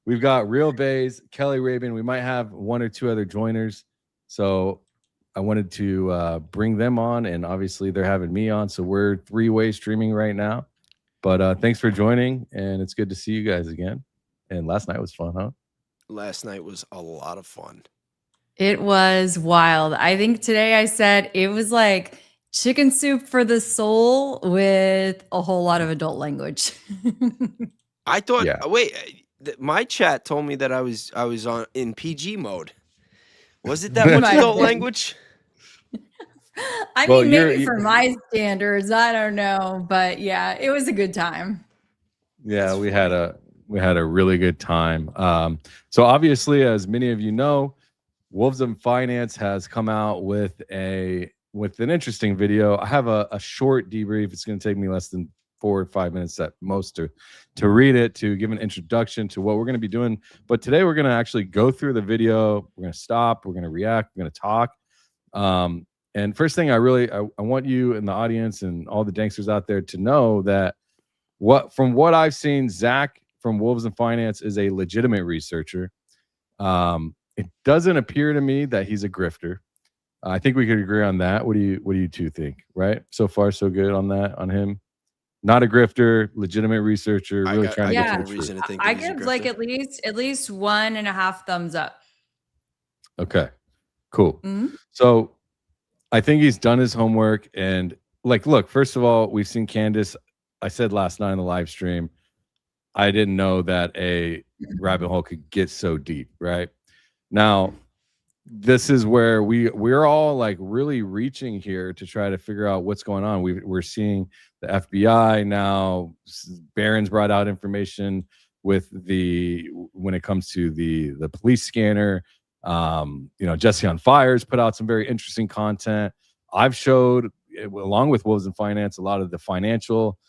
we've got Real Bays, Kelly Rabin. We might have one or two other joiners. So I wanted to bring them on, and obviously they're having me on. So we're three-way streaming right now. But thanks for joining, and it's good to see you guys again. And last night was fun, huh? Last night was a lot of fun. It was wild. I think today I said it was like chicken soup for the soul with a whole lot of adult language. I thought, wait, my chat told me that I was on in PG mode. Was it that much adult language? I mean, maybe for my standards, I don't know, but yeah, it was a good time. Yeah, we had a really good time. So obviously, as many of you know, Wolves of Finance has come out with an interesting video. I have a short debrief. It's going to take me less than 4 or 5 minutes at most to read it, to give an introduction to what we're going to be doing. But today we're going to actually go through the video. We're going to stop. We're going to react. We're going to talk. And first thing, I want you in the audience and all the danksters out there to know that from what I've seen, Zach from Wolves and Finance is a legitimate researcher. It doesn't appear to me that he's a grifter. I think we could agree on that. What do you two think? Right? So far, so good on that, on him. Not a grifter, legitimate reason to think. I give like at least 1.5 thumbs up. Okay, cool. So I think he's done his homework, and look, first of all, we've seen Candace. I said last night in the live stream, I didn't know that a rabbit hole could get so deep, right? Now, this is where we're all like really reaching here to try to figure out what's going on. We're seeing the FBI now. Barron's brought out information when it comes to the police scanner. Jesse on Fires put out some very interesting content. I've showed, along with Wolves and Finance, a lot of the financial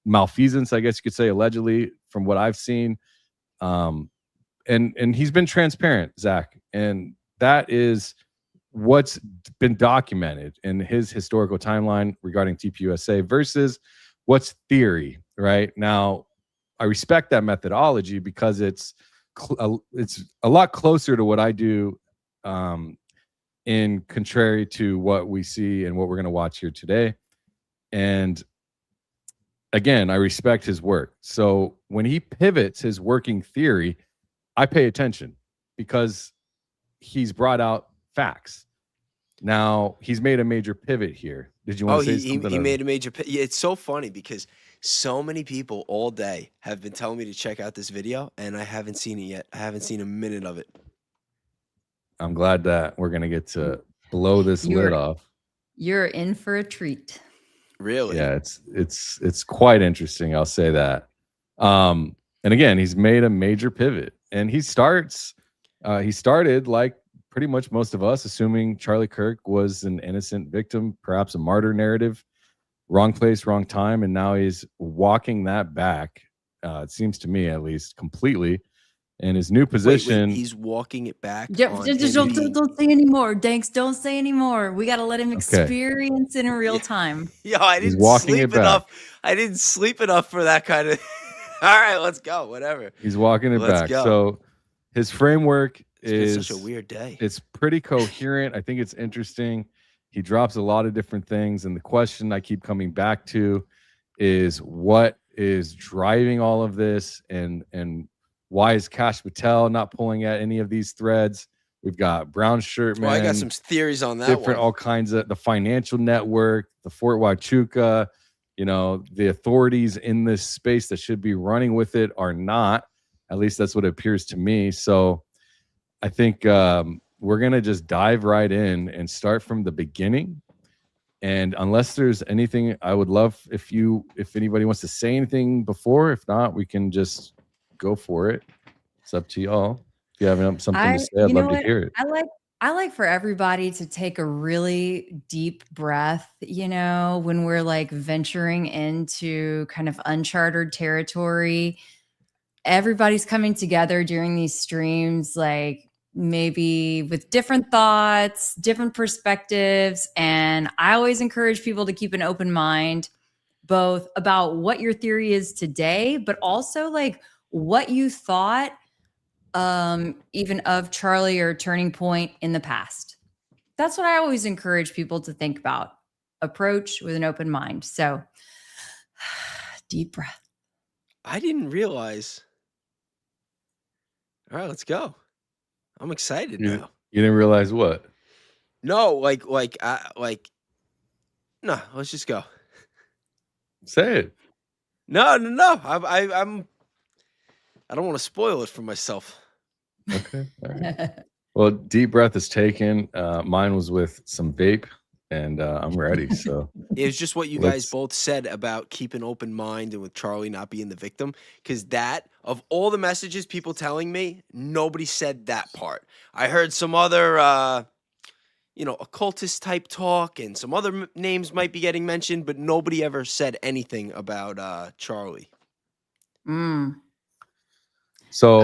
malfeasance, I guess you could say, allegedly, from what I've seen. And he's been transparent, Zach, and that is what's been documented in his historical timeline regarding TPUSA versus what's theory. Right now, I respect that methodology because it's a lot closer to what I do, in contrary to what we see and what we're going to watch here today. And again, I respect his work. So when he pivots his working theory, I pay attention because he's brought out facts. Now he's made a major pivot here. Did you want to say something? He made a major pivot. Yeah, it's so funny because so many people all day have been telling me to check out this video, and I haven't seen it yet. I haven't seen a minute of it. I'm glad that we're gonna get to blow this lid off. You're in for a treat. Really? Yeah, it's quite interesting. I'll say that. And again, he's made a major pivot, and he started like pretty much most of us, assuming Charlie Kirk was an innocent victim, perhaps a martyr narrative, wrong place, wrong time, and now he's walking that back. It seems to me, at least, completely. In his new position, he's walking it back. Don't say anymore, Danks. Don't say anymore. We got to let him experience it in real time. Yo, I didn't sleep enough. I didn't sleep enough for that kind of. All right, let's go. Whatever. He's walking it back. Go. So his framework is such a weird day. It's pretty coherent. I think it's interesting. He drops a lot of different things, and the question I keep coming back to is what is driving all of this, and why is Kash Patel not pulling at any of these threads? We've got Brown Shirt Man. I got some theories on that. Different, all kinds of the financial network, the Fort Huachuca. The authorities in this space that should be running with it are not. At least that's what it appears to me. So I think we're gonna just dive right in and start from the beginning. And unless there's anything, I would love if anybody wants to say anything before. If not, we can just go for it. It's up to y'all. If you have something to say, I'd love to hear it. I like for everybody to take a really deep breath, when we're like venturing into kind of uncharted territory. Everybody's coming together during these streams, like maybe with different thoughts, different perspectives. And I always encourage people to keep an open mind, both about what your theory is today, but also like what you thought even of Charlie or Turning Point in the past. That's what I always encourage people to think about. Approach with an open mind. So deep breath. I didn't realize. All right, let's go. I'm excited now. You didn't realize what? No, no, let's just go. Say it. No. I don't want to spoil it for myself. Okay. All right. Well, deep breath is taken. Mine was with some vape, and I'm ready. So it was just what you guys both said about keep an open mind and with Charlie not being the victim. Because that, of all the messages people telling me, nobody said that part. I heard some other, occultist type talk, and some other names might be getting mentioned, but nobody ever said anything about Charlie. So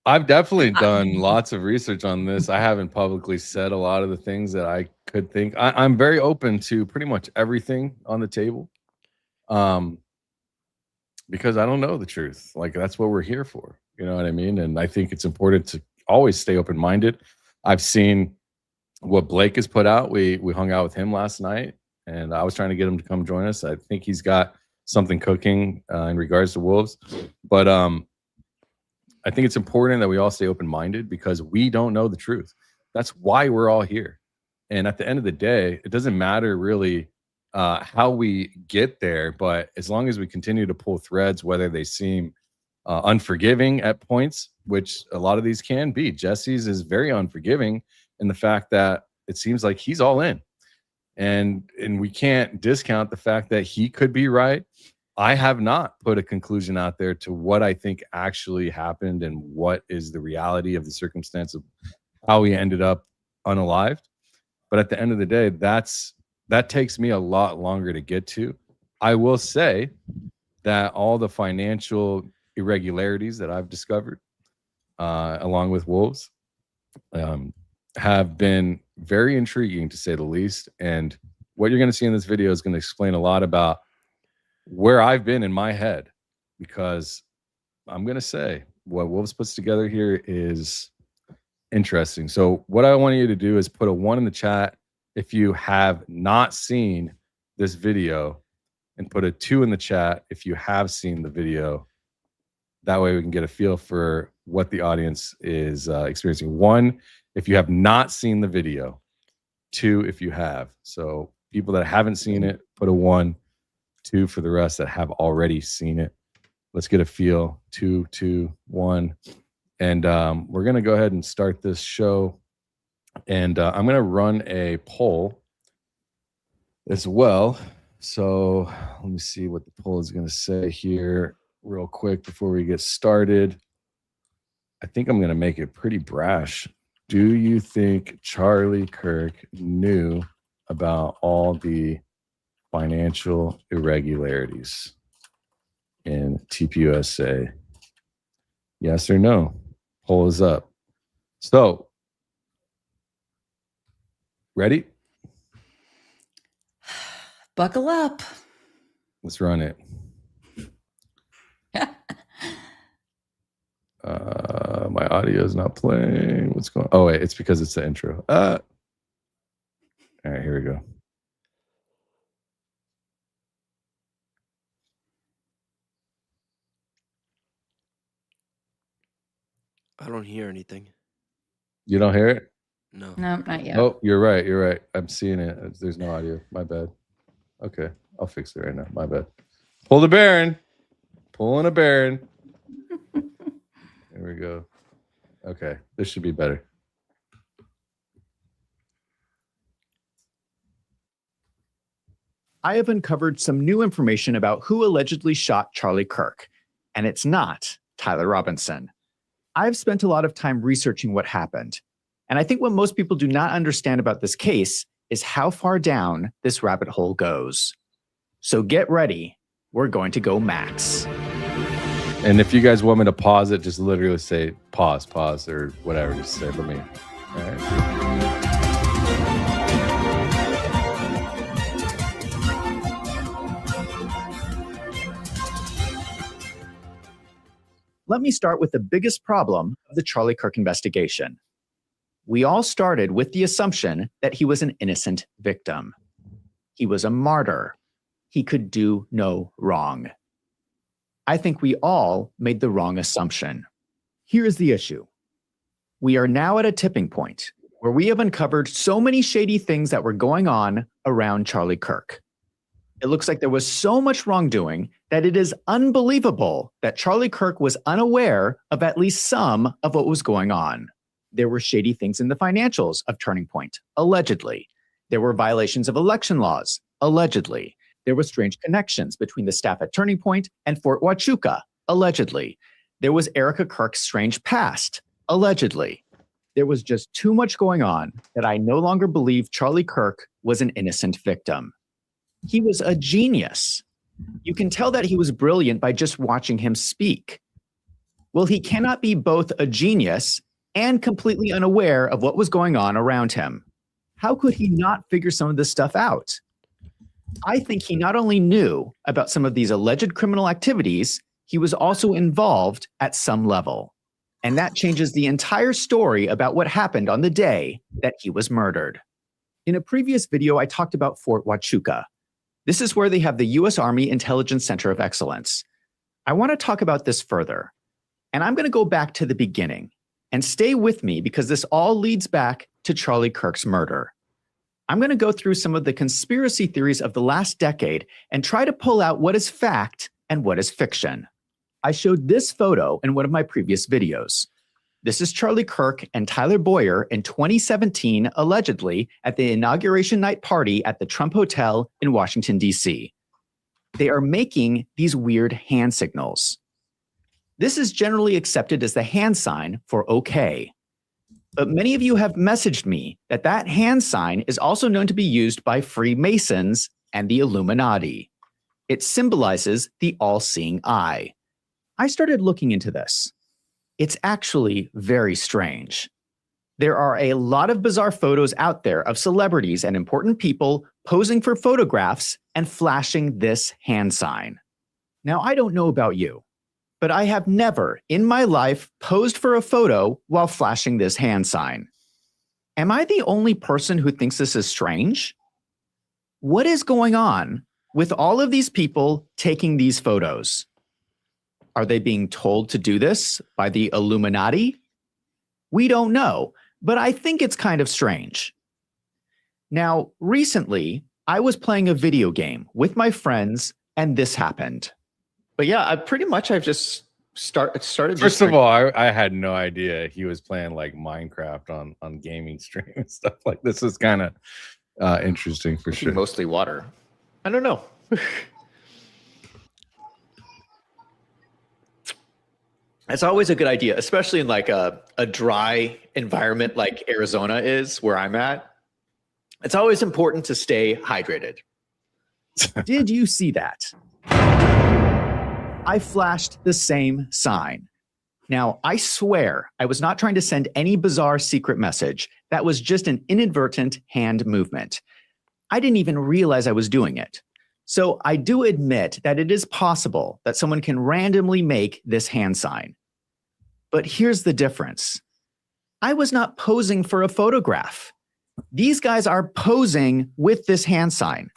I've definitely done lots of research on this. I haven't publicly said a lot of the things that I could think. I'm very open to pretty much everything on the table, because I don't know the truth. Like, that's what we're here for. You know what I mean? And I think it's important to always stay open-minded. I've seen what Blake has put out. We hung out with him last night, and I was trying to get him to come join us. I think he's got something cooking in regards to wolves, but I think it's important that we all stay open-minded because we don't know the truth. That's why we're all here. And at the end of the day, it doesn't matter really how we get there, but as long as we continue to pull threads, whether they seem unforgiving at points, which a lot of these can be. Jesse's is very unforgiving in the fact that it seems like he's all in. And we can't discount the fact that he could be right. I have not put a conclusion out there to what I think actually happened and what is the reality of the circumstance of how he ended up unalived. But at the end of the day, that takes me a lot longer to get to. I will say that all the financial irregularities that I've discovered, along with wolves, have been very intriguing, to say the least. And what you're going to see in this video is going to explain a lot about where I've been in my head, because I'm going to say what Wolves puts together here is interesting. So what I want you to do is put a 1 in the chat if you have not seen this video, and put a 2 in the chat if you have seen the video. That way we can get a feel for what the audience is experiencing. 1, if you have not seen the video. 2, if you have. So people that haven't seen it, put a 1. 2 for the rest that have already seen it. Let's get a feel. 2, 2, 1. And we're going to go ahead and start this show. And I'm going to run a poll as well. So let me see what the poll is going to say here real quick before we get started. I think I'm going to make it pretty brash. Do you think Charlie Kirk knew about all the financial irregularities in TPUSA? Yes or no? Poll is up. So, ready? Buckle up. Let's run it. My audio is not playing. What's going on? Oh, wait, it's because it's the intro. All right, here we go. I don't hear anything. You don't hear it? No. No, not yet. Oh, you're right. You're right. I'm seeing it. There's no audio. My bad. Okay, I'll fix it right now. My bad. Pull the Baron. Pulling a Baron. There we go. Okay, this should be better. I have uncovered some new information about who allegedly shot Charlie Kirk, and it's not Tyler Robinson. I've spent a lot of time researching what happened, and I think what most people do not understand about this case is how far down this rabbit hole goes. So get ready, we're going to go max. And if you guys want me to pause it, just literally say pause, or whatever. Just say, let me. All right. Let me start with the biggest problem of the Charlie Kirk investigation. We all started with the assumption that he was an innocent victim. He was a martyr. He could do no wrong. I think we all made the wrong assumption. Here is the issue. We are now at a tipping point where we have uncovered so many shady things that were going on around Charlie Kirk. It looks like there was so much wrongdoing that it is unbelievable that Charlie Kirk was unaware of at least some of what was going on. There were shady things in the financials of Turning Point, allegedly. There were violations of election laws, allegedly. There were strange connections between the staff at Turning Point and Fort Huachuca, allegedly. There was Erica Kirk's strange past, allegedly. There was just too much going on that I no longer believe Charlie Kirk was an innocent victim. He was a genius. You can tell that he was brilliant by just watching him speak. Well, he cannot be both a genius and completely unaware of what was going on around him. How could he not figure some of this stuff out? I think he not only knew about some of these alleged criminal activities, he was also involved at some level. And that changes the entire story about what happened on the day that he was murdered. In a previous video, I talked about Fort Huachuca. This is where they have the U.S. Army Intelligence Center of Excellence. I want to talk about this further. And I'm going to go back to the beginning. And stay with me because this all leads back to Charlie Kirk's murder. I'm going to go through some of the conspiracy theories of the last decade and try to pull out what is fact and what is fiction. I showed this photo in one of my previous videos. This is Charlie Kirk and Tyler Boyer in 2017, allegedly, at the inauguration night party at the Trump Hotel in Washington, D.C. They are making these weird hand signals. This is generally accepted as the hand sign for okay. But many of you have messaged me that that hand sign is also known to be used by Freemasons and the Illuminati. It symbolizes the all-seeing eye. I started looking into this. It's actually very strange. There are a lot of bizarre photos out there of celebrities and important people posing for photographs and flashing this hand sign. Now, I don't know about you, but I have never in my life posed for a photo while flashing this hand sign. Am I the only person who thinks this is strange? What is going on with all of these people taking these photos? Are they being told to do this by the Illuminati? We don't know, but I think it's kind of strange. Now, recently, I was playing a video game with my friends, and this happened. But yeah, I've just started. First of all, I had no idea he was playing like Minecraft on gaming stream and stuff like this. Is kind of interesting for sure. Mostly water. I don't know. It's always a good idea, especially in like a dry environment like Arizona is, where I'm at. It's always important to stay hydrated. Did you see that? I flashed the same sign. Now, I swear I was not trying to send any bizarre secret message. That was just an inadvertent hand movement. I didn't even realize I was doing it. So I do admit that it is possible that someone can randomly make this hand sign. But here's the difference. I was not posing for a photograph. These guys are posing with this hand sign.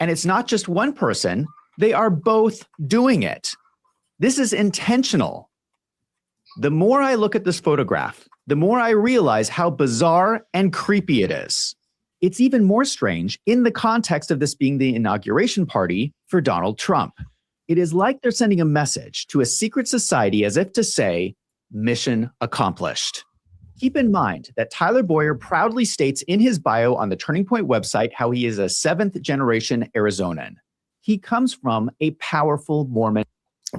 And it's not just one person. They are both doing it. This is intentional. The more I look at this photograph, the more I realize how bizarre and creepy it is. It's even more strange in the context of this being the inauguration party for Donald Trump. It is like they're sending a message to a secret society as if to say, mission accomplished. Keep in mind that Tyler Boyer proudly states in his bio on the Turning Point website how he is a seventh-generation Arizonan. He comes from a powerful Mormon.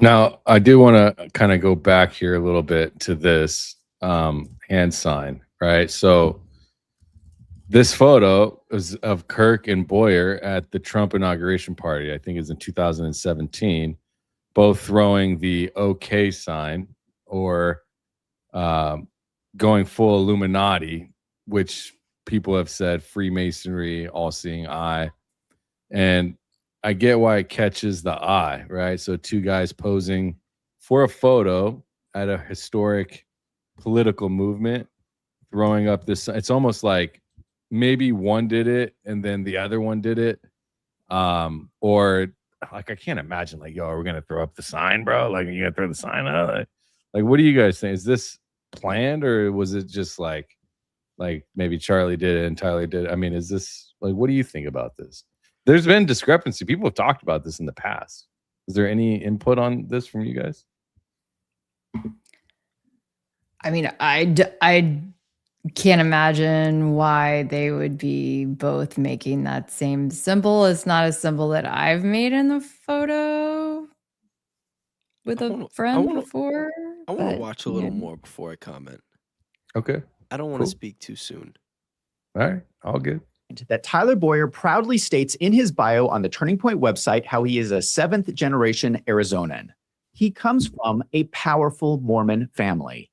Now, I do want to kind of go back here a little bit to this hand sign, right? So this photo is of Kirk and Boyer at the Trump inauguration party. I think it's in 2017, both throwing the OK sign or going full Illuminati, which people have said Freemasonry, all-seeing eye. And I get why it catches the eye, right? So two guys posing for a photo at a historic political movement, throwing up this. It's almost like maybe one did it and then the other one did it. Or like, I can't imagine like, yo, are we gonna throw up the sign, bro? Like, are you gonna throw the sign out? Like, what do you guys think? Is this planned, or was it just like maybe Charlie did it and Tyler did it? I mean, is this like, what do you think about this? There's been discrepancy. People have talked about this in the past. Is there any input on this from you guys? I mean, I can't imagine why they would be both making that same symbol. It's not a symbol that I've made in the photo with a friend before. I want to but, watch a little more before I comment. Okay. I don't want to Cool. speak too soon. All right. All good. That Tyler Boyer proudly states in his bio on the Turning Point website how he is a 7th generation Arizonan. He comes from a powerful Mormon family.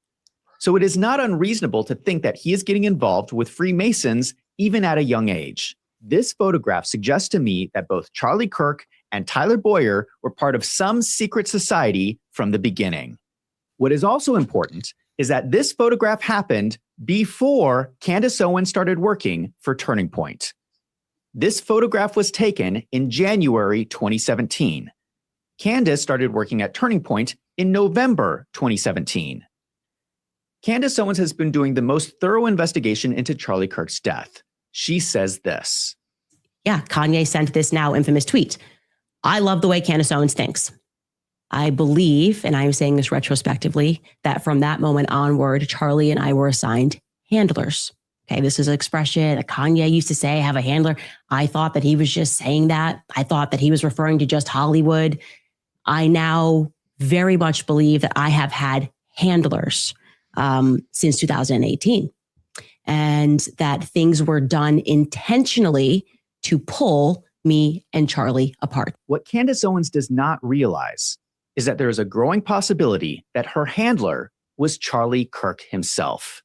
So it is not unreasonable to think that he is getting involved with Freemasons even at a young age. This photograph suggests to me that both Charlie Kirk and Tyler Boyer were part of some secret society from the beginning. What is also important is that this photograph happened before Candace Owens started working for Turning Point. This photograph was taken in January 2017. Candace started working at Turning Point in November 2017. Candace Owens has been doing the most thorough investigation into Charlie Kirk's death. She says this. Yeah, Kanye sent this now infamous tweet. I love the way Candace Owens thinks. I believe, and I'm saying this retrospectively, that from that moment onward, Charlie and I were assigned handlers. Okay, this is an expression that Kanye used to say, have a handler. I thought that he was just saying that. I thought that he was referring to just Hollywood. I now very much believe that I have had handlers since 2018, and that things were done intentionally to pull me and Charlie apart. What Candace Owens does not realize is that there is a growing possibility that her handler was Charlie Kirk himself.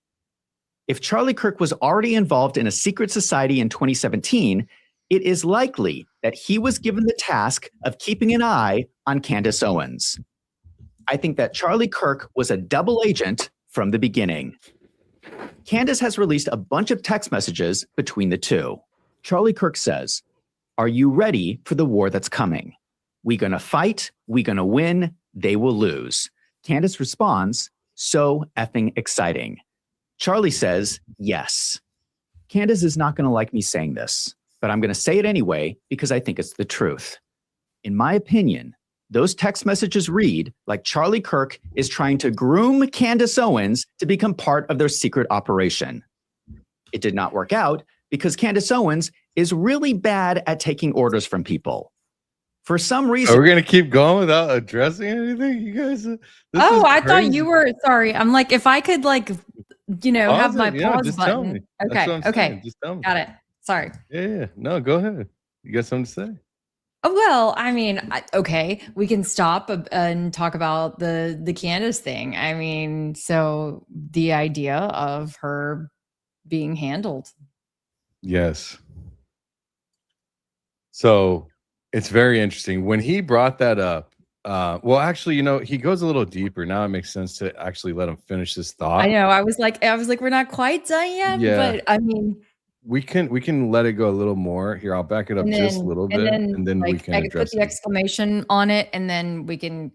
If Charlie Kirk was already involved in a secret society in 2017, it is likely that he was given the task of keeping an eye on Candace Owens. I think that Charlie Kirk was a double agent from the beginning. Candace has released a bunch of text messages between the two. Charlie Kirk says, "Are you ready for the war that's coming? We gonna fight, we gonna win, they will lose." Candace responds, "So effing exciting." Charlie says, "Yes." Candace is not gonna like me saying this, but I'm gonna say it anyway because I think it's the truth. In my opinion, those text messages read like Charlie Kirk is trying to groom Candace Owens to become part of their secret operation. It did not work out because Candace Owens is really bad at taking orders from people. For some reason— Are we gonna keep going without addressing anything, you guys? I thought you were sorry. I'm like, if I could like, have my pause just tell button. me. That's what I'm Okay. saying. Just tell me. Got it. Sorry. Yeah. No, go ahead. You got something to say? Oh, well, I mean, okay, we can stop and talk about the Candace thing. I mean, so the idea of her being handled. Yes. So it's very interesting. When he brought that up, well, actually, he goes a little deeper. Now it makes sense to actually let him finish his thought. I know. I was like, we're not quite done yet, Yeah. but I mean, we can let it go a little more. Here, I'll back it up just a little bit, and then we can I could put address the it. exclamation on it, and then we can.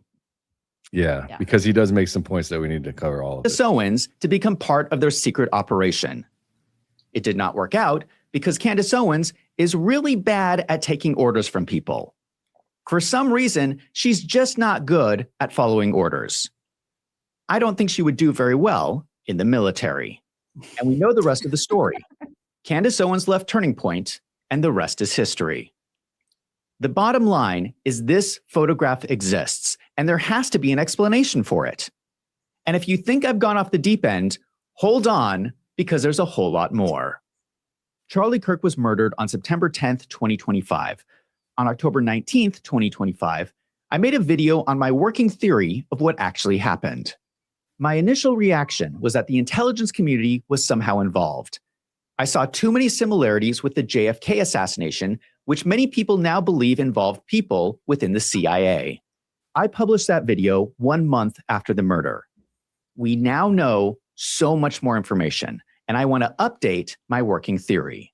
Yeah, Yeah. because he does make some points that we need to cover all of it. Candace Owens to become part of their secret operation. It did not work out because Candace Owens is really bad at taking orders from people. For some reason, she's just not good at following orders. I don't think she would do very well in the military. And we know the rest of the story. Candace Owens left Turning Point, and the rest is history. The bottom line is this photograph exists, and there has to be an explanation for it. And if you think I've gone off the deep end, hold on, because there's a whole lot more. Charlie Kirk was murdered on September 10th, 2025. On October 19th, 2025, I made a video on my working theory of what actually happened. My initial reaction was that the intelligence community was somehow involved. I saw too many similarities with the JFK assassination, which many people now believe involved people within the CIA. I published that video 1 month after the murder. We now know so much more information, and I want to update my working theory.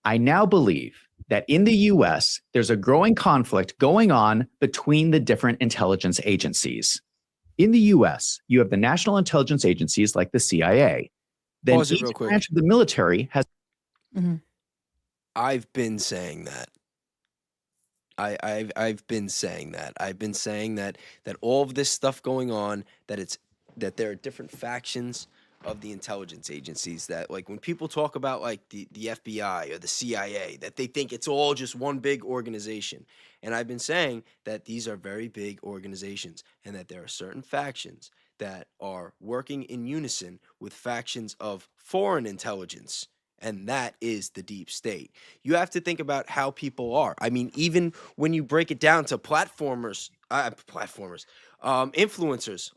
I now believe that in the US, there's a growing conflict going on between the different intelligence agencies. In the US, you have the national intelligence agencies like the CIA. Then Pause it each real quick. branch of the military has. I've been saying that. I've been saying that. I've been saying that all of this stuff going on, that there are different factions of the intelligence agencies, that like when people talk about like the FBI or the CIA, that they think it's all just one big organization. And I've been saying that these are very big organizations and that there are certain factions that are working in unison with factions of foreign intelligence. And that is the deep state. You have to think about how people are. I mean, even when you break it down to influencers,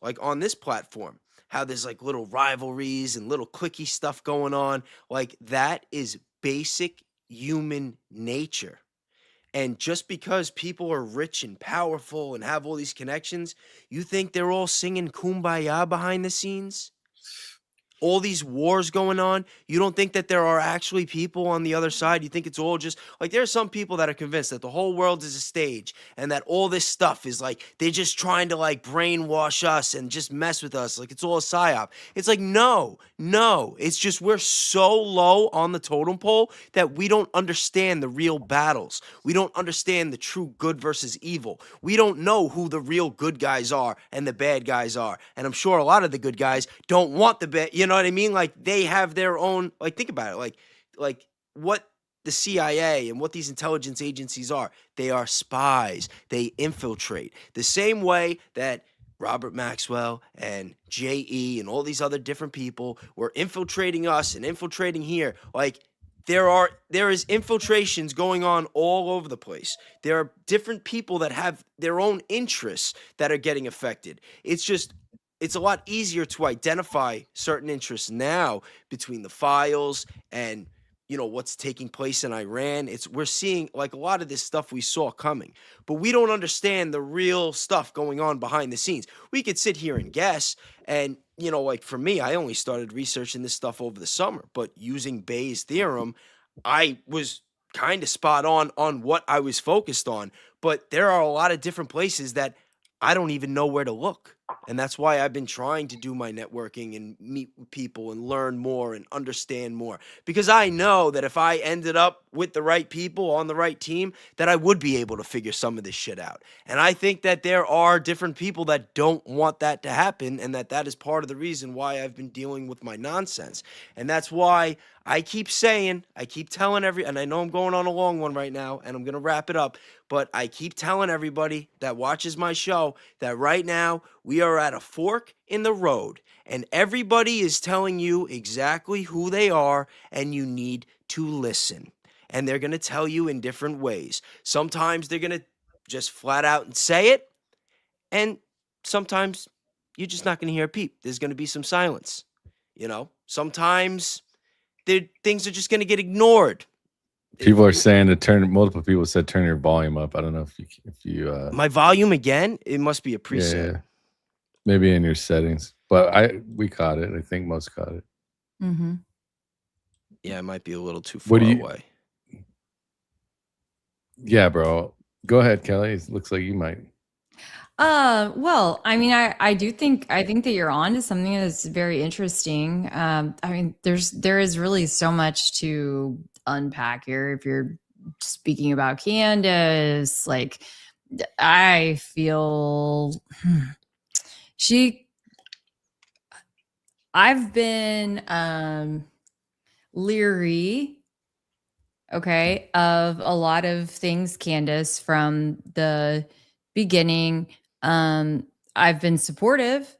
like on this platform, how there's like little rivalries and little cliquey stuff going on. Like that is basic human nature. And just because people are rich and powerful and have all these connections, you think they're all singing Kumbaya behind the scenes? All these wars going on, you don't think that there are actually people on the other side? You think it's all just like, there are some people that are convinced that the whole world is a stage and that all this stuff is like, they're just trying to like brainwash us and just mess with us. Like it's all a psyop. It's like, no, it's just, we're so low on the totem pole that we don't understand the real battles. We don't understand the true good versus evil. We don't know who the real good guys are and the bad guys are. And I'm sure a lot of the good guys don't want the bad, you know what I mean? Like they have their own, like think about it, like what the CIA and what these intelligence agencies are. They are spies. They infiltrate the same way that Robert Maxwell and J.E. and all these other different people were infiltrating us and infiltrating here. Like there is infiltrations going on all over the place. There are different people that have their own interests that are getting affected. It's a lot easier to identify certain interests now between the files and, you know, what's taking place in Iran. We're seeing like a lot of this stuff we saw coming, but we don't understand the real stuff going on behind the scenes. We could sit here and guess. And, you know, like for me, I only started researching this stuff over the summer, but using Bayes' theorem, I was kind of spot on what I was focused on. But there are a lot of different places that I don't even know where to look. And that's why I've been trying to do my networking and meet people and learn more and understand more. Because I know that if I ended up with the right people on the right team, that I would be able to figure some of this shit out. And I think that there are different people that don't want that to happen, and that is part of the reason why I've been dealing with my nonsense. And that's why I keep telling and I know I'm going on a long one right now, and I'm going to wrap it up, but I keep telling everybody that watches my show that right now we are at a fork in the road, and everybody is telling you exactly who they are, and you need to listen. And they're going to tell you in different ways. Sometimes they're going to just flat out and say it, and sometimes you're just not going to hear a peep. There's going to be some silence. You know, sometimes things are just going to get ignored. People are saying multiple people said turn your volume up. I don't know if you my volume again, it must be a preset. Yeah, maybe in your settings, but we caught it. I think most caught it. Mm-hmm. Yeah, it might be a little too far away. Yeah, bro. Go ahead, Kelly. It looks like you might. Well, I mean, I think that you're on to something that's very interesting. I mean, there is really so much to unpack here. If you're speaking about Candace, like I feel I've been leery, okay, of a lot of things, Candace, from the beginning. I've been supportive,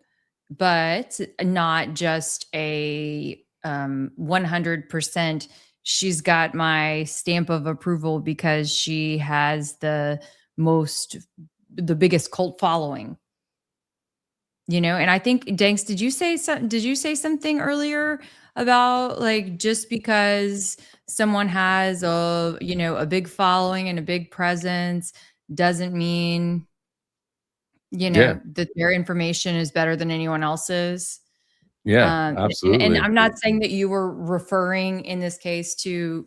but not just a 100%. She's got my stamp of approval because she has the biggest cult following. You know, and I think, Danks, did you say something earlier about like just because someone has a big following and a big presence doesn't mean you know, that their information is better than anyone else's. Yeah, absolutely. And I'm not saying that you were referring in this case to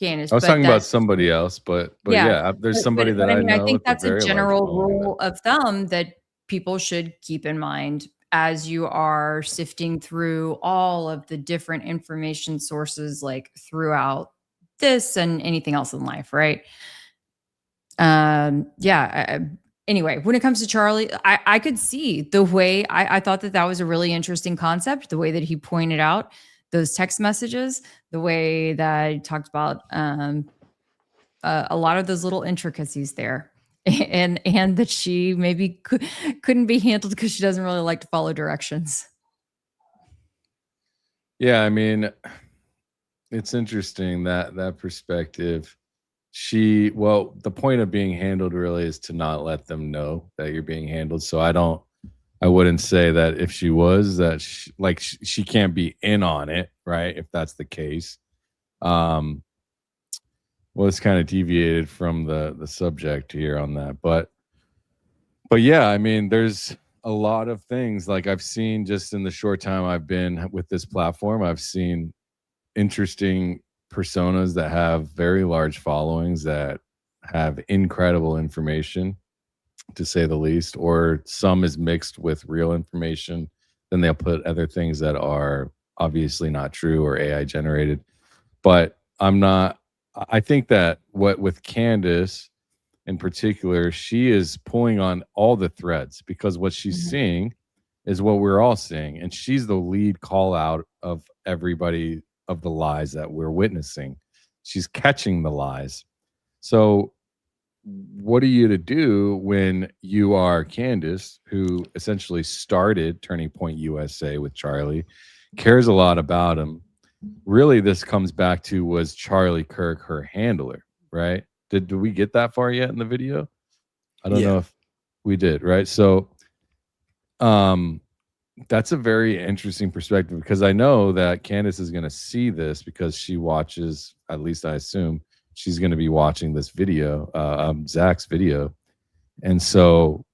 Candace, I was but talking about that's somebody else, but yeah, there's somebody that I mean, I know think with a that's a very large general following rule of thumb that people should keep in mind as you are sifting through all of the different information sources, like throughout this and anything else in life, right? Anyway, when it comes to Charlie, I could see the way I thought that was a really interesting concept, the way that he pointed out those text messages, the way that he talked about a lot of those little intricacies there. And that she maybe couldn't be handled because she doesn't really like to follow directions. Yeah, I mean, it's interesting that perspective. The point of being handled really is to not let them know that you're being handled. So I wouldn't say that if she was that she can't be in on it, right? If that's the case. Well, it's kind of deviated from the subject here on that, but yeah, I mean, there's a lot of things like I've seen just in the short time I've been with this platform. I've seen interesting personas that have very large followings that have incredible information, to say the least, or some is mixed with real information. Then they'll put other things that are obviously not true or AI generated. But I think that with Candace in particular, she is pulling on all the threads because what she's seeing is what we're all seeing. And she's the lead call out of everybody of the lies that we're witnessing. She's catching the lies. So what are you to do when you are Candace, who essentially started Turning Point USA with Charlie, cares a lot about him? Really, this comes back to, was Charlie Kirk her handler, right? Did we get that far yet in the video? I don't know if we did, right? So that's a very interesting perspective, because I know that Candace is going to see this because she watches, at least I assume, she's going to be watching this video, Zach's video. And so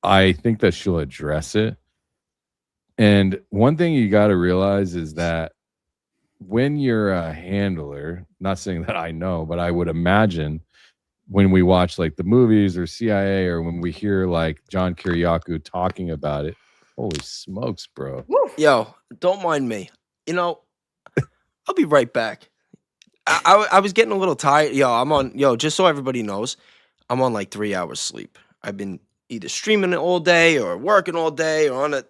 I think that she'll address it. And one thing you got to realize is that when you're a handler, not saying that I know, but I would imagine when we watch like the movies or CIA, or when we hear like John Kiriakou talking about it, holy smokes, bro. Yo, don't mind me. You know, I'll be right back. I was getting a little tired. Just so everybody knows, I'm on like 3 hours sleep. I've been either streaming all day or working all day or on a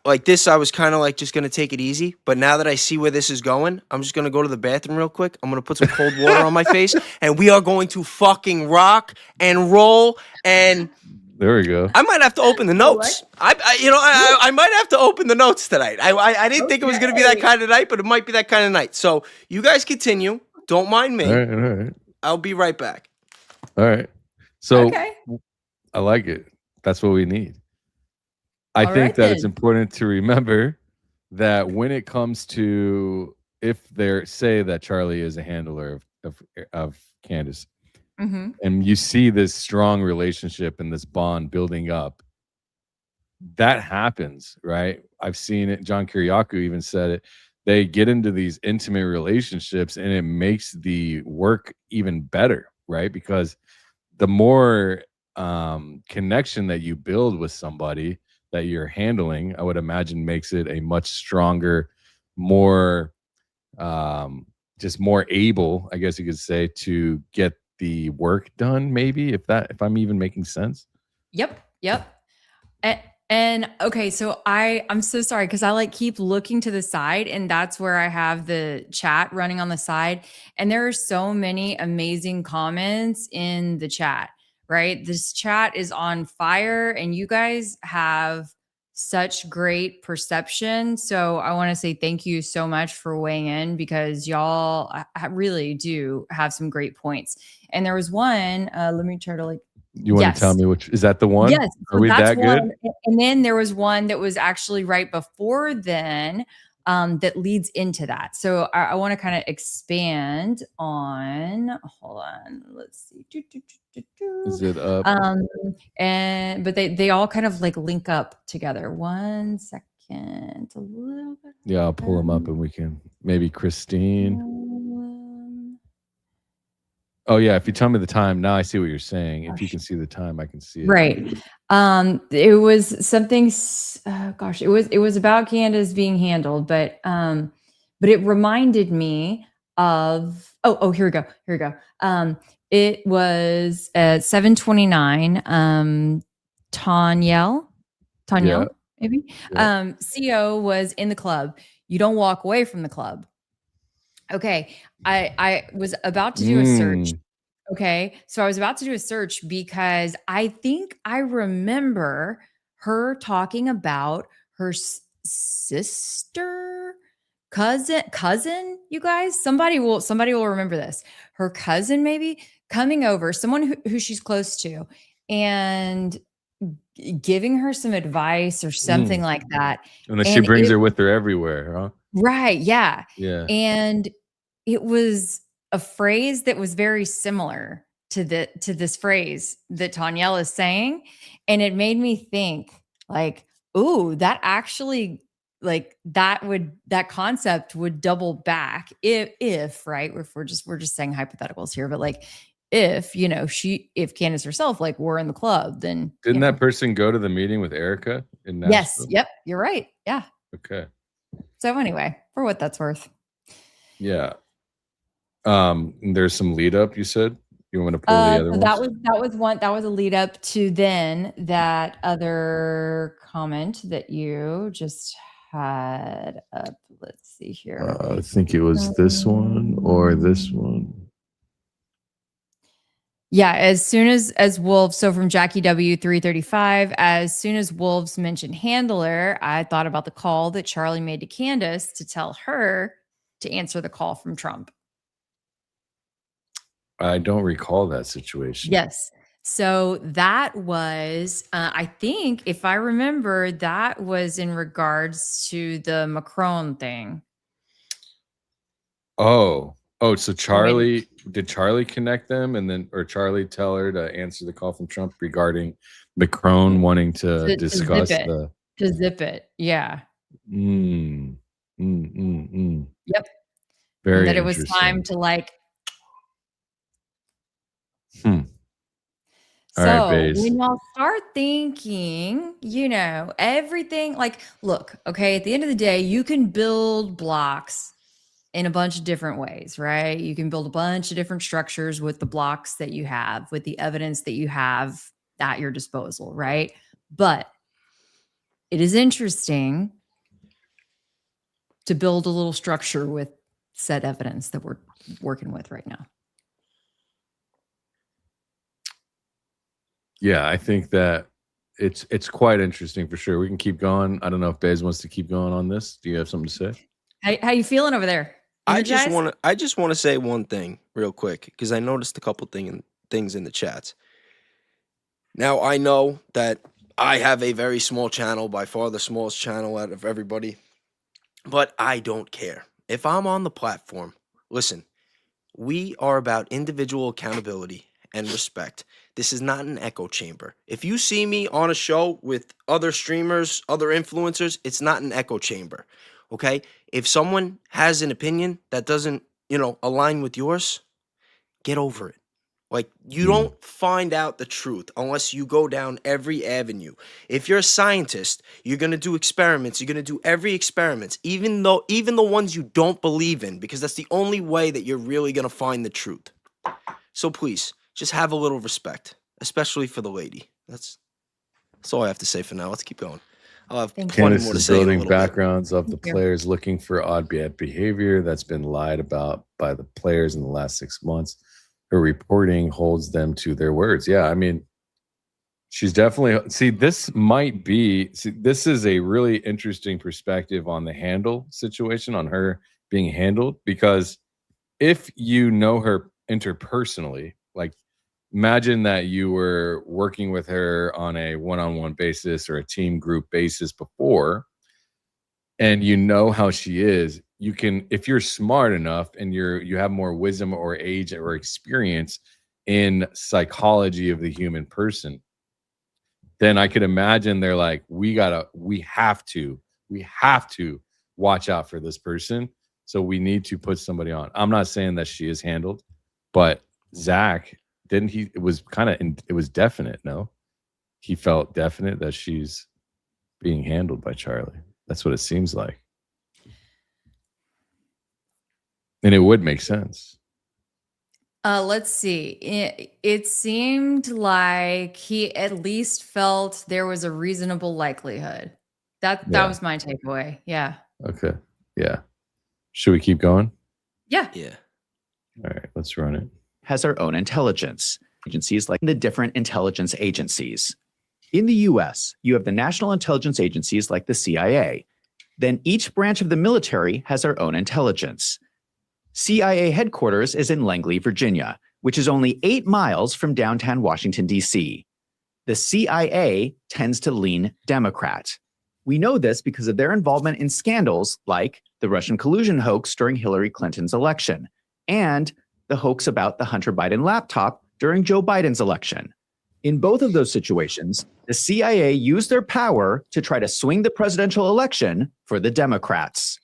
like this. I was kind of like just going to take it easy. But now that I see where this is going, I'm just going to go to the bathroom real quick. I'm going to put some cold water on my face, and we are going to fucking rock and roll. And there we go. I might have to open the notes. I might have to open the notes tonight. I didn't think it was going to be that kind of night, but it might be that kind of night. So you guys continue. Don't mind me. All right. I'll be right back. All right. So I like it. That's what we need. I think that it's important to remember that when it comes to, if they say that Charlie is a handler of Candace, and you see this strong relationship and this bond building up, that happens, right? I've seen it. John Kiriakou even said it. They get into these intimate relationships and it makes the work even better, right? Because the more connection that you build with somebody that you're handling, I would imagine makes it a much stronger, more just more able, I guess you could say, to get the work done, maybe, if I'm even making sense. Yep. And okay, so I'm so sorry, because I like keep looking to the side, and that's where I have the chat running on the side. And there are so many amazing comments in the chat, right? This chat is on fire, and you guys have such great perception. So I want to say thank you so much for weighing in, because y'all really do have some great points. And there was one, let me try to like, you want to tell me which is that the one? Yes. Are we that good? And then there was one that was actually right before then. that leads into that. So I want to kind of expand on. Hold on, let's see. Is it up? But they all kind of like link up together. 1 second, a little bit. Yeah, I'll pull them up and we can maybe Christine. Oh yeah, if you tell me the time, now I see what you're saying. If you can see the time, I can see it. Right. It was something. Gosh, it was about Candace being handled, but it reminded me of. Oh, here we go. It was at 7:29. Tanyel, Yeah. maybe. Yeah. CO was in the club. You don't walk away from the club. Okay. I was about to do a search. Okay. So I was about to do a search because I think I remember her talking about her sister, cousin, you guys. Somebody will remember this. Her cousin maybe coming over, someone who she's close to, and giving her some advice or something like that. And then she brings her with her everywhere, huh? Right. Yeah. Yeah. And it was a phrase that was very similar to this phrase that Tanyel is saying. And it made me think like, ooh, that actually like that concept would double back if right, if we're just saying hypotheticals here, but like if Candace herself like were in the club, then didn't that person go to the meeting with Erica in Nashville? Yes. Yep. You're right. Yeah. Okay. So anyway, for what that's worth. Yeah. There's some lead up, you said? You want me to pull the other ones? That was a lead up to then that other comment that you just had up. Let's see here. I think it was this one or this one. Yeah, as soon as Wolves, so from Jackie W 335, as soon as Wolves mentioned handler, I thought about the call that Charlie made to Candace to tell her to answer the call from Trump. I don't recall that situation. Yes. So that was, I think, if I remember, that was in regards to the Macron thing. Oh, so did Charlie connect them or Charlie tell her to answer the call from Trump regarding Macron wanting to discuss to zip it. Yeah. Yep. Very that it was time to like. So when y'all start thinking, everything like, look, okay, at the end of the day, you can build blocks in a bunch of different ways, right? You can build a bunch of different structures with the blocks that you have, with the evidence that you have at your disposal, right? But it is interesting to build a little structure with said evidence that we're working with right now. Yeah, I think that it's quite interesting for sure. We can keep going. I don't know if Bez wants to keep going on this. Do you have something to say? How you feeling over there? I just want to say one thing real quick because I noticed a couple things in the chats. Now I know that I have a very small channel, by far the smallest channel out of everybody, but I don't care. If I'm on the platform, listen, we are about individual accountability and respect. This is not an echo chamber. If you see me on a show with other streamers, other influencers, it's not an echo chamber. Okay? If someone has an opinion that doesn't, align with yours, get over it. Like, you don't find out the truth unless you go down every avenue. If you're a scientist, you're going to do experiments. You're going to do every experiment, even the ones you don't believe in, because that's the only way that you're really going to find the truth. So please, just have a little respect, especially for the lady. That's all I have to say for now. Let's keep going. I'll have plenty more to say. Building backgrounds of the players looking for odd behavior that's been lied about by the players in the last 6 months. Her reporting holds them to their words. Yeah, I mean, she's definitely. This is a really interesting perspective on the handle situation, on her being handled, because if you know her interpersonally, like, imagine that you were working with her on a one-on-one basis or a team group basis before, and you know how she is, you can, if you're smart enough and you have more wisdom or age or experience in psychology of the human person, then I could imagine they're like, we have to watch out for this person. So we need to put somebody on. I'm not saying that she is handled, but Zach, didn't he? It was definite. No, he felt definite that she's being handled by Charlie. That's what it seems like. And it would make sense. Let's see. It seemed like he at least felt there was a reasonable likelihood. That was my takeaway. Yeah. Okay. Yeah. Should we keep going? Yeah. Yeah. All right, let's run it. Has our own intelligence agencies like the different intelligence agencies. In the US, you have the national intelligence agencies like the CIA. Then each branch of the military has their own intelligence. CIA headquarters is in Langley, Virginia, which is only 8 miles from downtown Washington, D.C. The CIA tends to lean Democrat. We know this because of their involvement in scandals like the Russian collusion hoax during Hillary Clinton's election and the hoax about the Hunter Biden laptop during Joe Biden's election. In both of those situations, the CIA used their power to try to swing the presidential election for the Democrats.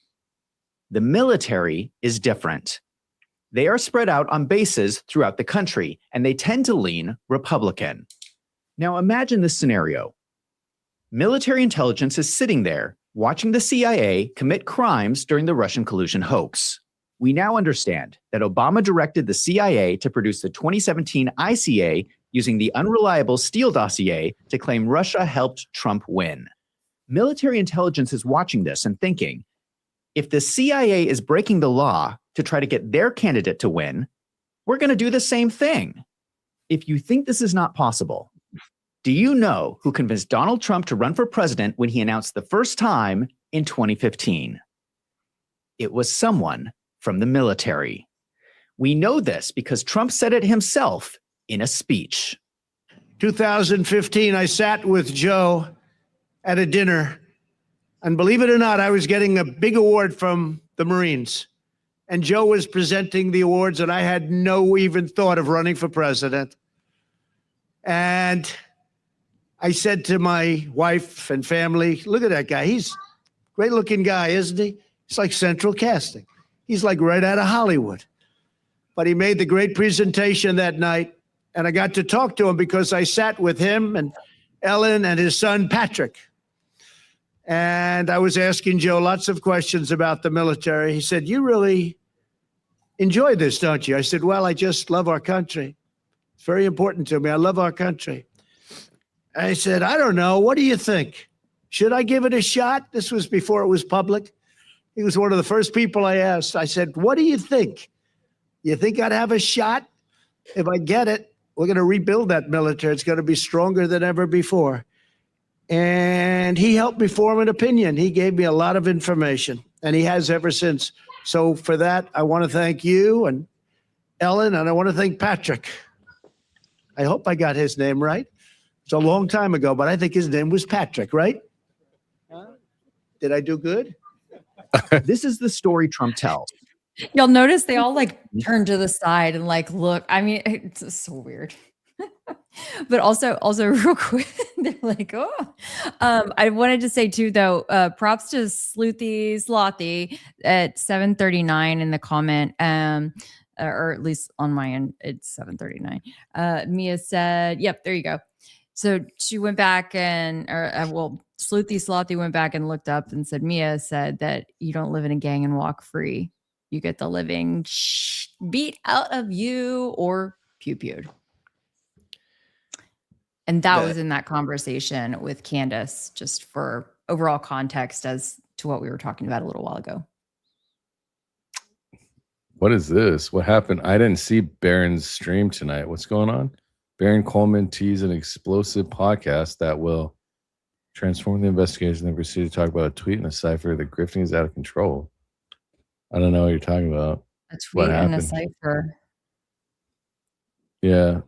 The military is different. They are spread out on bases throughout the country, and they tend to lean Republican. Now imagine this scenario. Military intelligence is sitting there, watching the CIA commit crimes during the Russian collusion hoax. We now understand that Obama directed the CIA to produce the 2017 ICA using the unreliable Steele dossier to claim Russia helped Trump win. Military intelligence is watching this and thinking, if the CIA is breaking the law to try to get their candidate to win, we're going to do the same thing. If you think this is not possible, do you know who convinced Donald Trump to run for president when he announced the first time in 2015? It was someone from the military. We know this because Trump said it himself in a speech. 2015, I sat with Joe at a dinner, and believe it or not, I was getting a big award from the Marines. And Joe was presenting the awards, and I had no even thought of running for president. And I said to my wife and family, look at that guy. He's a great looking guy, isn't he? He's like central casting. He's like right out of Hollywood. But he made the great presentation that night. And I got to talk to him because I sat with him and Ellen and his son, Patrick. And I was asking Joe lots of questions about the military. He said, you really enjoy this, don't you? I said, well, I just love our country. It's very important to me. I love our country. I said, I don't know. What do you think? Should I give it a shot? This was before it was public. He was one of the first people I asked. I said, what do you think? You think I'd have a shot? If I get it, we're going to rebuild that military. It's going to be stronger than ever before. And he helped me form an opinion. He gave me a lot of information, and he has ever since. So for that, I want to thank you and Ellen, and I want to thank Patrick. I hope I got his name right. It's a long time ago, but I think his name was Patrick, right? Did I do good? This is the story Trump tells. You'll notice they all like turn to the side and like look. I mean, it's so weird. But also real quick, they're like, oh. I wanted to say too, though, props to Slothy at 7:39 in the comment. Or at least on my end, it's 7:39. Mia said, yep, there you go. So she went back and, Slothy went back and looked up and said, Mia said that you don't live in a gang and walk free. You get the living beat out of you or pew-pewed. And that was in that conversation with Candace, just for overall context as to what we were talking about a little while ago. What is this? What happened? I didn't see Baron's stream tonight. What's going on? Baron Coleman teased an explosive podcast that will transform the investigation and proceed to talk about a tweet and a cipher. The grifting is out of control. I don't know what you're talking about. A tweet and a cipher. Yeah.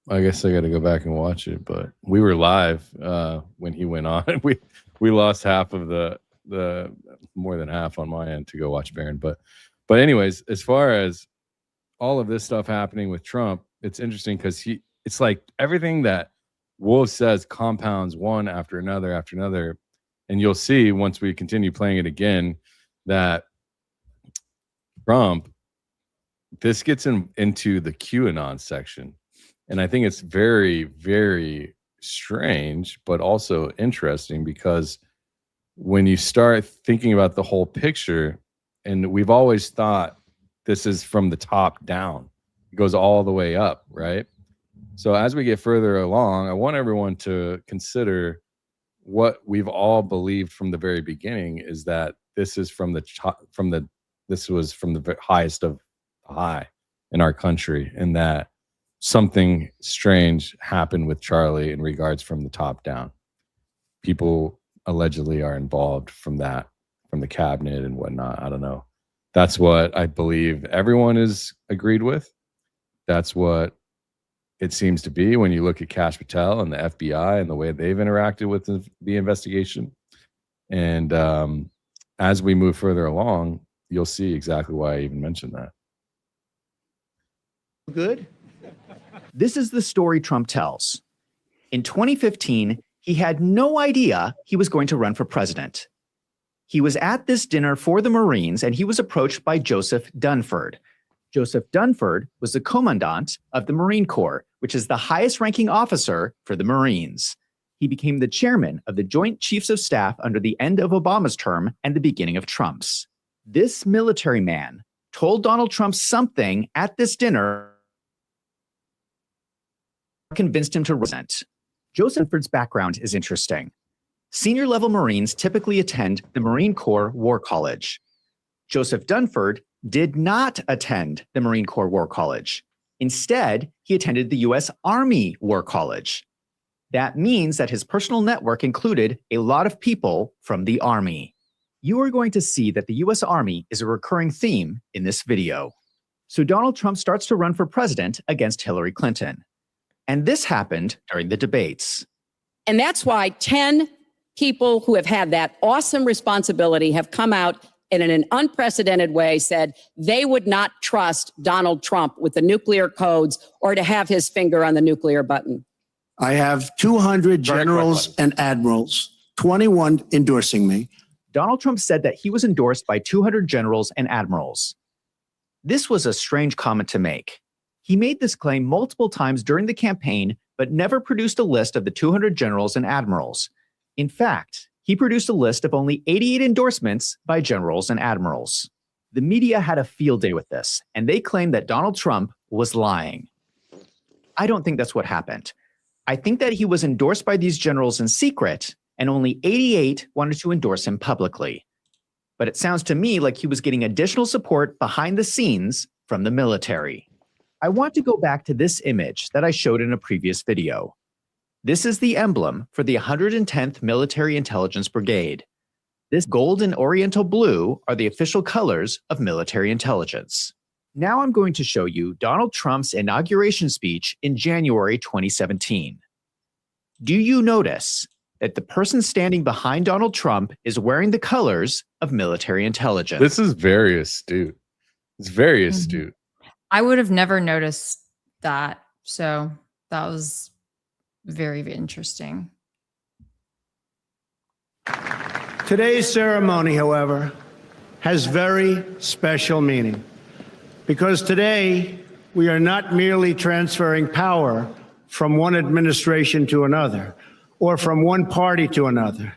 I guess I got to go back and watch it, but we were live when he went on. We lost half of the the more than half on my end to go watch Baron. But anyways, as far as all of this stuff happening with Trump, it's interesting because it's like everything that Wolf says compounds one after another, and you'll see once we continue playing it again that Trump, this gets into the QAnon section. And I think it's very, very strange, but also interesting, because when you start thinking about the whole picture, and we've always thought this is from the top down, it goes all the way up, right? So as we get further along, I want everyone to consider what we've all believed from the very beginning, is that this is this was from the highest of high in our country, and that something strange happened with Charlie in regards from the top down. People allegedly are involved from the cabinet and whatnot. I don't know. That's what I believe everyone is agreed with. That's what it seems to be when you look at Kash Patel and the FBI and the way they've interacted with the investigation. And as we move further along, you'll see exactly why I even mentioned that. Good. This is the story Trump tells. In 2015, he had no idea he was going to run for president. He was at this dinner for the Marines, and he was approached by Joseph Dunford. Joseph Dunford was the commandant of the Marine Corps, which is the highest ranking officer for the Marines. He became the chairman of the Joint Chiefs of Staff under the end of Obama's term and the beginning of Trump's. This military man told Donald Trump something at this dinner convinced him to resent. Joseph Dunford's background is interesting. Senior level Marines typically attend the Marine Corps War College. Joseph Dunford did not attend the Marine Corps War College. Instead, he attended the U.S. Army War College. That means that his personal network included a lot of people from the Army. You are going to see that the U.S. Army is a recurring theme in this video. So Donald Trump starts to run for president against Hillary Clinton. And this happened during the debates. And that's why 10 people who have had that awesome responsibility have come out and in an unprecedented way said they would not trust Donald Trump with the nuclear codes or to have his finger on the nuclear button. I have 200 generals and admirals, 21 endorsing me. Donald Trump said that he was endorsed by 200 generals and admirals. This was a strange comment to make. He made this claim multiple times during the campaign, but never produced a list of the 200 generals and admirals. In fact, he produced a list of only 88 endorsements by generals and admirals. The media had a field day with this, and they claimed that Donald Trump was lying. I don't think that's what happened. I think that he was endorsed by these generals in secret, and only 88 wanted to endorse him publicly. But it sounds to me like he was getting additional support behind the scenes from the military. I want to go back to this image that I showed in a previous video. This is the emblem for the 110th Military Intelligence Brigade. This gold and oriental blue are the official colors of military intelligence. Now I'm going to show you Donald Trump's inauguration speech in January 2017. Do you notice that the person standing behind Donald Trump is wearing the colors of military intelligence? This is very astute. It's very astute. I would have never noticed that. So that was very, very interesting. Today's ceremony, however, has very special meaning, because today we are not merely transferring power from one administration to another or from one party to another,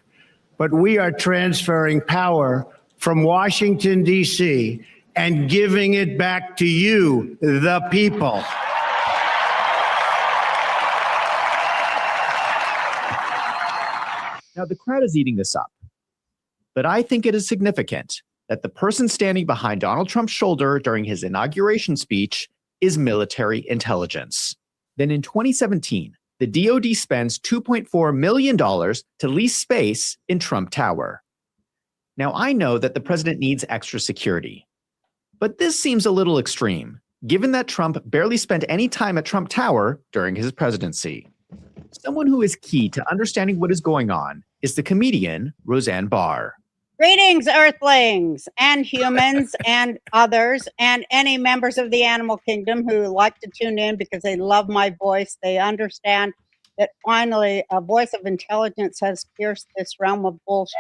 but we are transferring power from Washington, D.C., and giving it back to you, the people. Now, the crowd is eating this up, but I think it is significant that the person standing behind Donald Trump's shoulder during his inauguration speech is military intelligence. Then in 2017, the DoD spends $2.4 million to lease space in Trump Tower. Now, I know that the president needs extra security, but this seems a little extreme, given that Trump barely spent any time at Trump Tower during his presidency. Someone who is key to understanding what is going on is the comedian Roseanne Barr. Greetings, Earthlings and humans and others, and any members of the animal kingdom who like to tune in because they love my voice. They understand that finally a voice of intelligence has pierced this realm of bullshit.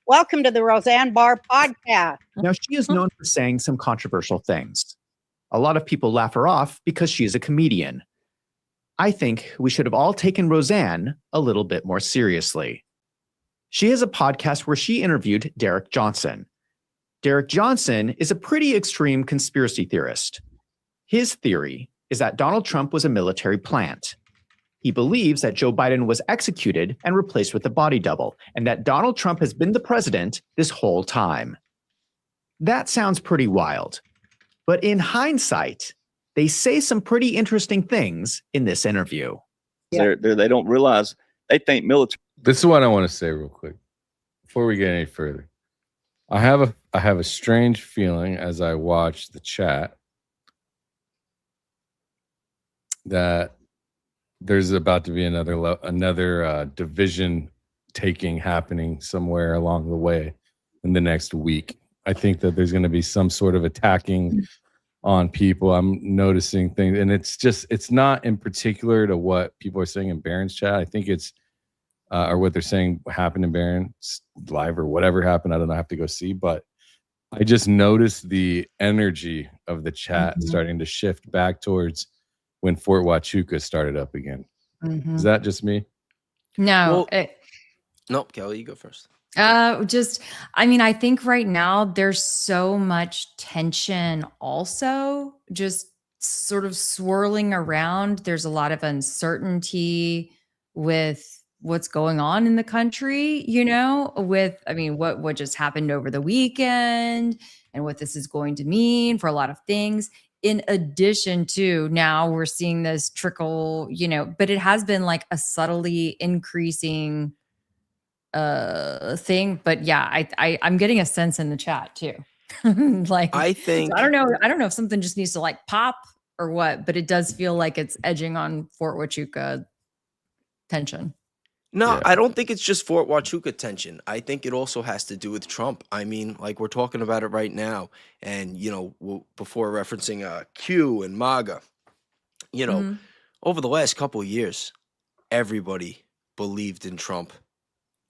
Welcome to the Roseanne Barr podcast. Now, she is known for saying some controversial things. A lot of people laugh her off because she is a comedian. I think we should have all taken Roseanne a little bit more seriously. She has a podcast where she interviewed Derek Johnson. Derek Johnson is a pretty extreme conspiracy theorist. His theory is that Donald Trump was a military plant. He believes that Joe Biden was executed and replaced with a body double, and that Donald Trump has been the president this whole time. That sounds pretty wild. But in hindsight, they say some pretty interesting things in this interview. They don't realize, they think military. This is what I want to say real quick before we get any further. I have a strange feeling as I watch the chat that there's about to be another division taking happening somewhere along the way in the next week. I think that there's going to be some sort of attacking on people. I'm noticing things, and it's not in particular to what people are saying in Barron's chat. I think it's or what they're saying happened in Barron's live or whatever happened. I don't know. I have to go see, but I just noticed the energy of the chat starting to shift back towards when Fort Huachuca started up again. Is that just me? No. Nope, Kelly, you go first. I think right now there's so much tension also just sort of swirling around. There's a lot of uncertainty with what's going on in the country, with what just happened over the weekend and what this is going to mean for a lot of things. In addition to now we're seeing this trickle, but it has been like a subtly increasing thing. But yeah, I'm getting a sense in the chat too. I think I don't know if something just needs to like pop or what, but it does feel like it's edging on Fort Huachuca tension. No, Yeah. I don't think it's just Fort Huachuca tension. I think it also has to do with Trump. I mean, like we're talking about it right now, and before referencing Q and MAGA, over the last couple of years, everybody believed in Trump.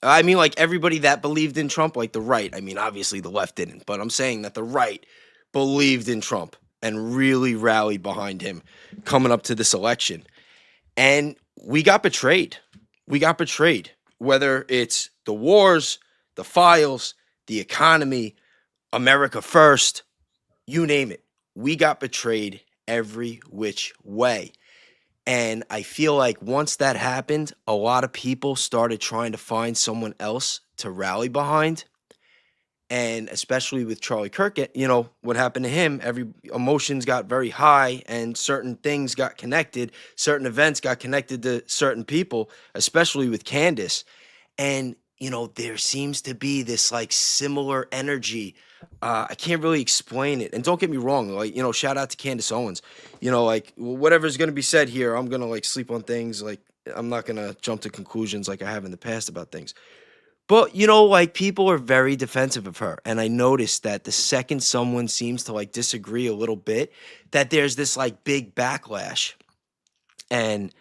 I mean, like everybody that believed in Trump, like the right. I mean, obviously the left didn't, but I'm saying that the right believed in Trump and really rallied behind him coming up to this election, and we got betrayed. We got betrayed, whether it's the wars, the files, the economy, America first, you name it. We got betrayed every which way. And I feel like once that happened, a lot of people started trying to find someone else to rally behind. And especially with Charlie Kirk, what happened to him, every emotions got very high and certain things got connected. Certain events got connected to certain people, especially with Candace. And, there seems to be this like similar energy. I can't really explain it. And don't get me wrong, like, shout out to Candace Owens. Like whatever's going to be said here, I'm going to like sleep on things. Like I'm not going to jump to conclusions like I have in the past about things. But, like people are very defensive of her. And I noticed that the second someone seems to like disagree a little bit, that there's this like big backlash. And,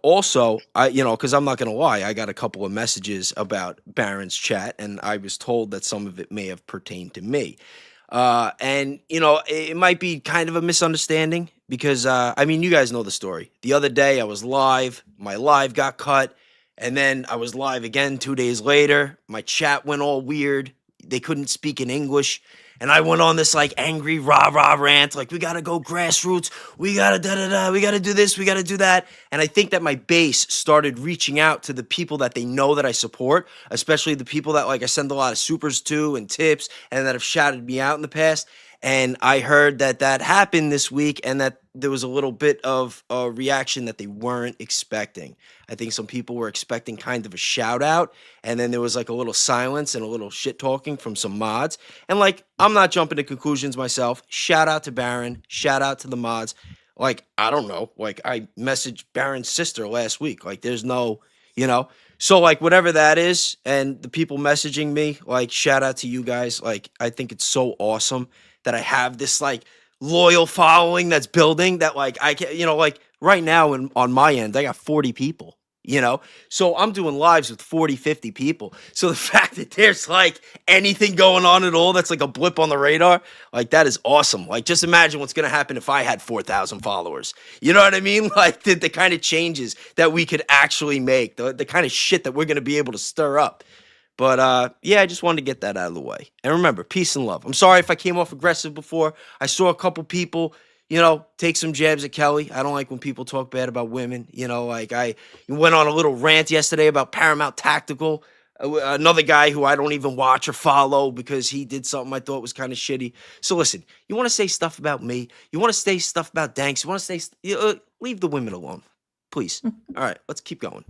also, because I'm not going to lie, I got a couple of messages about Barron's chat, and I was told that some of it may have pertained to me. And, it might be kind of a misunderstanding because, you guys know the story. The other day I was live, my live got cut. And then I was live again 2 days later. My chat went all weird. They couldn't speak in English. And I went on this like angry rah-rah rant. Like, we got to go grassroots. We got to da-da-da. We got to do this. We got to do that. And I think that my base started reaching out to the people that they know that I support, especially the people that like I send a lot of supers to and tips and that have shouted me out in the past. And I heard that happened this week and that there was a little bit of a reaction that they weren't expecting. I think some people were expecting kind of a shout out, and then there was like a little silence and a little shit talking from some mods. And like, I'm not jumping to conclusions myself. Shout out to Barron. Shout out to the mods. Like, I don't know. Like, I messaged Barron's sister last week. Like, there's no, So like whatever that is, and the people messaging me, like shout out to you guys. Like I think it's so awesome that I have this like loyal following that's building that like I can, like right now on my end, I got 40 people, so I'm doing lives with 40, 50 people. So the fact that there's like anything going on at all that's like a blip on the radar, like that is awesome. Like just imagine what's going to happen if I had 4,000 followers. You know what I mean? Like the kind of changes that we could actually make, the kind of shit that we're going to be able to stir up. But yeah, I just wanted to get that out of the way. And remember, peace and love. I'm sorry if I came off aggressive before. I saw a couple people, take some jabs at Kelly. I don't like when people talk bad about women. Like I went on a little rant yesterday about Paramount Tactical, another guy who I don't even watch or follow because he did something I thought was kind of shitty. So listen, you want to say stuff about me? You want to say stuff about Danks? You want to say, leave the women alone, please. All right, let's keep going.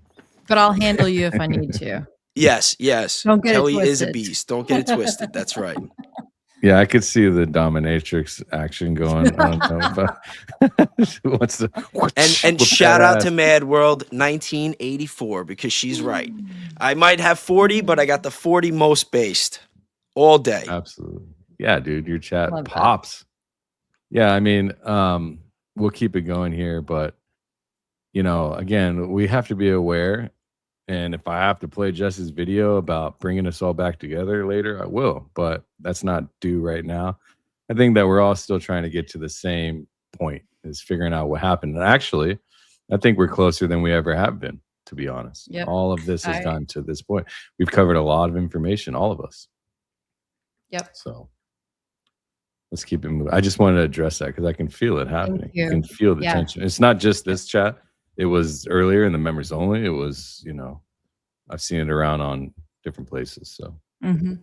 But I'll handle you if I need to. Yes. Don't get it Kelly is a twisted. beast. Don't get it twisted. That's right. Yeah, I could see the dominatrix action going. I don't know if what's the And shout out to Mad World 1984 because she's right. I might have 40, but I got the 40 most based all day. Absolutely. Yeah, dude, your chat Love that. pops. Yeah, I mean, we'll keep it going here, but again, we have to be aware. And if I have to play Jess's video about bringing us all back together later, I will. But that's not due right now. I think that we're all still trying to get to the same point, is figuring out what happened. And actually, I think we're closer than we ever have been, to be honest. Yep. All of this has gotten to this point. We've covered a lot of information, all of us. Yep. So let's keep it moving. I just wanted to address that because I can feel it happening. you. You can feel the Yeah. tension. It's not just this chat. It was earlier in the members only. It was, I've seen it around on different places. So Mhm.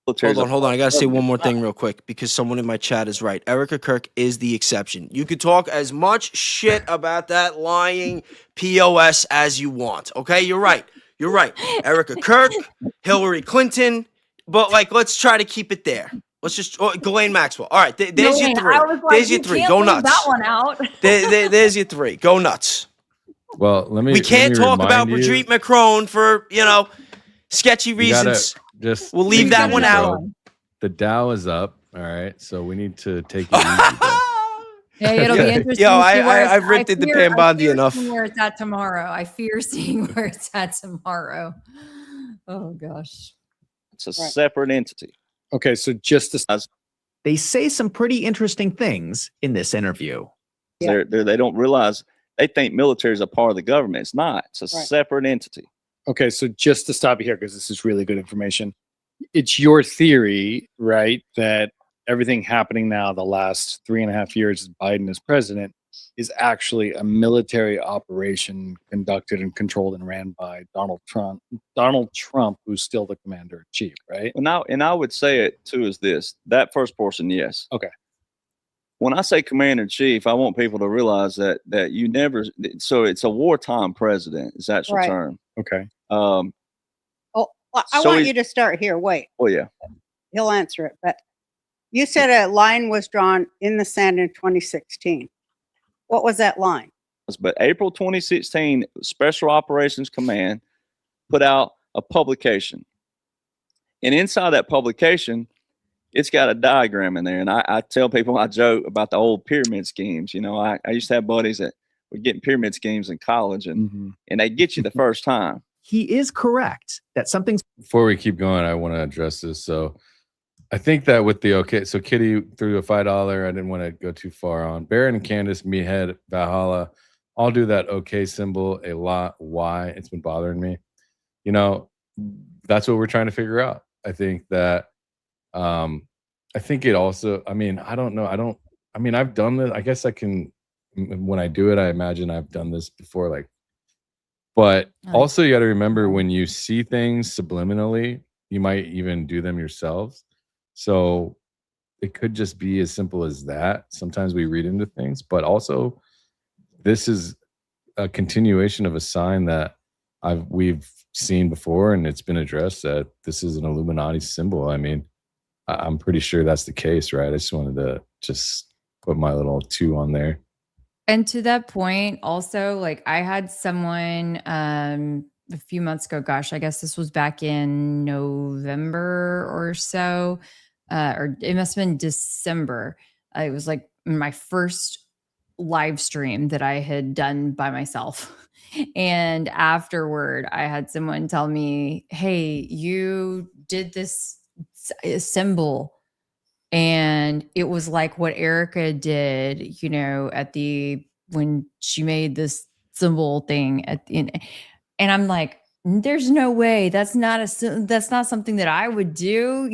Hold on. I got to say one more thing real quick because someone in my chat is right. Erica Kirk is the exception. You could talk as much shit about that lying POS as you want. Okay, you're right. Erica Kirk, Hillary Clinton, but like, let's try to keep it there. Let's just Ghislaine Maxwell. All right, there's your three. There's your three. Go nuts. That one out. There's your three. Go nuts. well, We can't talk about Brigitte Macron for sketchy reasons. Just We'll leave that one out. The Dow is up. All right, so we need to take it easy. bro. Yeah, it'll be interesting. Yo, to see where I've ripped it to Pambondi enough. seeing where it's at tomorrow. I fear seeing where it's at tomorrow. Oh gosh. It's a separate entity. Okay, so just to, they say some pretty interesting things in this interview. They don't realize, they think military is a part of the government. It's not. It's a separate entity. Okay, so just to stop you here, because this is really good information. It's your theory, right, that everything happening now the last 3.5 years as Biden is president is actually a military operation conducted and controlled and ran by Donald Trump, who's still the commander in chief, right? Well, now, and I would say it too is this, that first portion, yes. Okay. When I say commander in chief, I want people to realize that you never, so it's a wartime president is the actual term. Okay. Oh, I So want he's- you to start here. Wait, Oh yeah. he'll answer it. But you said a line was drawn in the sand in 2016. What was that line? But April 2016, Special Operations Command put out a publication. And inside that publication, it's got a diagram in there. And I tell people, I joke about the old pyramid schemes. I used to have buddies that were getting pyramid schemes in college and they get you the first time. He is correct that something's Before we keep going, I want to address this. So I think that with so Kitty threw a $5. I didn't want to go too far on. Baron and Candace, Meathead, Valhalla, all do that okay symbol a lot. Why? It's been bothering me. That's what we're trying to figure out. I think that I think it also, I don't know. I've done this. I guess I can, when I do it, I imagine I've done this before, but also you got to remember when you see things subliminally, you might even do them yourselves. So it could just be as simple as that. Sometimes we read into things, but also this is a continuation of a sign that we've seen before, and it's been addressed that this is an Illuminati symbol. I'm pretty sure that's the case, right? I just wanted to put my little 2 on there. And to that point, also, I had someone a few months ago. Gosh, I guess this was back in November or so, or it must have been December. It was like my first live stream that I had done by myself. And afterward, I had someone tell me, "Hey, you did this symbol." And it was like what Erica did, when she made this symbol thing and I'm like, there's no way that's not something that I would do,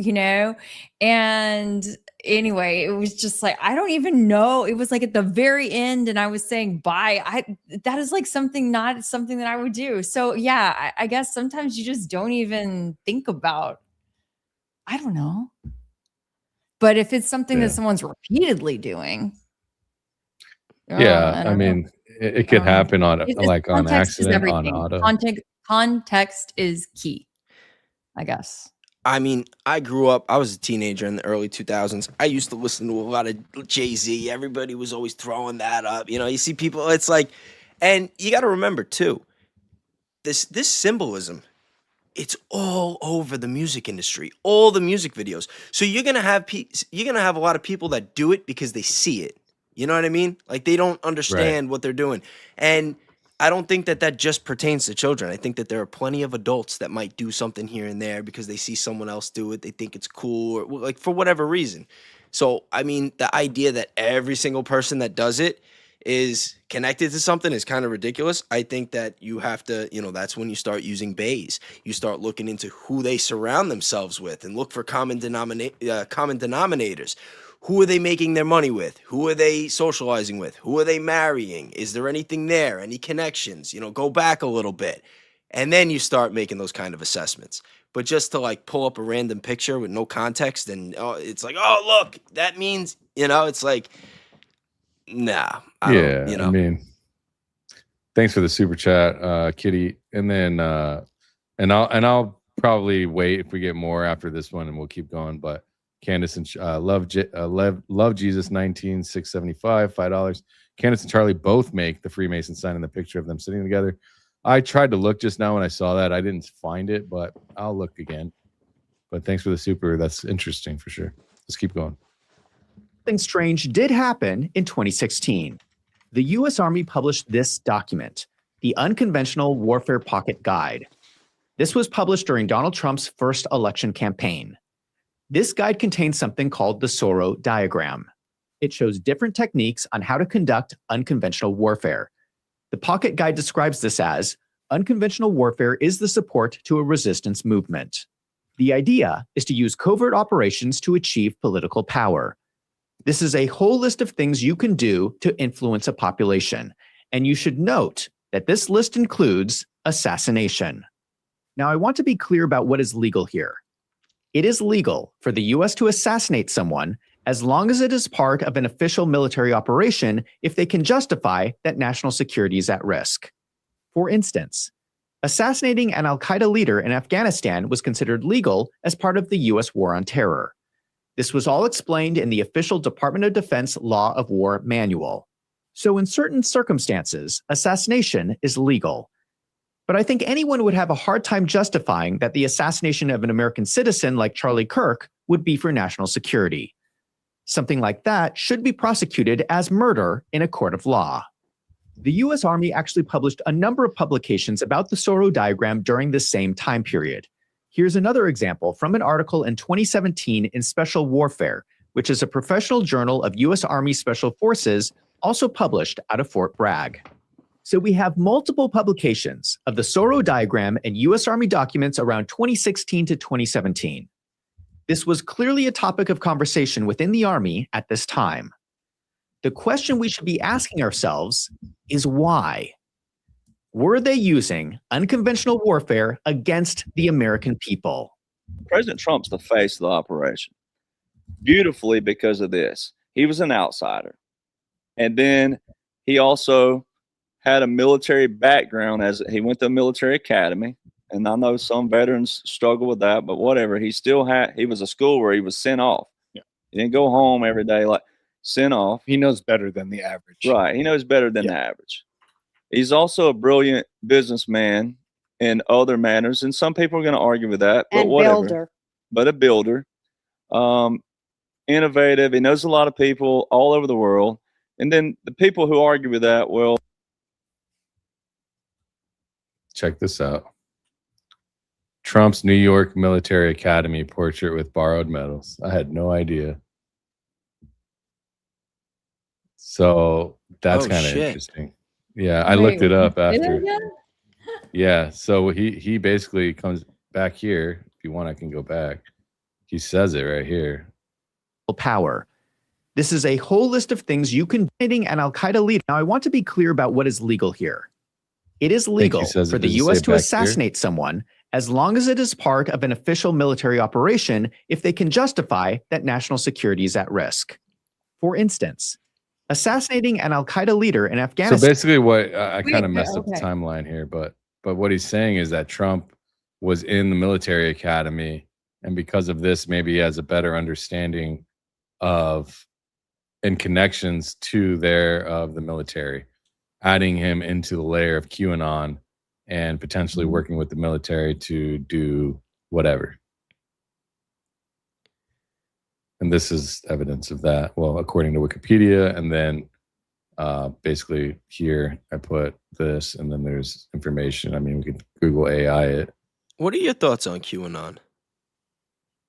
And anyway, it was just like, I don't even know. It was like at the very end, and I was saying bye. That is like not something that I would do. So yeah, I guess sometimes you just don't even think about, I don't know. But if it's something that someone's repeatedly doing, I mean, it could happen on on accident, on auto. Context is key, I guess. I mean, I was a teenager in the early 2000s. I used to listen to a lot of Jay-Z. Everybody was always throwing that up. You see people, it's like, and you got to remember too, this symbolism, it's all over the music industry, all the music videos. So you're gonna have a lot of people that do it because they see it. You know what I mean? Like they don't understand what they're doing. And I don't think that just pertains to children. I think that there are plenty of adults that might do something here and there because they see someone else do it. They think it's cool, or like for whatever reason. So I mean, the idea that every single person that does it is connected to something is kind of ridiculous. I think that you have to, that's when you start using bays. You start looking into who they surround themselves with and look for common denominators. Who are they making their money with? Who are they socializing with? Who are they marrying? Is there anything there? Any connections? Go back a little bit. And then you start making those kind of assessments. But just to like pull up a random picture with no context and it's like, oh, look, that means, it's like, nah. I mean, thanks for the super chat, Kitty. And then, and I'll probably wait if we get more after this one, and we'll keep going. But Candace and Love Jesus 19675 $5. Candace and Charlie both make the Freemason sign in the picture of them sitting together. I tried to look just now when I saw that. I didn't find it, but I'll look again. But thanks for the super. That's interesting for sure. Let's keep going. Something strange did happen in 2016. The U.S. Army published this document, the Unconventional Warfare Pocket Guide. This was published during Donald Trump's first election campaign. This guide contains something called the Soro diagram. It shows different techniques on how to conduct unconventional warfare. The Pocket Guide describes this as unconventional warfare is the support to a resistance movement. The idea is to use covert operations to achieve political power. This is a whole list of things you can do to influence a population. And you should note that this list includes assassination. Now, I want to be clear about what is legal here. It is legal for the U.S. to assassinate someone as long as it is part of an official military operation if they can justify that national security is at risk. For instance, assassinating an al-Qaeda leader in Afghanistan was considered legal as part of the U.S. War on Terror. This was all explained in the official Department of Defense Law of War manual. So in certain circumstances, assassination is legal. But I think anyone would have a hard time justifying that the assassination of an American citizen like Charlie Kirk would be for national security. Something like that should be prosecuted as murder in a court of law. The U.S. Army actually published a number of publications about the Soro diagram during the same time period. Here's another example from an article in 2017 in Special Warfare, which is a professional journal of U.S. Army Special Forces, also published out of Fort Bragg. So we have multiple publications of the Soro diagram and U.S. Army documents around 2016 to 2017. This was clearly a topic of conversation within the Army at this time. The question we should be asking ourselves is why? Were they using unconventional warfare against the American people? President Trump's the face of the operation. Beautifully because of this. He was an outsider. And then he also had a military background, as he went to a military academy. And I know some veterans struggle with that, but whatever. He was a school where he was sent off. Yeah. He didn't go home every day, like sent off. He knows better than the average. Right. He knows better than the average. He's also a brilliant businessman in other manners. And some people are going to argue with that, but And whatever. builder. But a builder, innovative. He knows a lot of people all over the world. And then the people who argue with that, well, check this out. Trump's New York Military Academy portrait with borrowed medals. I had no idea. So that's Oh, kind of shit. interesting. Yeah, I looked it up Say that after. again? Yeah, so he basically comes back here. If you want, I can go back. He says it right here. Power. This is a whole list of things you can do an Al-Qaeda leader. Now, I want to be clear about what is legal here. It is legal says for it. the Does it U.S. say to back here? assassinate someone as long as it is part of an official military operation if they can justify that national security is at risk. For instance, assassinating an Al-Qaeda leader in So Afghanistan. basically, what I Wait, kind of messed up the okay. timeline here, but what he's saying is that Trump was in the military academy, and because of this, maybe he has a better understanding of and connections to the military, adding him into the layer of QAnon and potentially working with the military to do whatever. And this is evidence of that. Well, according to Wikipedia, and then basically here I put this, and then there's information. I mean, we could Google AI it. What are your thoughts on QAnon?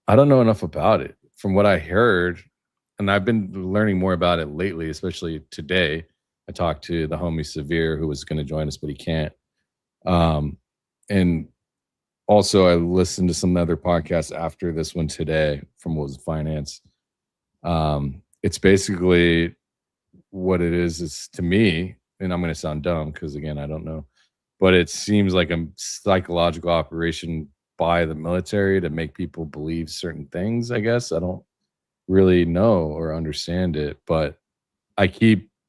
I don't know enough about it. From what I heard, and I've been learning more about it lately, especially today. I talked to the homie Severe, who was going to join us, but he can't. And also, I listened to some other podcasts after this one today from Wolves of Finance. It's basically what it is to me, and I'm going to sound dumb because, again, I don't know, but it seems like a psychological operation by the military to make people believe certain things, I guess. I don't really know or understand it, but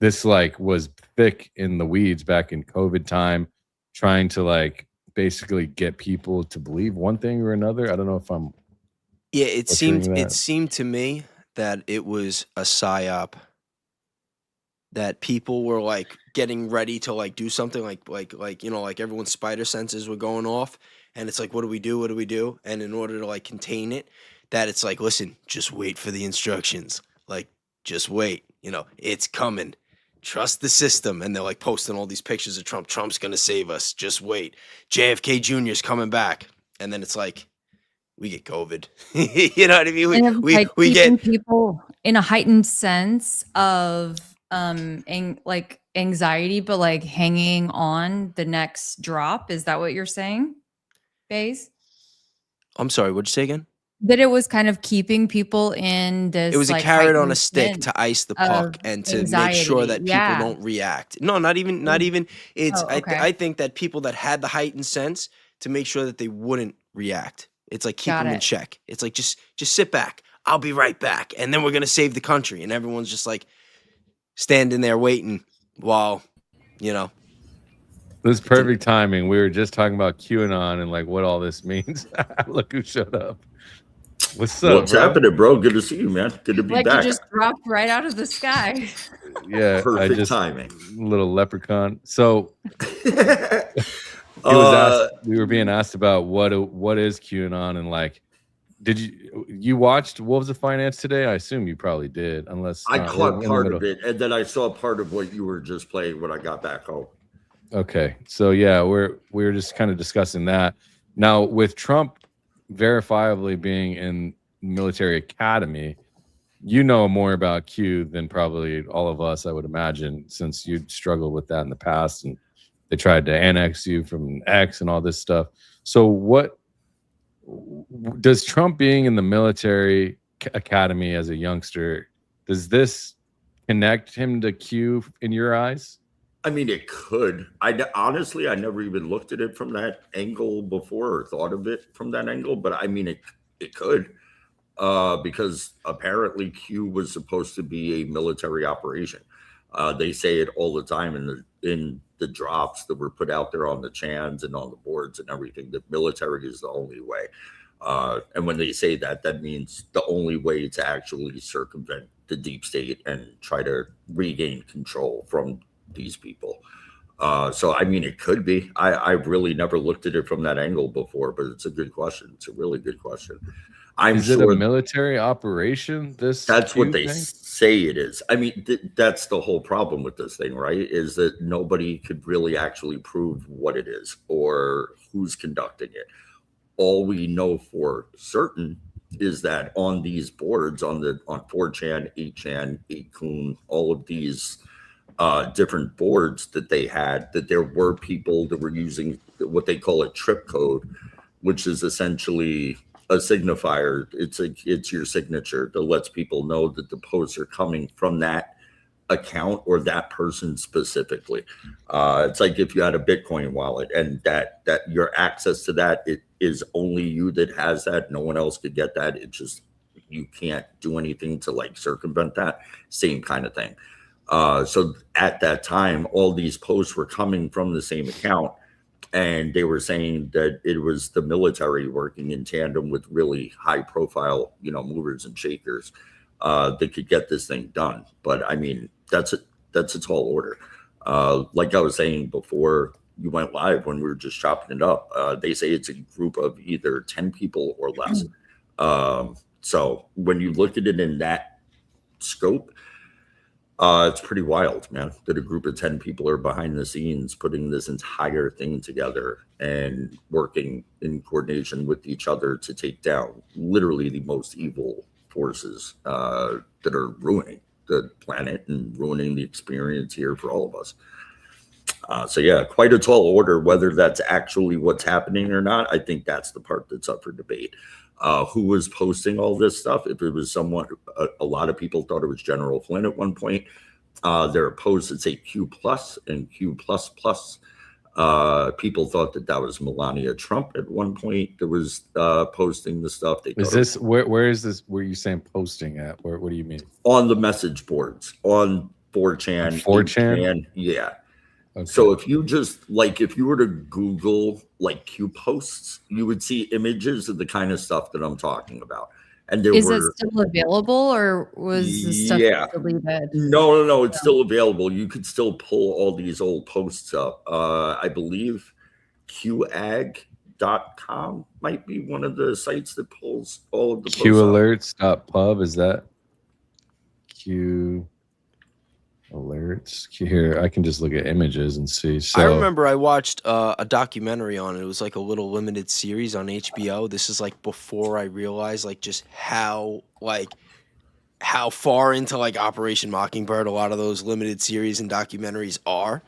this was thick in the weeds back in COVID time, trying to basically get people to believe one thing or another. I don't know if I'm Yeah, it butchering seemed that. to me that it was a psyop, that people were getting ready to do something like everyone's spider senses were going off, and it's like, what do we do? What do we do? And in order to contain it, that it's like, listen, just wait for the instructions. Just wait. It's coming. Trust the system. And they're posting all these pictures of Trump. Trump's gonna save us. Just wait. JFK Jr.'s coming back. And then it's like, we get COVID. You know what I mean? And We keeping get people in a heightened sense of anxiety, but hanging on the next drop. Is that what you're saying, Baze? I'm sorry, what'd you say again? That it was kind of keeping people in this. It was a carrot on a heightened stick sense to ice the puck of and to make sure anxiety. that people Yeah. don't react. No, not even. It's Oh, okay. I think that people that had the heightened sense to make sure that they wouldn't react. It's like keep Got them in it. check. It's like just sit back. I'll be right back, and then we're gonna save the country. And everyone's just standing there waiting while, This is perfect timing. We were just talking about QAnon and what all this means. Look who showed up. What's up, What's bro? happening, bro? Good to see you, man. Good to be You back. just dropped right out of the sky. Yeah, Perfect timing. Little leprechaun. So he was asked, we were being asked about what is QAnon, and did you watched Wolves of Finance today? I assume you probably did, unless I we're caught in the part middle. of it, and then I saw part of what you were just playing when I got back home. Okay, so yeah, we were just kind of discussing that. Now, with Trump verifiably being in military academy, you know more about Q than probably all of us, I would imagine, since you struggled with that in the past, and they tried to annex you from X and all this stuff. So what does Trump being in the military academy as a youngster, does this connect him to Q in your eyes? I mean, it could. Honestly, I never even looked at it from that angle before or thought of it from that angle, but I mean, it could, because apparently Q was supposed to be a military operation. They say it all the time in the drops that were put out there on the chans and on the boards and everything, that military is the only way. And when they say that, that means the only way to actually circumvent the deep state and try to regain control from these people. So I mean, it could be. I've really never looked at it from that angle before, but it's a good question. It's a really good question. I'm Is it a sure military operation? This that's what Q they thing? say it is. I mean, that's the whole problem with this thing, right? Is that nobody could really actually prove what it is or who's conducting it. All we know for certain is that on these boards, on 4chan, 8chan, 8kun, all of these different boards that they had, that there were people that were using what they call a trip code, which is essentially a signifier. It's your signature that lets people know that the posts are coming from that account or that person specifically. It's like if you had a Bitcoin wallet and that your access to that, it is only you that has that. No one else could get that. It just, you can't do anything to like circumvent that. Same kind of thing. So at that time, all these posts were coming from the same account, and they were saying that it was the military working in tandem with really high profile, movers and shakers that could get this thing done. But I mean, that's a tall order. Like I was saying before you went live, when we were just chopping it up, they say it's a group of either 10 people or less. So when you look at it in that scope, it's pretty wild, man, that a group of 10 people are behind the scenes putting this entire thing together and working in coordination with each other to take down literally the most evil forces that are ruining the planet and ruining the experience here for all of us. So yeah, quite a tall order. Whether that's actually what's happening or not, I think that's the part that's up for debate. Who was posting all this stuff? If it was someone, a lot of people thought it was General Flynn at one point. There are posts that say Q plus and Q plus plus. People thought that was Melania Trump at one point that was posting the stuff. Is this where is this? Where are you saying posting at? What do you mean? On the message boards on 4chan. 4chan? Yeah. Okay. So if you just if you were to Google like Q posts, you would see images of the kind of stuff that I'm talking about. And there Is were, it still available, or was the stuff deleted? No, it's still available. You could still pull all these old posts up. I believe QAG.com might be one of the sites that pulls all of the posts QAlerts.pub, is that Q alerts? Here, I can just look at images and see. So I remember I watched a documentary on it. It was like a little limited series on HBO. This is like before I realized just how far into Operation Mockingbird a lot of those limited series and documentaries are.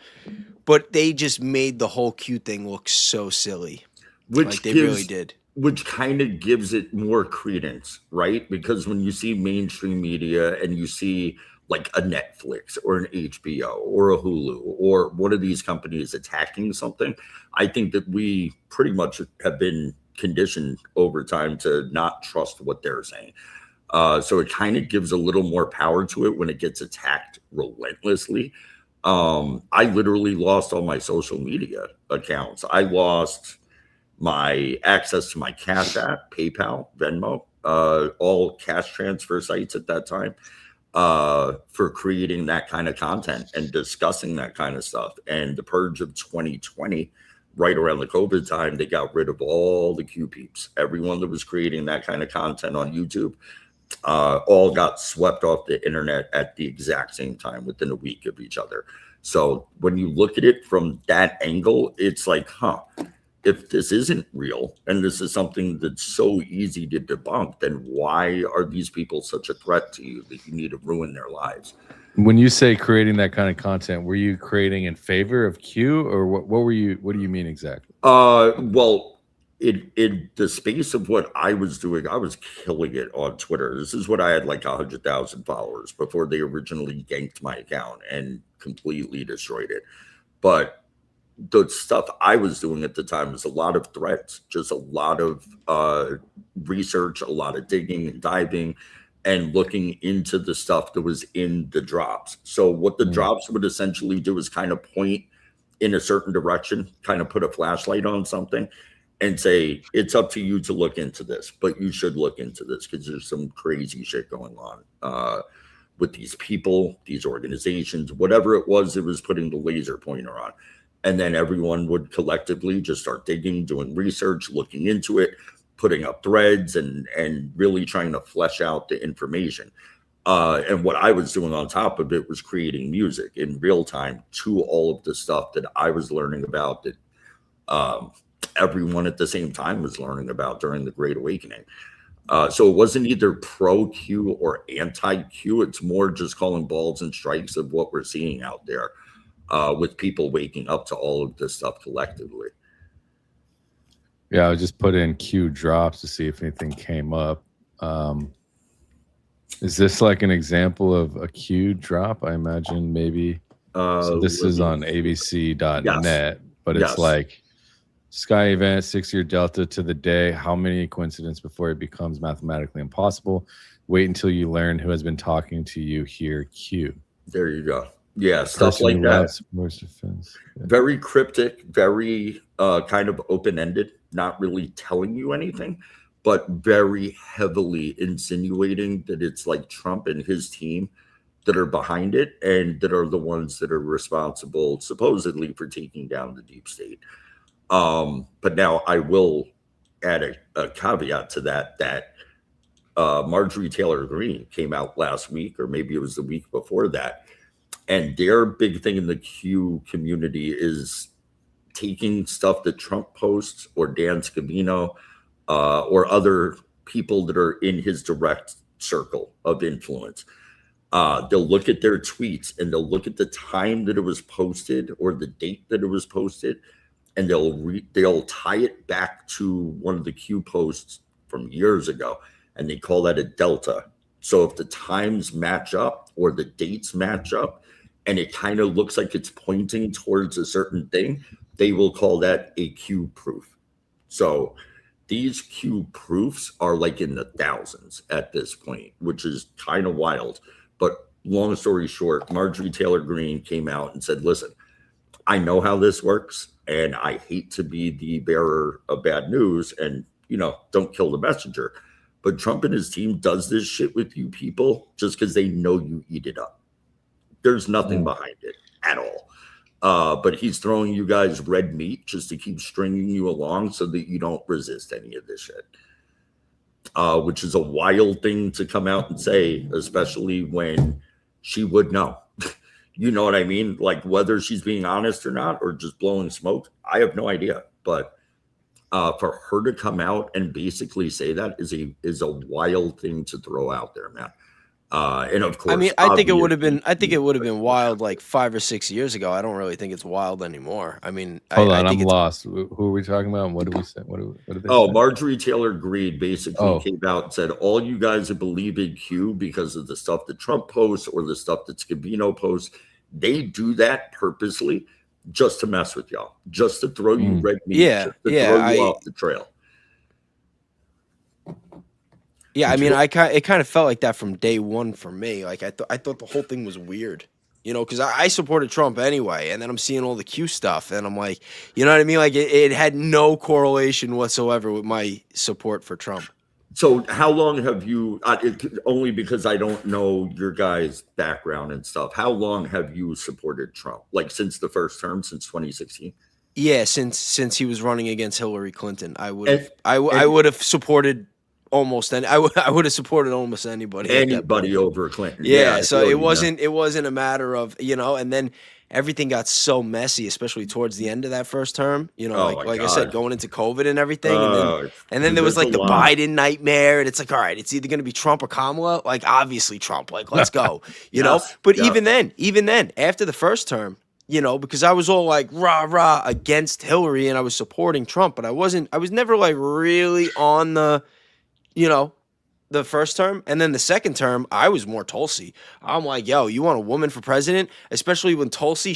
But they just made the whole Q thing look so silly. Which they really did. Which kind of gives it more credence, right? Because when you see mainstream media and you see like a Netflix or an HBO or a Hulu or one of these companies attacking something, I think that we pretty much have been conditioned over time to not trust what they're saying. So it kind of gives a little more power to it when it gets attacked relentlessly. I literally lost all my social media accounts. I lost my access to my Cash App, PayPal, Venmo, all cash transfer sites at that time. For creating that kind of content and discussing that kind of stuff. And the purge of 2020, right around the COVID time, they got rid of all the Q peeps. Everyone that was creating that kind of content on YouTube, all got swept off the internet at the exact same time within a week of each other. So when you look at it from that angle, it's like, if this isn't real and this is something that's so easy to debunk, then why are these people such a threat to you that you need to ruin their lives? When you say creating that kind of content, were you creating in favor of Q, or what do you mean exactly? Well, in the space of what I was doing, I was killing it on Twitter. This is when I had like 100,000 followers before they originally ganked my account and completely destroyed it. But the stuff I was doing at the time was a lot of threats, just a lot of research, a lot of digging and diving and looking into the stuff that was in the drops. So what the drops would essentially do is kind of point in a certain direction, kind of put a flashlight on something and say, it's up to you to look into this, but you should look into this because there's some crazy shit going on with these people, these organizations, whatever it was putting the laser pointer on. And then everyone would collectively just start digging, doing research, looking into it, putting up threads, and really trying to flesh out the information. And what I was doing on top of it was creating music in real time to all of the stuff that I was learning about, that everyone at the same time was learning about during the Great Awakening. So it wasn't either pro-Q or anti-Q. It's more just calling balls and strikes of what we're seeing out there, with people waking up to all of this stuff collectively. Yeah, I just put in Q drops to see if anything came up. Is this like an example of a Q drop? I imagine maybe. So this is on abc.net, but it's like Sky event, 6-year delta to the day. How many coincidences before it becomes mathematically impossible? Wait until you learn who has been talking to you here. Q. There you go. Yeah, stuff like that. Very cryptic, very kind of open-ended, not really telling you anything, but very heavily insinuating that it's like Trump and his team that are behind it and that are the ones that are responsible, supposedly, for taking down the deep state. But now I will add a caveat to that Marjorie Taylor Greene came out last week, or maybe it was the week before that, and their big thing in the Q community is taking stuff that Trump posts or Dan Scavino or other people that are in his direct circle of influence. They'll look at their tweets and they'll look at the time that it was posted or the date that it was posted, and they'll tie it back to one of the Q posts from years ago, and they call that a delta. So if the times match up or the dates match up, and it kind of looks like it's pointing towards a certain thing, they will call that a Q proof. So these Q proofs are like in the thousands at this point, which is kind of wild. But long story short, Marjorie Taylor Greene came out and said, listen, I know how this works, and I hate to be the bearer of bad news and, don't kill the messenger. But Trump and his team does this shit with you people just because they know you eat it up. There's nothing behind it at all. But he's throwing you guys red meat just to keep stringing you along so that you don't resist any of this shit. Which is a wild thing to come out and say, especially when she would know. You know what I mean? Like, whether she's being honest or not, or just blowing smoke, I have no idea. But for her to come out and basically say that is a wild thing to throw out there, man. And of course, I mean, I think it would have been wild like 5 or 6 years ago. I don't really think it's wild anymore. I mean, hold on, I'm lost. Who are we talking about? And what did we say? What did they say? Marjorie Taylor Greene basically came out and said, all you guys that believe in Q because of the stuff that Trump posts or the stuff that Scavino posts, they do that purposely just to mess with y'all, just to throw you red meat, just to throw you off the trail. Yeah, I mean, it kind of felt like that from day one for me. Like, I thought the whole thing was weird, because I supported Trump anyway, and then I'm seeing all the Q stuff, and I'm like, you know what I mean? Like, it had no correlation whatsoever with my support for Trump. So how long have you, only because I don't know your guys' background and stuff, how long have you supported Trump? Like, since the first term, since 2016? Yeah, since he was running against Hillary Clinton, I would have supported almost I would have supported almost anybody over Clinton. Yeah, so it wasn't a matter of, and then everything got so messy, especially towards the end of that first term, like I said, going into COVID and everything. And then there was like the Biden nightmare, and it's like, all right, it's either going to be Trump or Kamala. Like, obviously Trump, like, let's go, know? But even then, after the first term, because I was all like rah against Hillary and I was supporting Trump, but I was never like really on the first term. And then the second term, I was more Tulsi. I'm like, yo, you want a woman for president? Especially when Tulsi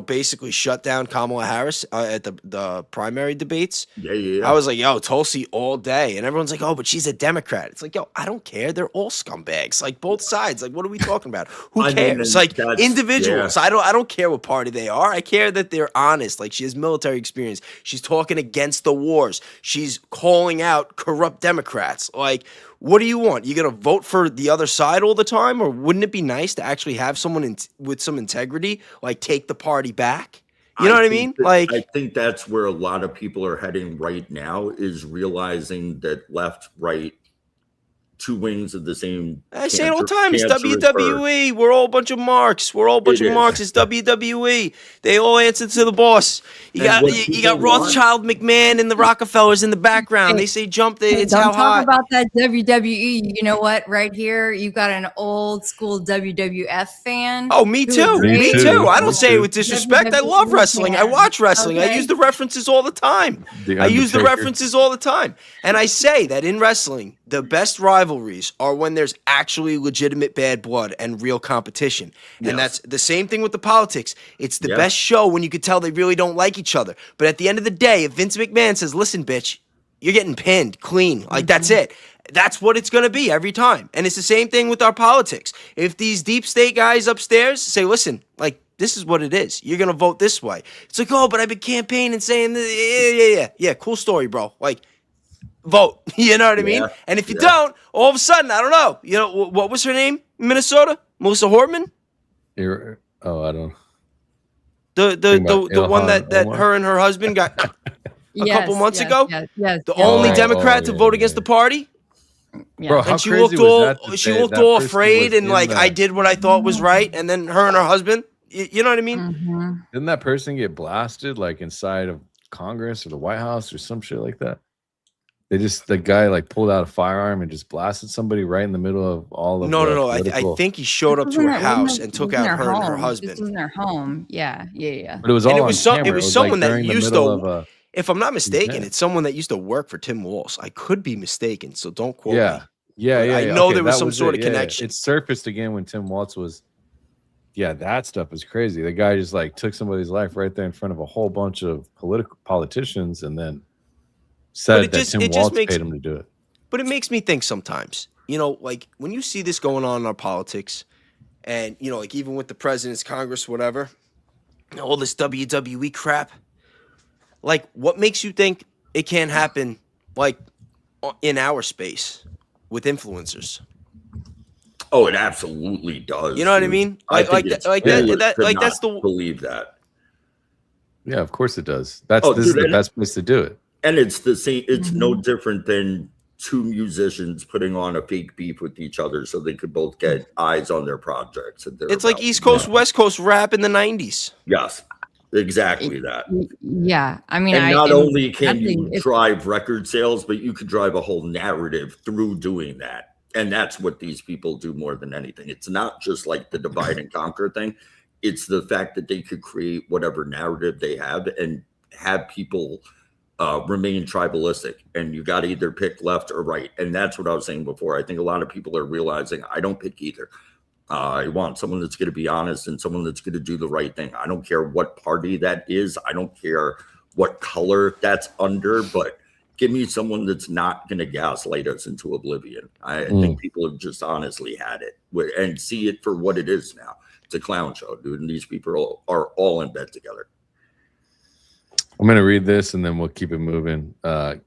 basically shut down Kamala Harris at the primary debates. Yeah. I was like, yo, Tulsi all day. And everyone's like, oh, but she's a Democrat. It's like, yo, I don't care. They're all scumbags. Like, both sides. Like, what are we talking about? Who cares? Like, individuals. Yeah. I don't care what party they are. I care that they're honest. Like, she has military experience. She's talking against the wars. She's calling out corrupt Democrats. Like, what do you want? You going to vote for the other side all the time? Or wouldn't it be nice to actually have someone with some integrity, like, take the party back? You know what I mean? Like, I think that's where a lot of people are heading right now, is realizing that left, right, two wings of the same. I say it all the time. It's cancerous WWE. We're all a bunch of marks. We're all a bunch It of is. marks. It's WWE. They all answer to the boss. You And got what you got people want- Rothschild, McMahon, and the Rockefellers in the background. They say jump. It's Don't how talk high. about that WWE. You know what? Right here, you got an old school WWF fan. Oh, me who too. is Me raised too. I don't Me say it too. with disrespect. I love WWE wrestling. I fan. watch wrestling. I Okay. use the references all the time. I use the Undertaker. references all the time. And I say that in wrestling, the best rivalries are when there's actually legitimate bad blood and real competition. And Yes. that's the same thing with the politics. It's the Yeah. best show when you could tell they really don't like each other. But at the end of the day, if Vince McMahon says, listen, bitch, you're getting pinned clean, like that's it. That's what it's going to be every time. And it's the same thing with our politics. If these deep state guys upstairs say, listen, like, this is what it is. You're going to vote this way. It's like, oh, but I've been campaigning saying, yeah, cool story, bro. Like, vote. You know what I mean? Yeah, And if you yeah. don't, all of a sudden, I don't know. You know, what was her name in Minnesota? Melissa Hortman? Oh, I don't. The Think about one Ilhan that Omar? her and her husband got a couple months ago? Yes, The only Oh, Democrat to yeah, vote yeah. against the party? Bro, how And she crazy looked was all that that she they- looked that all person afraid was and in like the- I did what I thought was right, and then her and her husband, you know what I mean? Mm-hmm. Didn't that person get blasted like inside of Congress or the White House or some shit like that? The guy like pulled out a firearm and just blasted somebody right in the middle of all of No. the I political- think he showed up to her house and took out her and her This husband. was in their home. Yeah. But it was all And it on was some- camera. it was like someone that during the used middle to- of a- If I'm not mistaken, event. it's someone that used to work for Tim Walz. I could be mistaken, so don't quote Yeah. me. Yeah, But yeah. I yeah. know Okay, there was that some sort it. of Yeah, yeah. connection. It surfaced again when Tim Walz was. Yeah, that stuff is crazy. The guy just like took somebody's life right there in front of a whole bunch of politicians, and then said it that just- Tim it just Walz makes- paid him to do it. But it makes me think sometimes, you know, like when you see this going on in our politics, and, you know, like even with the president's Congress, whatever, all this WWE crap, like what makes you think it can't happen, like in our space with influencers? Oh, it absolutely does. You know what I dude. mean? I Like think it's foolish to that's not the believe that. Yeah, of course it does. This dude, is the and- best place to do it. And it's the same. It's no Mm-hmm. different than two musicians putting on a fake beef with each other so they could both get eyes on their projects. And it's like East Coast, West Coast rap in the 90s. Yes, exactly that. Yeah. I mean, And not only can that's you the- if- drive record sales, but you could drive a whole narrative through doing that. And that's what these people do more than anything. It's not just like the divide and conquer thing. It's the fact that they could create whatever narrative they have and have people remain tribalistic. And you got to either pick left or right. And that's what I was saying before. I think a lot of people are realizing I don't pick either. I want someone that's going to be honest and someone that's going to do the right thing. I don't care what party that is. I don't care what color that's under, but give me someone that's not going to gaslight us into oblivion. I think people have just honestly had it and see it for what it is now. It's a clown show, dude. And these people are all in bed together. I'm gonna read this and then we'll keep it moving.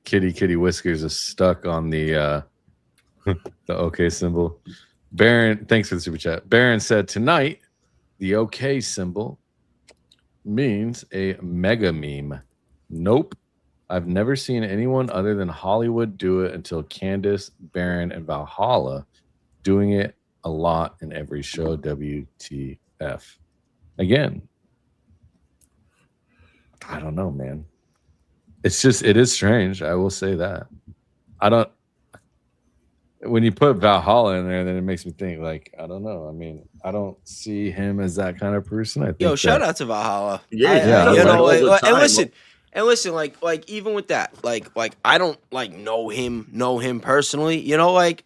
Kitty Whiskers is stuck on the the OK symbol. Baron, thanks for the super chat. Baron said tonight the OK symbol means a mega meme. Nope. I've never seen anyone other than Hollywood do it until Candace, Baron, and Valhalla doing it a lot in every show. WTF. Again, I don't know, man. It is strange. I will say that. When you put Valhalla in there, then it makes me think, like, I don't know. I mean, I don't see him as that kind of person. I think Yo, shout out to Valhalla. Yeah, you know, all the and time. listen, like even with that, like I don't like know him personally, you know, like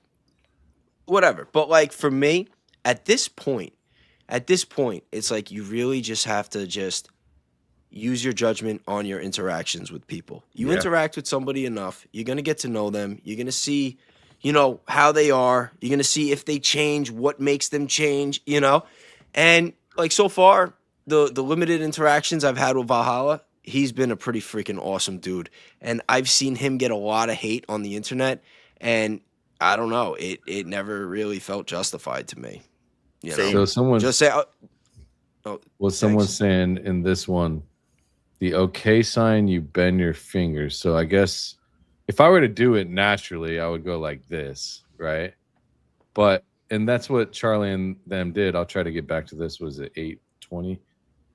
whatever. But like for me, at this point, it's like you really just have to just use your judgment on your interactions with people. You interact with somebody enough, you're gonna get to know them. You're gonna see, you know, how they are. You're gonna see if they change, what makes them change, you know. And like so far, the limited interactions I've had with Valhalla, he's been a pretty freaking awesome dude. And I've seen him get a lot of hate on the internet, and I don't know, it never really felt justified to me. You know? So someone Just say, was someone saying in this one, The okay sign, you bend your fingers. So I guess if I were to do it naturally, I would go like this, right? But, and that's what Charlie and them did. I'll try to get back to this. Was it 820?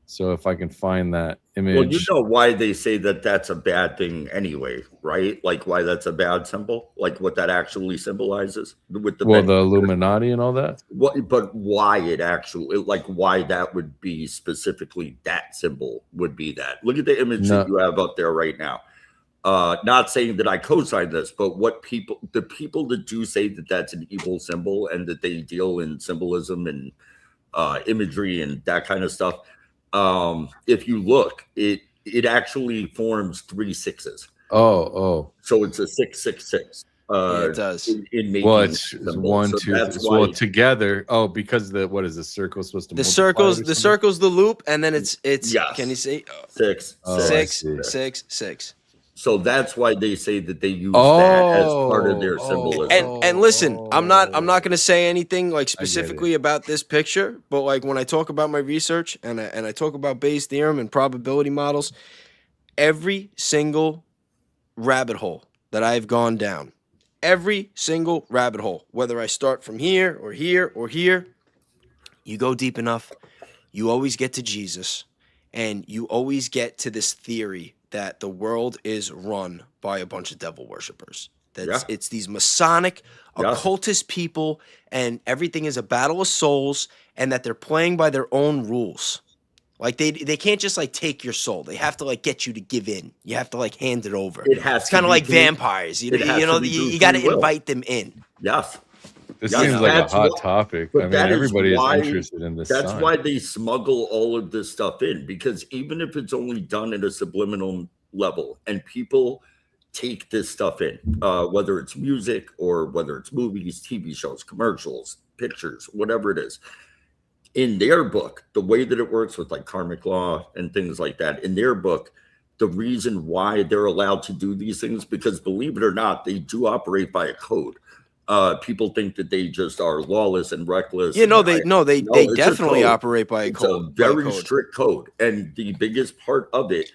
So if I can find that image. Well, you know why they say that that's a bad thing anyway, right? Like why that's a bad symbol, like what that actually symbolizes with the the Illuminati and all that. What, but why it actually, like why that would be specifically that symbol would be that. Look at the image that you have up there right now. Not saying that I co-sign this, but what the people that do say that that's an evil symbol and that they deal in symbolism and imagery and that kind of stuff. If you look, it actually forms 3 6s. Oh. So it's a 666. Yeah, it does. In making well, it's symbols. 1, So 2, that's 3. Well, why- together. Oh, because what is the circle supposed to? The multiply or something? circle's the loop, and then it's. Yes. Can you see? 6 Oh, I 6 see. 6 6. So that's why they say that they use that as part of their symbolism. And listen, I'm not going to say anything like it. specifically about this picture, but like when I talk about my research and I talk about Bayes' theorem and probability models, every single rabbit hole that I've gone down, every single rabbit hole, whether I start from here or here or here, you go deep enough, you always get to Jesus, and you always get to this theory that the world is run by a bunch of devil worshippers. It's these Masonic, occultist people, and everything is a battle of souls, and that they're playing by their own rules. Like they can't just like take your soul. They have to like get you to give in. You have to like hand it over. It's kind of like vampires. You got to invite them in. Yes. This seems like a hot topic. I mean, everybody is interested in this. That's why they smuggle all of this stuff in, because even if it's only done at a subliminal level and people take this stuff in, whether it's music or whether it's movies, TV shows, commercials, pictures, whatever it is, in their book, the way that it works with like karmic law and things like that, in their book, the reason why they're allowed to do these things, because believe it or not, they do operate by a code. People think that they just are lawless and reckless. Yeah, they definitely operate by a code. It's a very strict code. And the biggest part of it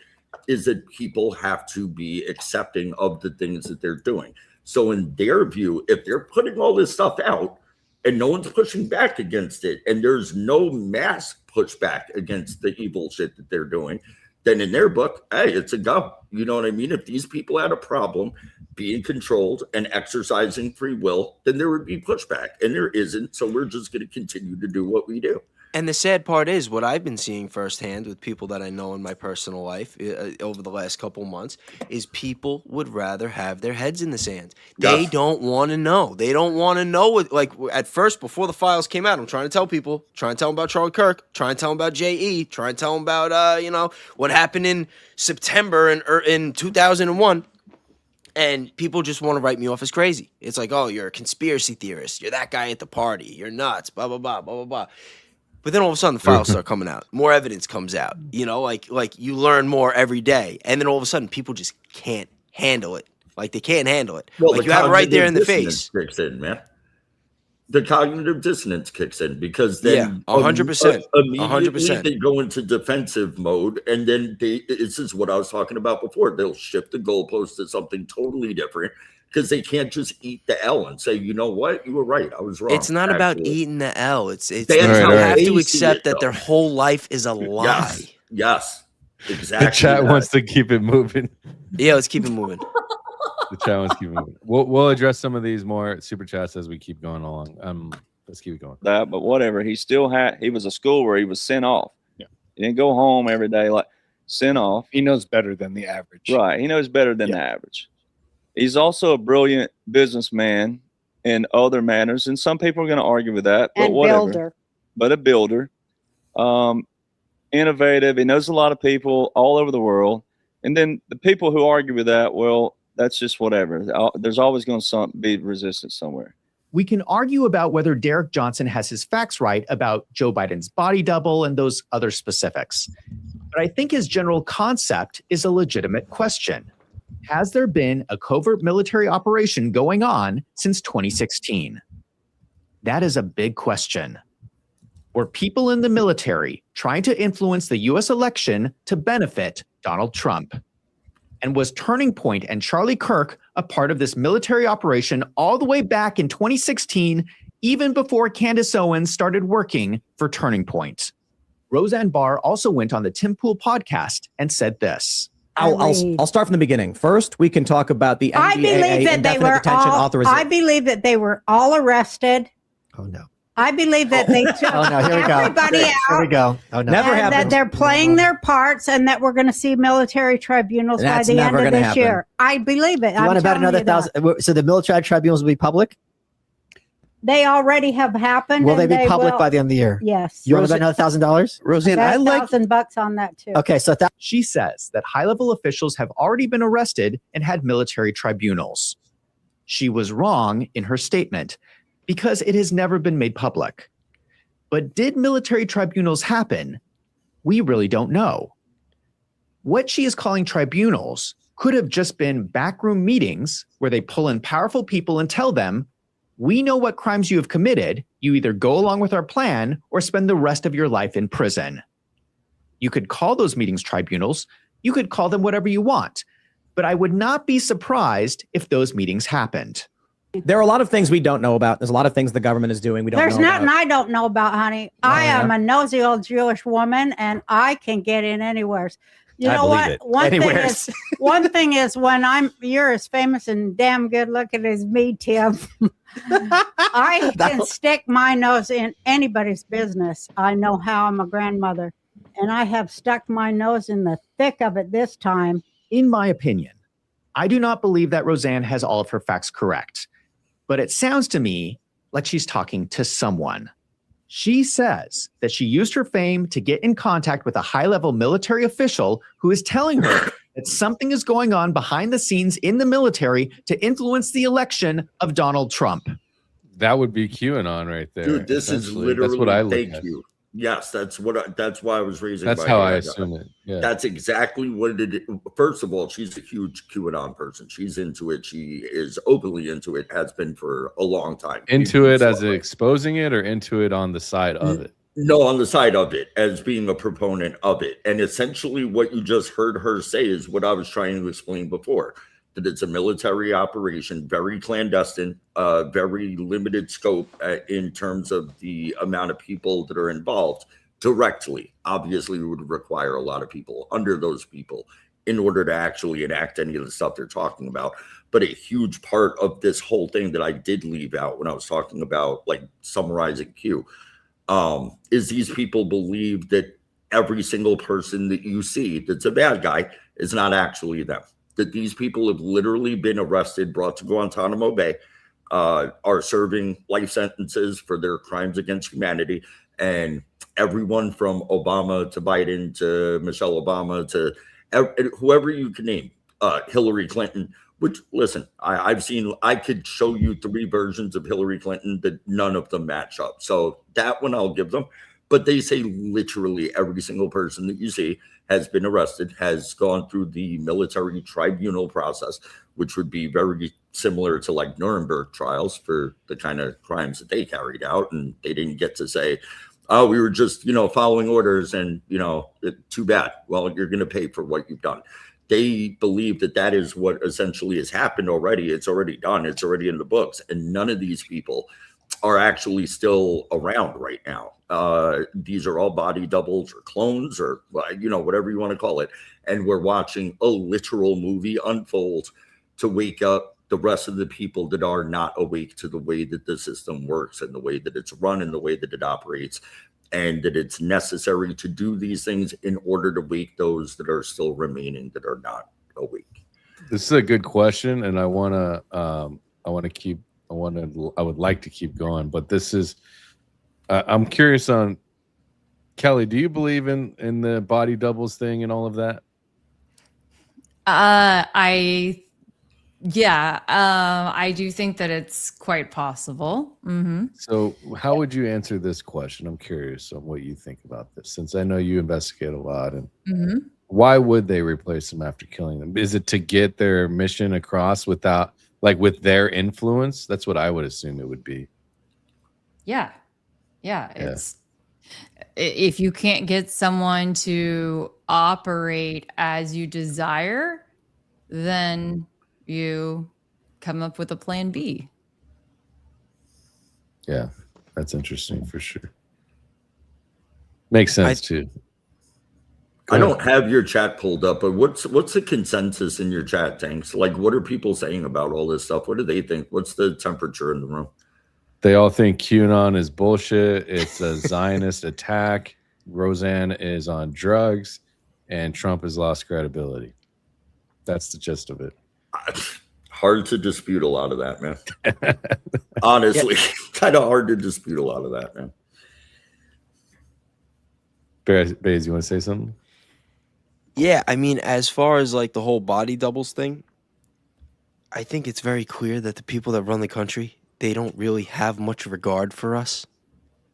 is that people have to be accepting of the things that they're doing. So in their view, if they're putting all this stuff out and no one's pushing back against it, and there's no mass pushback against the evil shit that they're doing, then in their book, hey, it's a go. You know what I mean? If these people had a problem being controlled and exercising free will, then there would be pushback, and there isn't. So we're just going to continue to do what we do. And the sad part is what I've been seeing firsthand with people that I know in my personal life over the last couple months is people would rather have their heads in the sand. They don't want to know. They don't want to know what, like at first, before the files came out, I'm trying to tell people, trying to tell them about Charlie Kirk, trying to tell them about J.E., trying to tell them about, what happened in September in 2001. And people just want to write me off as crazy. It's like, oh, you're a conspiracy theorist. You're that guy at the party. You're nuts, blah, blah, blah, blah, blah, blah. But then all of a sudden the files start coming out. More evidence comes out. Like you learn more every day. And then all of a sudden people just can't handle it. Like they can't handle it. Well, like you have it right there in the face. Kicks in, man. The cognitive dissonance kicks in because then 100%. Immediately they go into defensive mode, and then this is what I was talking about before. They'll shift the goalpost to something totally different because they can't just eat the L and say, you know what, you were right, I was wrong. It's not about eating the L. It's They you have they to see accept it, that though. their whole life is a lie. Yes, exactly. The chat that. wants to keep it moving. Yeah, let's keep it moving. The chat wants to keep it moving. We'll address some of these more super chats as we keep going along. Let's keep it going. That, but whatever. He was a school where he was sent off. Yeah. He didn't go home every day, like sent off. He knows better than the average. Right. He knows better than the average. He's also a brilliant businessman in other manners, and some people are going to argue with that. But And whatever. builder. But a builder, innovative. He knows a lot of people all over the world. And then the people who argue with that, well, that's just whatever. There's always going to be resistance somewhere. We can argue about whether Derek Johnson has his facts right about Joe Biden's body double and those other specifics. But I think his general concept is a legitimate question. Has there been a covert military operation going on since 2016? That is a big question. were people in the military trying to influence the US election to benefit Donald Trump. And was Turning Point and Charlie Kirk a part of this military operation all the way back in 2016, even before Candace Owens started working for Turning Point? Roseanne Barr also went on the Tim Pool podcast and said this. I'll start from the beginning. First, we can talk about the I believe that they were all. authorization. I believe that they were all arrested. Oh no! I believe that they took Oh no! Here we go. everybody out. Here we go. Oh no! Never and happened. that they're playing their parts, and that we're going to see military tribunals by That's the never end of gonna this happen. year. I believe it. You want about another 1,000? So the military tribunals will be public? They already have happened. Will they and be public will- by the end of the year? Yes. You want about another $1,000? Roseanne, I I like $1,000 on that too. Okay, so that She says that high-level officials have already been arrested and had military tribunals. She was wrong in her statement because it has never been made public. But did military tribunals happen? We really don't know. What she is calling tribunals could have just been backroom meetings where they pull in powerful people and tell them, we know what crimes you have committed. You either go along with our plan or spend the rest of your life in prison. You could call those meetings tribunals. You could call them whatever you want. But I would not be surprised if those meetings happened. there are a lot of things we don't know about. There's a lot of things the government is doing we don't There's know nothing about. I don't know about, honey. I am a nosy old Jewish woman, and I can get in anywhere. You I know believe what? it. One Anywheres. thing is, one thing is when you're as famous and damn good looking as me, Tim. I can stick my nose in anybody's business. I know how. I'm a grandmother, and I have stuck my nose in the thick of it this time. In my opinion, I do not believe that Roseanne has all of her facts correct, but it sounds to me like she's talking to someone. She says that she used her fame to get in contact with a high-level military official who is telling her that something is going on behind the scenes in the military to influence the election of Donald Trump. That would be QAnon right there. Dude, this is essentially. literally That's what I look thank at. you. Yes, that's why I was raising. That's my how I hand. assume it. Yeah. That's exactly what it is. First of all, she's a huge QAnon person. She's into it. She is openly into it, has been for a long time. Into it as exposing it, or into it on the side of it? No, on the side of it, as being a proponent of it. And essentially what you just heard her say is what I was trying to explain before, that it's a military operation, very clandestine, very limited scope in terms of the amount of people that are involved directly. Obviously, it would require a lot of people under those people in order to actually enact any of the stuff they're talking about. But a huge part of this whole thing that I did leave out when I was talking about like summarizing Q, is these people believe that every single person that you see that's a bad guy is not actually them. That these people have literally been arrested, brought to Guantanamo Bay, are serving life sentences for their crimes against humanity. And everyone from Obama to Biden to Michelle Obama to whoever you can name, Hillary Clinton, which, listen, I could show you 3 versions of Hillary Clinton that none of them match up. So that one I'll give them. But they say literally every single person that you see has been arrested, has gone through the military tribunal process, which would be very similar to like Nuremberg trials for the kind of crimes that they carried out. And they didn't get to say, oh, we were just, following orders and, too bad. Well, you're going to pay for what you've done. They believe that that is what essentially has happened already. It's already done. It's already in the books. And none of these people are actually still around right now. These are all body doubles or clones or, whatever you want to call it. And we're watching a literal movie unfold to wake up the rest of the people that are not awake to the way that the system works and the way that it's run and the way that it operates, and that it's necessary to do these things in order to wake those that are still remaining that are not awake. This is a good question, and I would like to keep going, but this is I'm curious on Kelly. Do you believe in the body doubles thing and all of that? I do think that it's quite possible. Mm-hmm. So how would you answer this question? I'm curious on what you think about this, since I know you investigate a lot. And why would they replace them after killing them? Is it to get their mission across with their influence? That's what I would assume it would be. Yeah. It's If you can't get someone to operate as you desire, then you come up with a plan B. Yeah, that's interesting for sure. Makes sense too. I don't have your chat pulled up, but what's the consensus in your chat, Tanks? Like, what are people saying about all this stuff? What do they think? What's the temperature in the room? They all think QAnon is bullshit. It's a Zionist attack. Roseanne is on drugs, and Trump has lost credibility. That's the gist of it. Hard to dispute a lot of that, man. Honestly, kind of hard to dispute a lot of that, man. Baze, you want to say something? Yeah, I mean, as far as like the whole body doubles thing, I think it's very clear that the people that run the country, they don't really have much regard for us.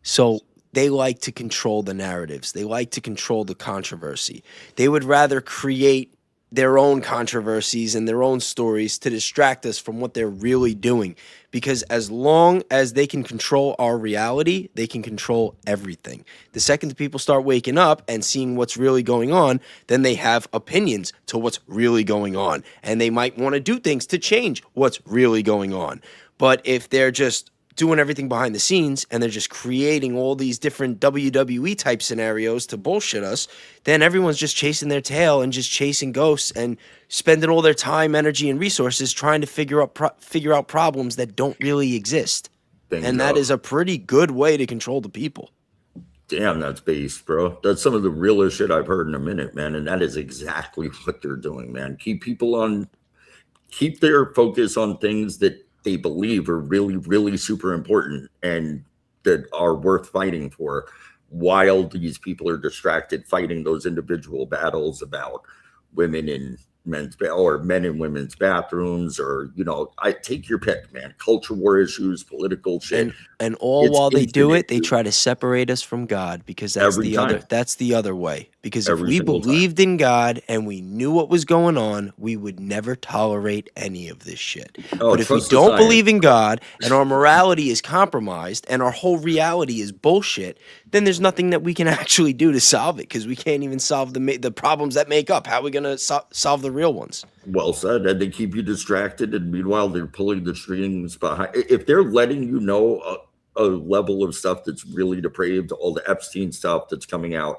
So they like to control the narratives. They like to control the controversy. They would rather create their own controversies and their own stories to distract us from what they're really doing. Because as long as they can control our reality, they can control everything. The second the people start waking up and seeing what's really going on, then they have opinions to what's really going on. And they might want to do things to change what's really going on. But if they're just doing everything behind the scenes and they're just creating all these different WWE type scenarios to bullshit us, then everyone's just chasing their tail and just chasing ghosts and spending all their time, energy, and resources trying to figure out problems that don't really exist. And that is a pretty good way to control the people. Damn, that's based, bro. That's some of the realest shit I've heard in a minute, man. And that is exactly what they're doing, man. Keep their focus on things that they believe are really, really super important and that are worth fighting for, while these people are distracted fighting those individual battles about women in men's or men in women's bathrooms, or, you know, I take your pick, man. Culture war issues, political shit. And all while they do it, they try to separate us from God, because that's the other way. Because if we believed in God and we knew what was going on, we would never tolerate any of this shit. But if we don't believe in God and our morality is compromised and our whole reality is bullshit, then there's nothing that we can actually do to solve it, because we can't even solve the problems that make up. How are we going to solve the real ones? Well said. And they keep you distracted, and meanwhile they're pulling the strings behind. If they're letting you know a level of stuff that's really depraved, all the Epstein stuff that's coming out,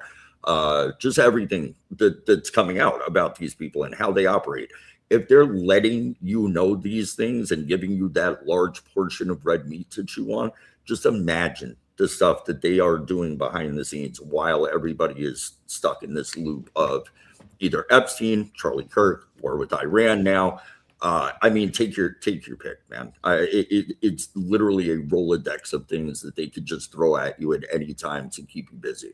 just everything that's coming out about these people and how they operate, if they're letting you know these things and giving you that large portion of red meat to chew on, just imagine the stuff that they are doing behind the scenes while everybody is stuck in this loop of either Epstein, Charlie Kirk, war with Iran now. I mean, take your pick, man. It's literally a Rolodex of things that they could just throw at you at any time to keep you busy.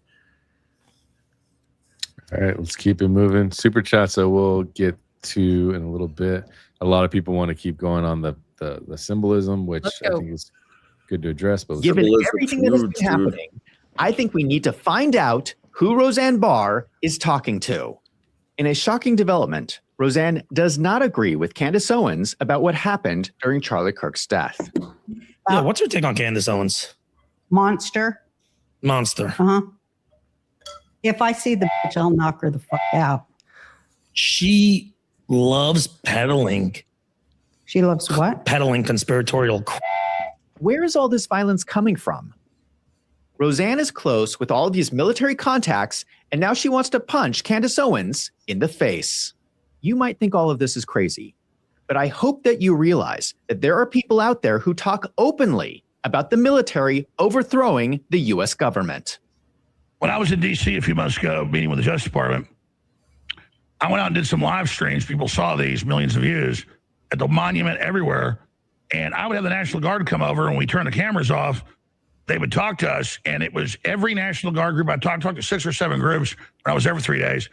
All right, let's keep it moving. Super chats, so we'll get to in a little bit. A lot of people want to keep going on the symbolism, which I think is good to address. But given everything that has been happening, I think we need to find out who Roseanne Barr is talking to. In a shocking development, Roseanne does not agree with Candace Owens about what happened during Charlie Kirk's death. Yeah, what's your take on Candace Owens? Monster. Uh-huh. If I see the bitch, I'll knock her the fuck out. She loves peddling. She loves what? Peddling conspiratorial. Where is all this violence coming from? Roseanne is close with all of these military contacts, and now she wants to punch Candace Owens in the face. You might think all of this is crazy, but I hope that you realize that there are people out there who talk openly about the military overthrowing the U.S. government. When I was in D.C. a few months ago, meeting with the Justice Department, I went out and did some live streams. People saw these, millions of views, at the monument, everywhere. And I would have the National Guard come over, and we turn the cameras off. They would talk to us, and it was every National Guard group. I talked to 6 or 7 groups when I was there for 3 days.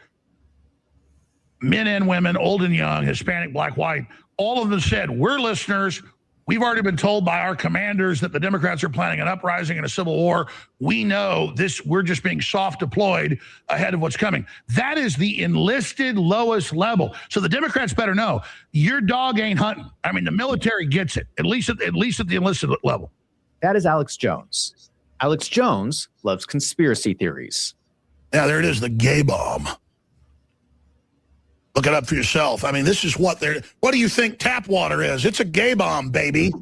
Men and women, old and young, Hispanic, black, white, all of them said, we're listeners. We've already been told by our commanders that the Democrats are planning an uprising and a civil war. We know this. We're just being soft deployed ahead of what's coming. That is the enlisted lowest level. So the Democrats better know your dog ain't hunting. I mean, the military gets it, at least at the enlisted level. That is Alex Jones. Alex Jones loves conspiracy theories. Yeah, there it is, the gay bomb. Look it up for yourself. I mean, this is what they're. What do you think tap water is? It's a gay bomb, baby.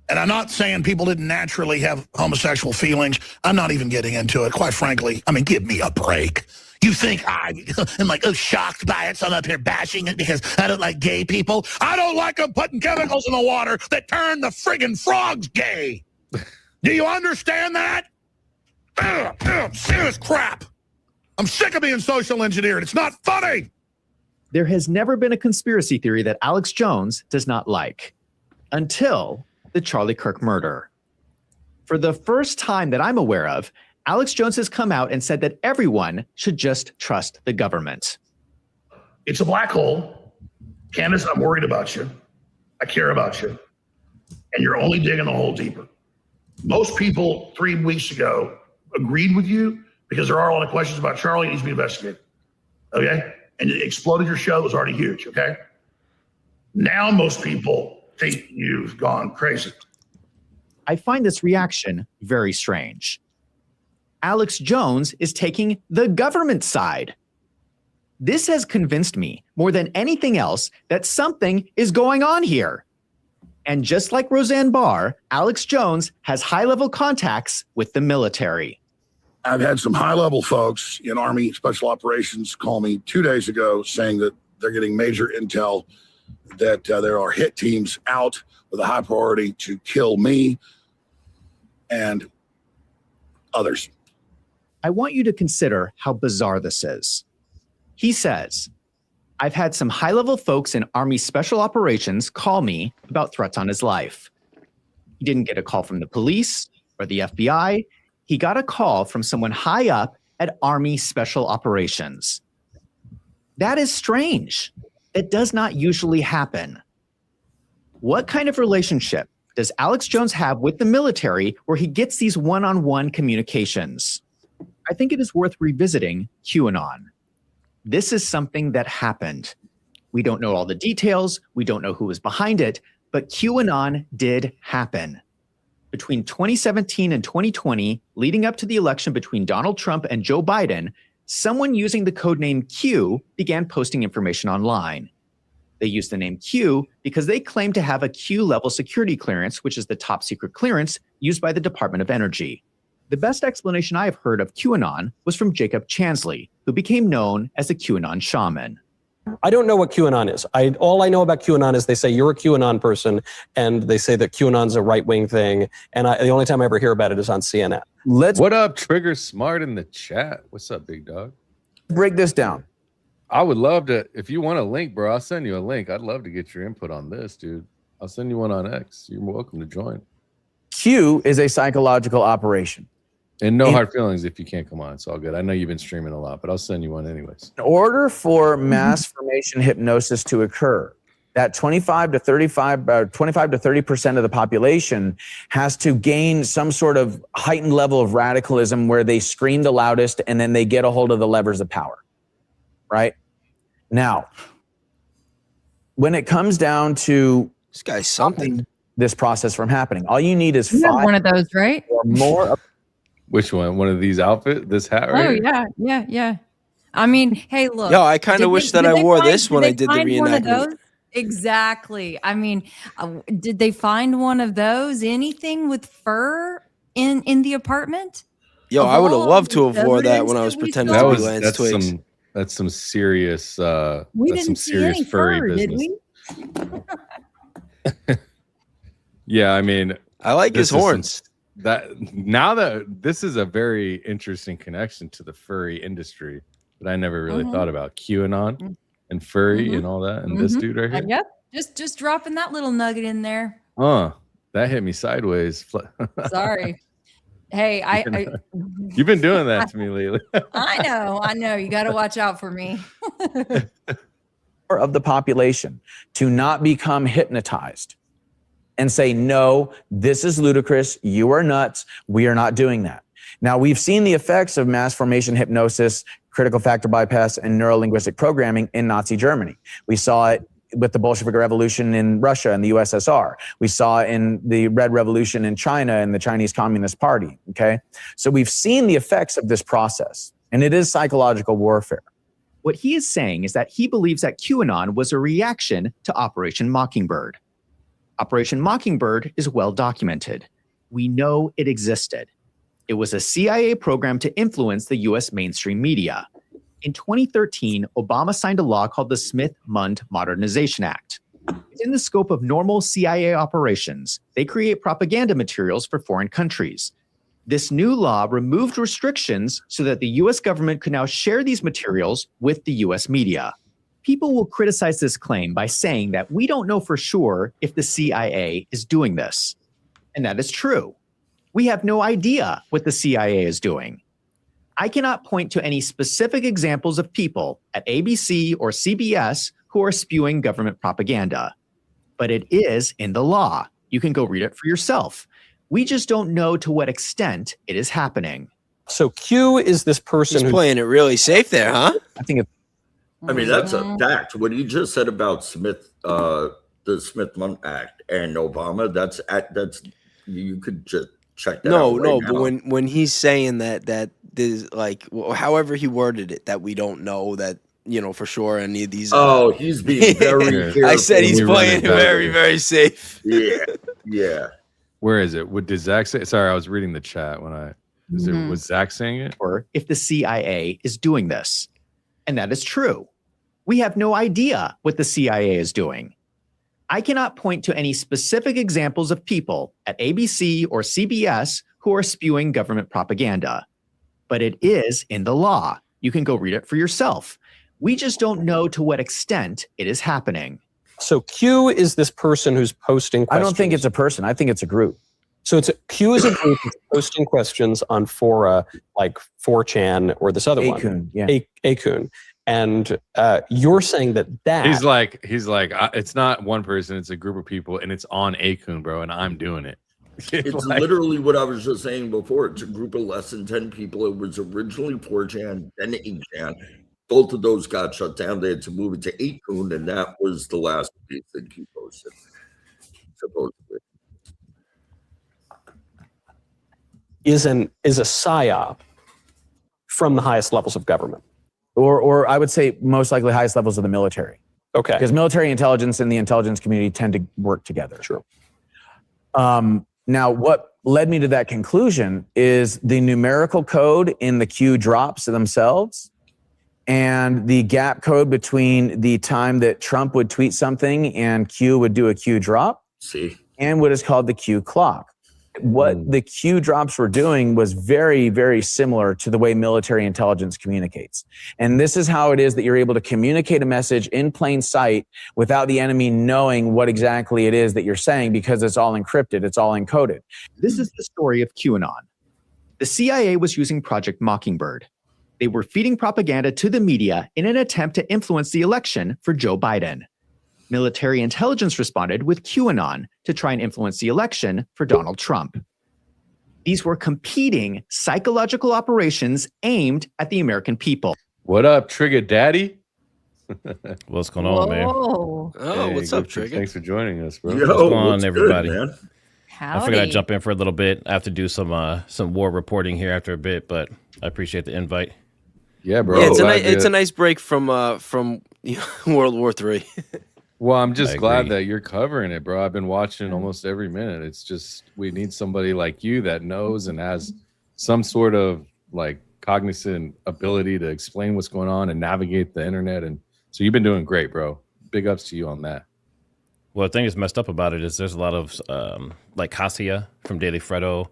And I'm not saying people didn't naturally have homosexual feelings. I'm not even getting into it, quite frankly. I mean, give me a break. You think I'm like, shocked by it, so I'm up here bashing it because I don't like gay people? I don't like them putting chemicals in the water that turn the friggin' frogs gay. Do you understand that? Sick of this crap. I'm sick of being social engineered. It's not funny. There has never been a conspiracy theory that Alex Jones does not like, until the Charlie Kirk murder. For the first time that I'm aware of, Alex Jones has come out and said that everyone should just trust the government. It's a black hole. Candace, I'm worried about you. I care about you. And you're only digging the hole deeper. Most people 3 weeks ago agreed with you because there are a lot of questions about Charlie. It needs to be investigated. Okay? And it exploded your show. It was already huge. Okay? Now most people think you've gone crazy. I find this reaction very strange. Alex Jones is taking the government side. This has convinced me more than anything else that something is going on here. And just like Roseanne Barr, Alex Jones has high-level contacts with the military. I've had some high-level folks in Army Special Operations call me 2 days ago saying that they're getting major intel that there are hit teams out with a high priority to kill me and others. I want you to consider how bizarre this is. He says, I've had some high-level folks in Army Special Operations call me about threats on his life. He didn't get a call from the police or the FBI. He got a call from someone high up at Army Special Operations. That is strange. That does not usually happen. What kind of relationship does Alex Jones have with the military where he gets these one-on-one communications? I think it is worth revisiting QAnon. This is something that happened. We don't know all the details. We don't know who was behind it, but QAnon did happen. Between 2017 and 2020, leading up to the election between Donald Trump and Joe Biden, someone using the codename Q began posting information online. They used the name Q because they claimed to have a Q-level security clearance, which is the top secret clearance used by the Department of Energy. The best explanation I have heard of QAnon was from Jacob Chansley, who became known as the QAnon shaman. I don't know what QAnon is. All I know about QAnon is they say you're a QAnon person, and they say that QAnon's a right-wing thing, and the only time I ever hear about it is on CNN. What up, Trigger Smart in the chat? What's up, big dog? Break this down. I would love to, if you want a link, bro, I'll send you a link. I'd love to get your input on this, dude. I'll send you one on X. You're welcome to join. Q is a psychological operation. And no hard feelings if you can't come on. It's all good. I know you've been streaming a lot, but I'll send you one anyways. In order for mass formation hypnosis to occur, that 25 to 30% of the population has to gain some sort of heightened level of radicalism where they scream the loudest and then they get a hold of the levers of power. Right? Now, when it comes down to this guy's something, this process from happening, all you need is You have 5 one of those, right? or more. Which one? One of these outfits? This hat right Oh here? yeah. I mean, hey, look. Yo, I kind of wish that I wore this when I did the reenactment. Exactly. I mean, did they find one of those? Anything with fur in the apartment? Yo, I would have loved to have wore that when I was pretending to be Lance Twigs. That's some serious We that's didn't some see serious any furry fur, did business. we? Yeah, I mean, I like his horns. This is a very interesting connection to the furry industry that I never really thought about. QAnon and furry and all that, and this dude right here. Yep. Just dropping that little nugget in there. That hit me sideways. Sorry. Hey, You've been doing that to me lately. I know. You got to watch out for me. Of the population to not become hypnotized and say, no, this is ludicrous. You are nuts. We are not doing that. Now, we've seen the effects of mass formation hypnosis, critical factor bypass, and neurolinguistic programming in Nazi Germany. We saw it with the Bolshevik Revolution in Russia and the USSR. We saw it in the Red Revolution in China and the Chinese Communist Party, okay? So we've seen the effects of this process, and it is psychological warfare. What he is saying is that he believes that QAnon was a reaction to Operation Mockingbird. Operation Mockingbird is well documented. We know it existed. It was a CIA program to influence the US mainstream media. In 2013, Obama signed a law called the Smith-Mundt Modernization Act. In the scope of normal CIA operations, they create propaganda materials for foreign countries. This new law removed restrictions so that the US government could now share these materials with the US media. People will criticize this claim by saying that we don't know for sure if the CIA is doing this. And that is true. We have no idea what the CIA is doing. I cannot point to any specific examples of people at ABC or CBS who are spewing government propaganda. But it is in the law. You can go read it for yourself. We just don't know to what extent it is happening. So Q is this person He's playing it really safe there, huh? I think it's I mean, that's a fact. What you just said about the Smith-Mundt Act and Obama, that's you could just check that out. No, right but now. when he's saying that there's like however he worded it, that we don't know that for sure any of these. He's being very careful. I said he's We playing it run it very, very safe. Yeah. Where is it? What did Zach say? Sorry, I was reading the chat was Zach saying it? Or if the CIA is doing this. And that is true. We have no idea what the CIA is doing. I cannot point to any specific examples of people at ABC or CBS who are spewing government propaganda. But it is in the law. You can go read it for yourself. We just don't know to what extent it is happening. So Q is this person who's posting questions. I don't think it's a person. I think it's a group. So Q is a group that's posting questions on fora like 4chan or this other one. Yeah. Acun. And you're saying that He's like, it's not one person, it's a group of people, and it's on Acun, bro, and I'm doing it. It's literally what I was just saying before. It's a group of less than 10 people. It was originally 4chan, then 8chan. Both of those got shut down. They had to move it to 8kun, and that was the last piece that Q posted, supposedly. is a psyop from the highest levels of government. Or I would say most likely highest levels of the military. Okay. Because military intelligence and the intelligence community tend to work together. Sure. Now, what led me to that conclusion is the numerical code in the Q drops themselves and the gap code between the time that Trump would tweet something and Q would do a Q drop. And what is called the Q clock. What the Q drops were doing was very, very similar to the way military intelligence communicates. And this is how it is that you're able to communicate a message in plain sight without the enemy knowing what exactly it is that you're saying, because it's all encrypted, it's all encoded. This is the story of QAnon. The CIA was using Project Mockingbird. They were feeding propaganda to the media in an attempt to influence the election for Joe Biden. Military intelligence responded with QAnon to try and influence the election for Donald Trump. These were competing psychological operations aimed at the American people. What up, Trigger Daddy? What's going on, man? Oh, what's up, Trigger? Thanks for joining us, bro. What's going on, everybody? Howdy. I figured I'd jump in for a little bit. I have to do some war reporting here after a bit, but I appreciate the invite. Yeah, bro. Yeah, it's a nice break from World War III. Well, I'm just I glad agree. that you're covering it, bro. I've been watching almost every minute. It's just, we need somebody like you that knows and has some sort of like cognizant ability to explain what's going on and navigate the internet. And so you've been doing great, bro. Big ups to you on that. Well, the thing that's messed up about it is there's a lot of like Cassia from Daily Fredo,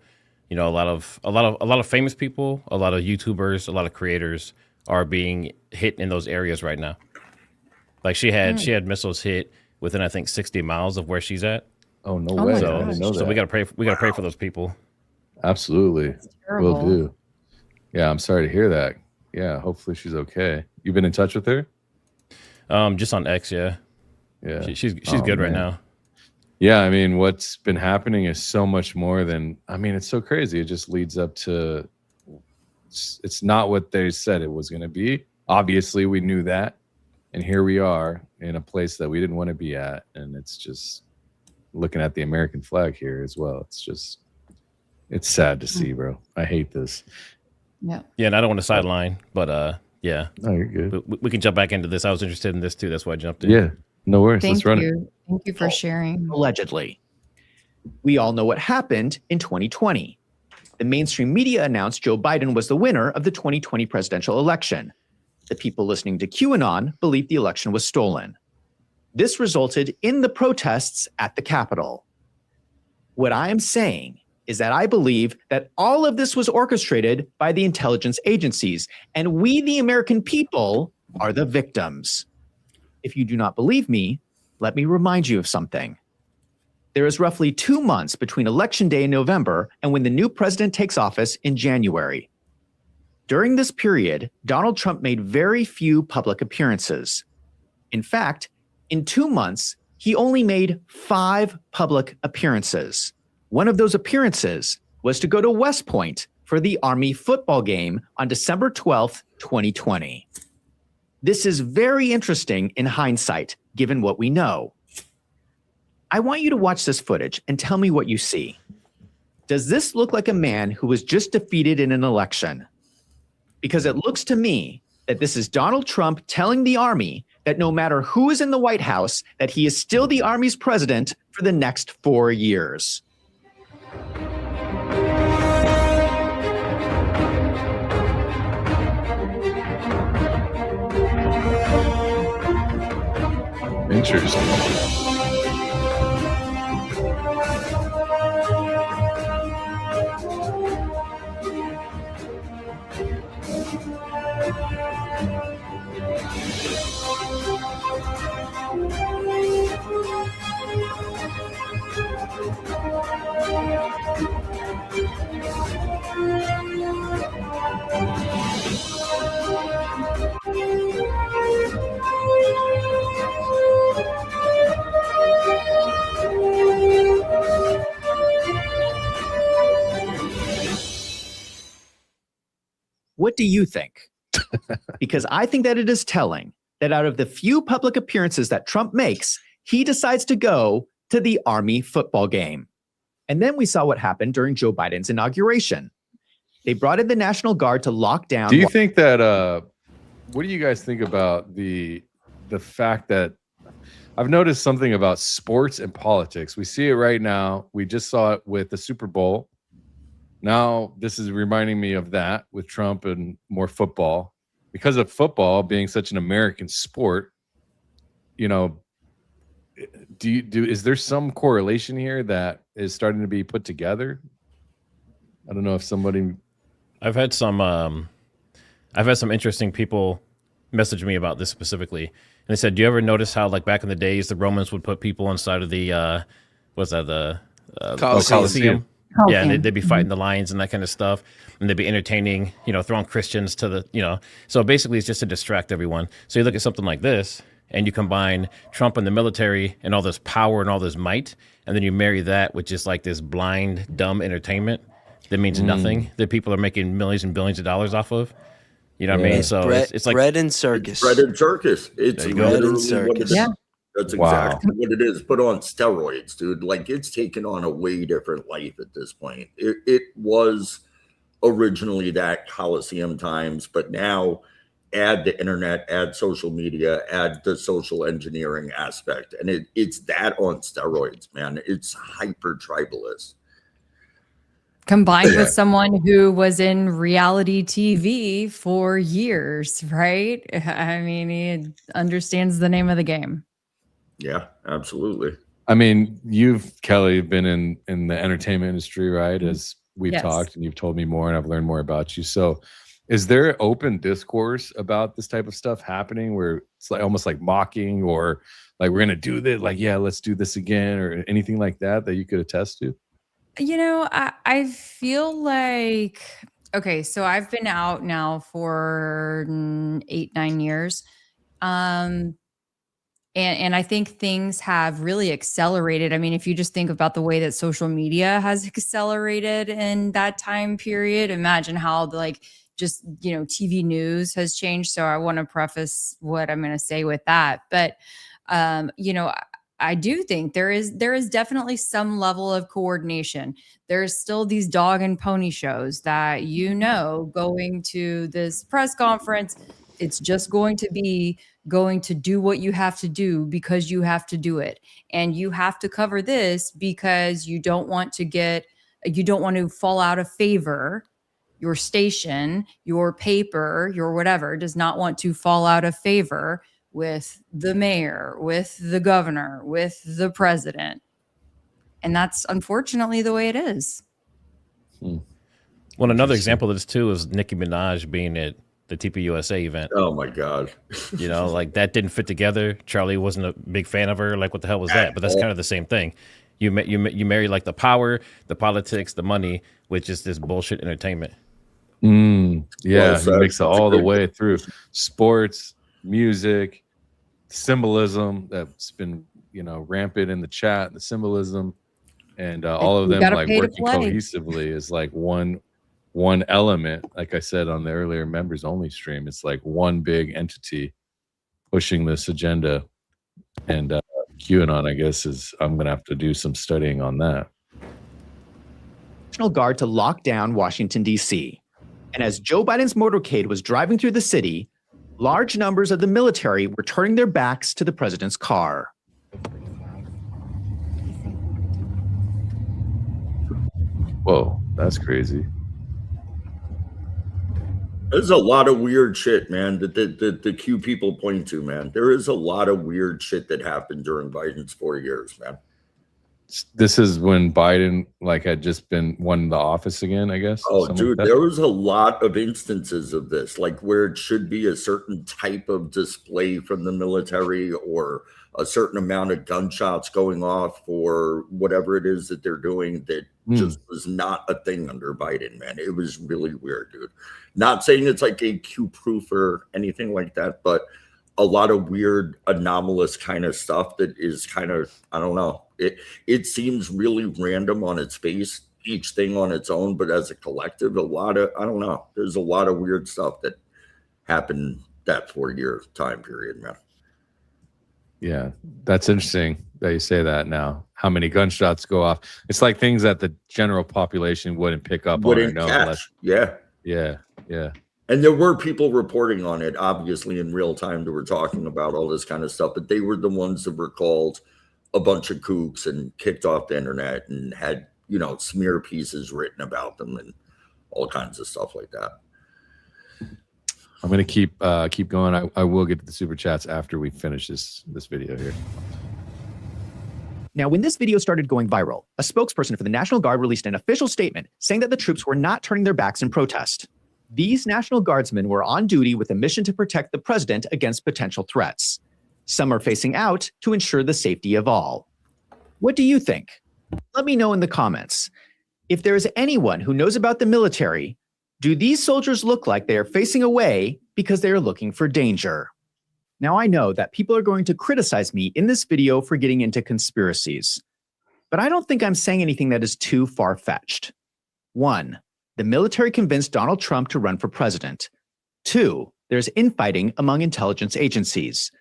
you know, a lot of famous people, a lot of YouTubers, a lot of creators are being hit in those areas right now. Like she had missiles hit within, I think, 60 miles of where she's at. Oh, no way. So, I didn't know so that. we gotta pray for those people. Absolutely. Will do. Yeah, I'm sorry to hear that. Yeah, hopefully she's okay. You've been in touch with her? Just on X, yeah. Yeah. She's good right now. Yeah, I mean, what's been happening is so much more than, I mean, it's so crazy. It just leads up to, it's not what they said it was going to be. Obviously, we knew that. And here we are. in a place that we didn't want to be at. And it's just looking at the American flag here as well. It's sad to see, bro. I hate this. Yeah. Yeah, and I don't want to sideline, but yeah. No, you're good. We can jump back into this. I was interested in this too. That's why I jumped in. Yeah, no worries. Thank Let's run it. you. Thank you for sharing. Allegedly. We all know what happened in 2020. The mainstream media announced Joe Biden was the winner of the 2020 presidential election. The people listening to QAnon believed the election was stolen. This resulted in the protests at the Capitol. What I am saying is that I believe that all of this was orchestrated by the intelligence agencies, and we, the American people, are the victims. If you do not believe me, let me remind you of something. There is roughly 2 months between Election Day in November and when the new president takes office in January. During this period, Donald Trump made very few public appearances. In fact, in 2 months, he only made 5 public appearances. One of those appearances was to go to West Point for the Army football game on December 12th, 2020. This is very interesting in hindsight, given what we know. I want you to watch this footage and tell me what you see. Does this look like a man who was just defeated in an election? Because it looks to me that this is Donald Trump telling the Army that no matter who is in the White House, that he is still the Army's president for the next 4 years. Interesting. What do you think? Because I think that it is telling that out of the few public appearances that Trump makes, he decides to go to the Army football game. And then we saw what happened during Joe Biden's inauguration. They brought in the National Guard to lock down. Do you think that what do you guys think about the fact that I've noticed something about sports and politics? We see it right now. We just saw it with the Super Bowl. Now this is reminding me of that with Trump and more football. Because of football being such an American sport, you know, is there some correlation here that is starting to be put together? I don't know if somebody. I've had some interesting people message me about this specifically, and they said, "Do you ever notice how, like back in the days, the Romans would put people inside of the Colosseum? Yeah, and they'd be fighting the lions and that kind of stuff, and they'd be entertaining, throwing Christians to the, So basically, it's just to distract everyone. So you look at something like this, and you combine Trump and the military and all this power and all this might, and then you marry that with just like this blind, dumb entertainment that means nothing, that people are making millions and billions of dollars off of. You know what I mean? So it's like bread and circus. Bread and circus. It's bread and literally what it circus. is. Yeah. That's exactly what it is, but on steroids, dude. Like, it's taken on a way different life at this point. It was originally that Coliseum times, but now add the internet, add social media, add the social engineering aspect, and it's that on steroids, man. It's hyper tribalist. Combined with someone who was in reality TV for years, right? I mean, he understands the name of the game. Yeah, absolutely. I mean, you've, Kelly, been in the entertainment industry, right? As we've talked, and you've told me more, and I've learned more about you. So is there open discourse about this type of stuff happening where it's like almost like mocking, or like, we're going to do this, like, yeah, let's do this again, or anything like that you could attest to? I feel like, okay, so I've been out now for 8-9 years. And I think things have really accelerated. I mean, if you just think about the way that social media has accelerated in that time period, imagine how TV news has changed. So I want to preface what I'm going to say with that. But You know, I do think there is definitely some level of coordination. There's still these dog and pony shows that, you know, going to this press conference, it's just going to do what you have to do because you have to do it. And you have to cover this because you don't want to fall out of favor. Your station, your paper, your whatever does not want to fall out of favor with the mayor, with the governor, with the president. And that's unfortunately the way it is. Well, another example of this too is Nicki Minaj being at the TPUSA event. Oh my God. You know, like that didn't fit together. Charlie wasn't a big fan of her. Like, what the hell was that? But that's kind of the same thing. You marry like the power, the politics, the money, with just this bullshit entertainment. Yeah, he makes it all the way through. Sports, music, symbolism that's been, you know, rampant in the chat, the symbolism, and all of them like working cohesively is like one element. Like I said on the earlier members only stream, it's like one big entity pushing this agenda. And QAnon, I guess, I'm gonna have to do some studying on that. National Guard to lock down Washington, D.C. And as Joe Biden's motorcade was driving through the city, large numbers of the military were turning their backs to the president's car. Whoa, that's crazy. There's a lot of weird shit, man, that the Q people point to, man. There is a lot of weird shit that happened during Biden's 4 years, man. This is when Biden like had just been won the office again, I guess. Oh, dude, there was a lot of instances of this, like where it should be a certain type of display from the military or a certain amount of gunshots going off or whatever it is that they're doing that just was not a thing under Biden, man. It was really weird, dude. Not saying it's like a Q-proof or anything like that, but a lot of weird anomalous kind of stuff that is kind of, I don't know. It seems really random on its face, each thing on its own, but as a collective, I don't know. There's a lot of weird stuff that happened that 4-year time period, man. Yeah, that's interesting that you say that now. How many gunshots go off? It's like things that the general population wouldn't pick up on or know. Unless, yeah. And there were people reporting on it, obviously, in real time that were talking about all this kind of stuff, but they were the ones that were called a bunch of kooks and kicked off the internet and had, you know, smear pieces written about them and all kinds of stuff like that. I'm gonna keep going. I will get to the super chats after we finish this video here. Now, when this video started going viral, a spokesperson for the National Guard released an official statement saying that the troops were not turning their backs in protest. These National Guardsmen were on duty with a mission to protect the president against potential threats. Some are facing out to ensure the safety of all. What do you think? Let me know in the comments. If there is anyone who knows about the military, do these soldiers look like they are facing away because they are looking for danger? Now, I know that people are going to criticize me in this video for getting into conspiracies, but I don't think I'm saying anything that is too far-fetched. 1, the military convinced Donald Trump to run for president. 2, there's infighting among intelligence agencies.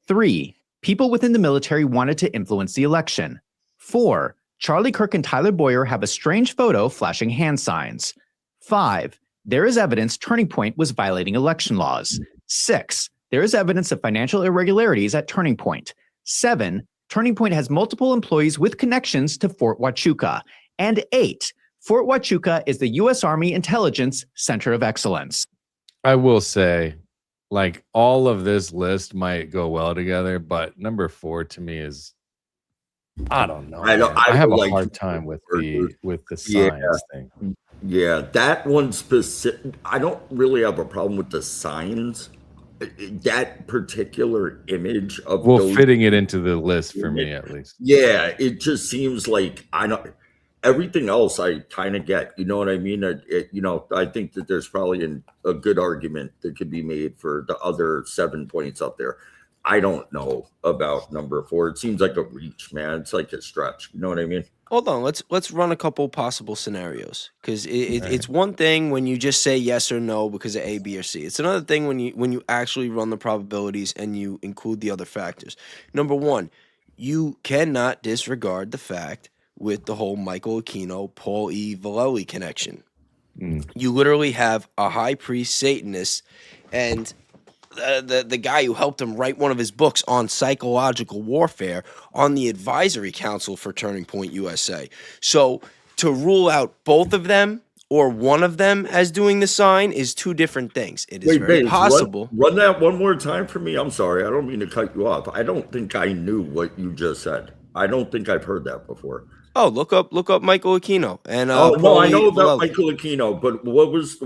3, people within the military wanted to influence the election. 4, Charlie Kirk and Tyler Boyer have a strange photo flashing hand signs. 5, there is evidence Turning Point was violating election laws. 6, there is evidence of financial irregularities at Turning Point. 7, Turning Point has multiple employees with connections to Fort Huachuca. And 8, Fort Huachuca is the U.S. Army Intelligence Center of Excellence. I will say, like, all of this list might go well together, but number 4 to me is, I don't know. I have a hard time with the signs thing. Yeah, that one specific. I don't really have a problem with the signs. That particular image of fitting it into the list for me at least. Yeah, it just seems like everything else I kind of get. You know what I mean? I think that there's probably a good argument that could be made for the other 7 points up there. I don't know about number 4. It seems like a reach, man. It's like a stretch. You know what I mean? Hold on, let's run a couple possible scenarios, because it's one thing when you just say yes or no because of A, B, or C. It's another thing when you actually run the probabilities and you include the other factors. Number 1, you cannot disregard the fact with the whole Michael Aquino, Paul E. Vallely connection. You literally have a high priest Satanist and the guy who helped him write one of his books on psychological warfare on the advisory council for Turning Point USA. So to rule out both of them or one of them as doing the sign is two different things. It is very Bates, possible. Run that one more time for me. I'm sorry. I don't mean to cut you off. I don't think I knew what you just said. I don't think I've heard that before. Oh, look up Michael Aquino and no, Paul I know E. about Vallely. Michael Aquino, but what was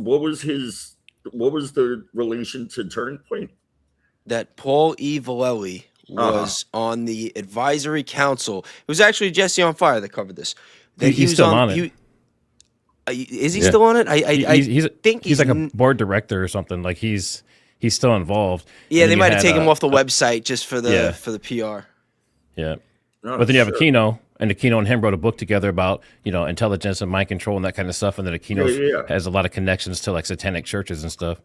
the relation to Turning Point? That Paul E. Vallely was on the advisory council. It was actually Jesse on Fire that covered this. That He's still on it. Is he still on it? I think he's like a board director or something. Like he's still involved. Yeah, And they then might you have had, taken him off the website just for the PR. Yeah. Oh, But then you have sure. Aquino, and Aquino and him wrote a book together about, intelligence and mind control and that kind of stuff. And then Aquino has a lot of connections to like satanic churches and stuff.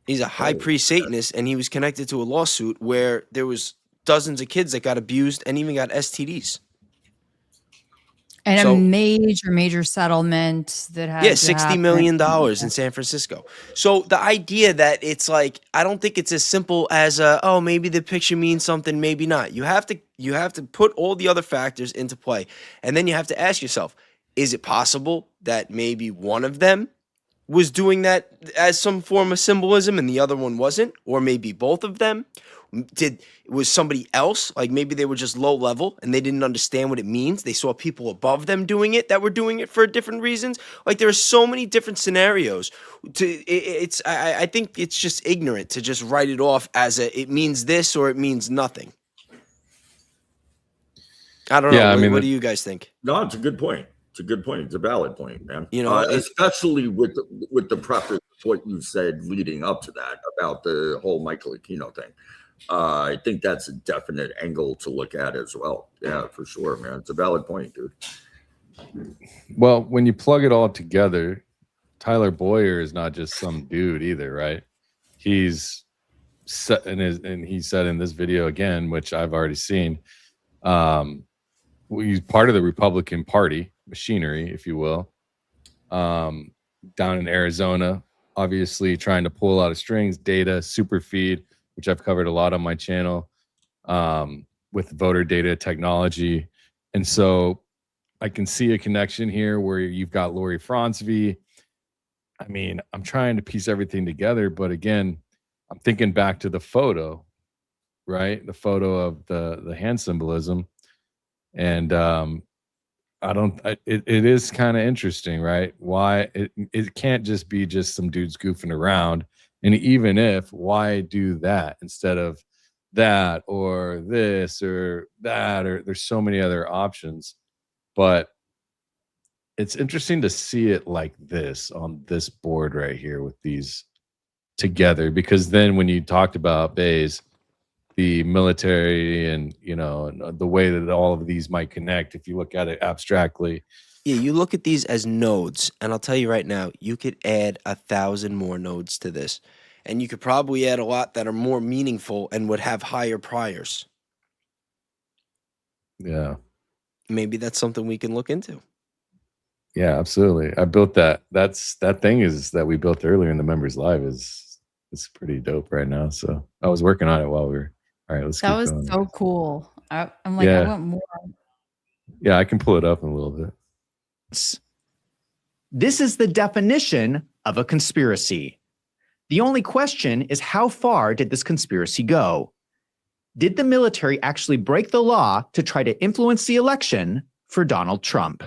He's a high priest Satanist, and he was connected to a lawsuit where there was dozens of kids that got abused and even got STDs. And So- a major settlement that had to $60 happen. million in San Francisco. So the idea that it's like, I don't think it's as simple as maybe the picture means something, maybe not. You have to put all the other factors into play, and then you have to ask yourself, is it possible that maybe one of them was doing that as some form of symbolism and the other one wasn't? Or maybe both of them? Was somebody else, like maybe they were just low level and they didn't understand what it means? They saw people above them doing it that were doing it for different reasons. Like there are so many different scenarios. I think it's just ignorant to just write it off as it means this or it means nothing. I don't know. What do you guys think? No, it's a good point. It's a good point. It's a valid point, man. Especially with the preface of what you said leading up to that about the whole Michael Aquino thing. I think that's a definite angle to look at as well. Yeah, for sure, man. It's a valid point, dude. Well, when you plug it all together, Tyler Boyer is not just some dude either, right? He's set and he said in this video again, which I've already seen, he's part of the Republican Party machinery, if you will, down in Arizona, obviously trying to pull a lot of strings, data, super feed, which I've covered a lot on my channel, with voter data technology. And so I can see a connection here where you've got Lori Fronsvy. I mean, I'm trying to piece everything together, but again, I'm thinking back to the photo, right? The photo of the hand symbolism. And it is kind of interesting, right? Why it can't just be just some dudes goofing around. And even if, why do that instead of that or this or that, or there's so many other options. But it's interesting to see it like this on this board right here with these together, because then when you talked about Bays, the military and the way that all of these might connect, if you look at it abstractly. Yeah, you look at these as nodes, and I'll tell you right now, you could add 1,000 more nodes to this, and you could probably add a lot that are more meaningful and would have higher priors. Yeah. Maybe that's something we can look into. Yeah, absolutely. I built that. That thing is that we built earlier in the members live it's pretty dope right now. So I was working on it while we were. All right, let's keep That was going. so cool. I'm like, Yeah. I want more. Yeah, I can pull it up in a little bit. This is the definition of a conspiracy. The only question is, how far did this conspiracy go? Did the military actually break the law to try to influence the election for Donald Trump?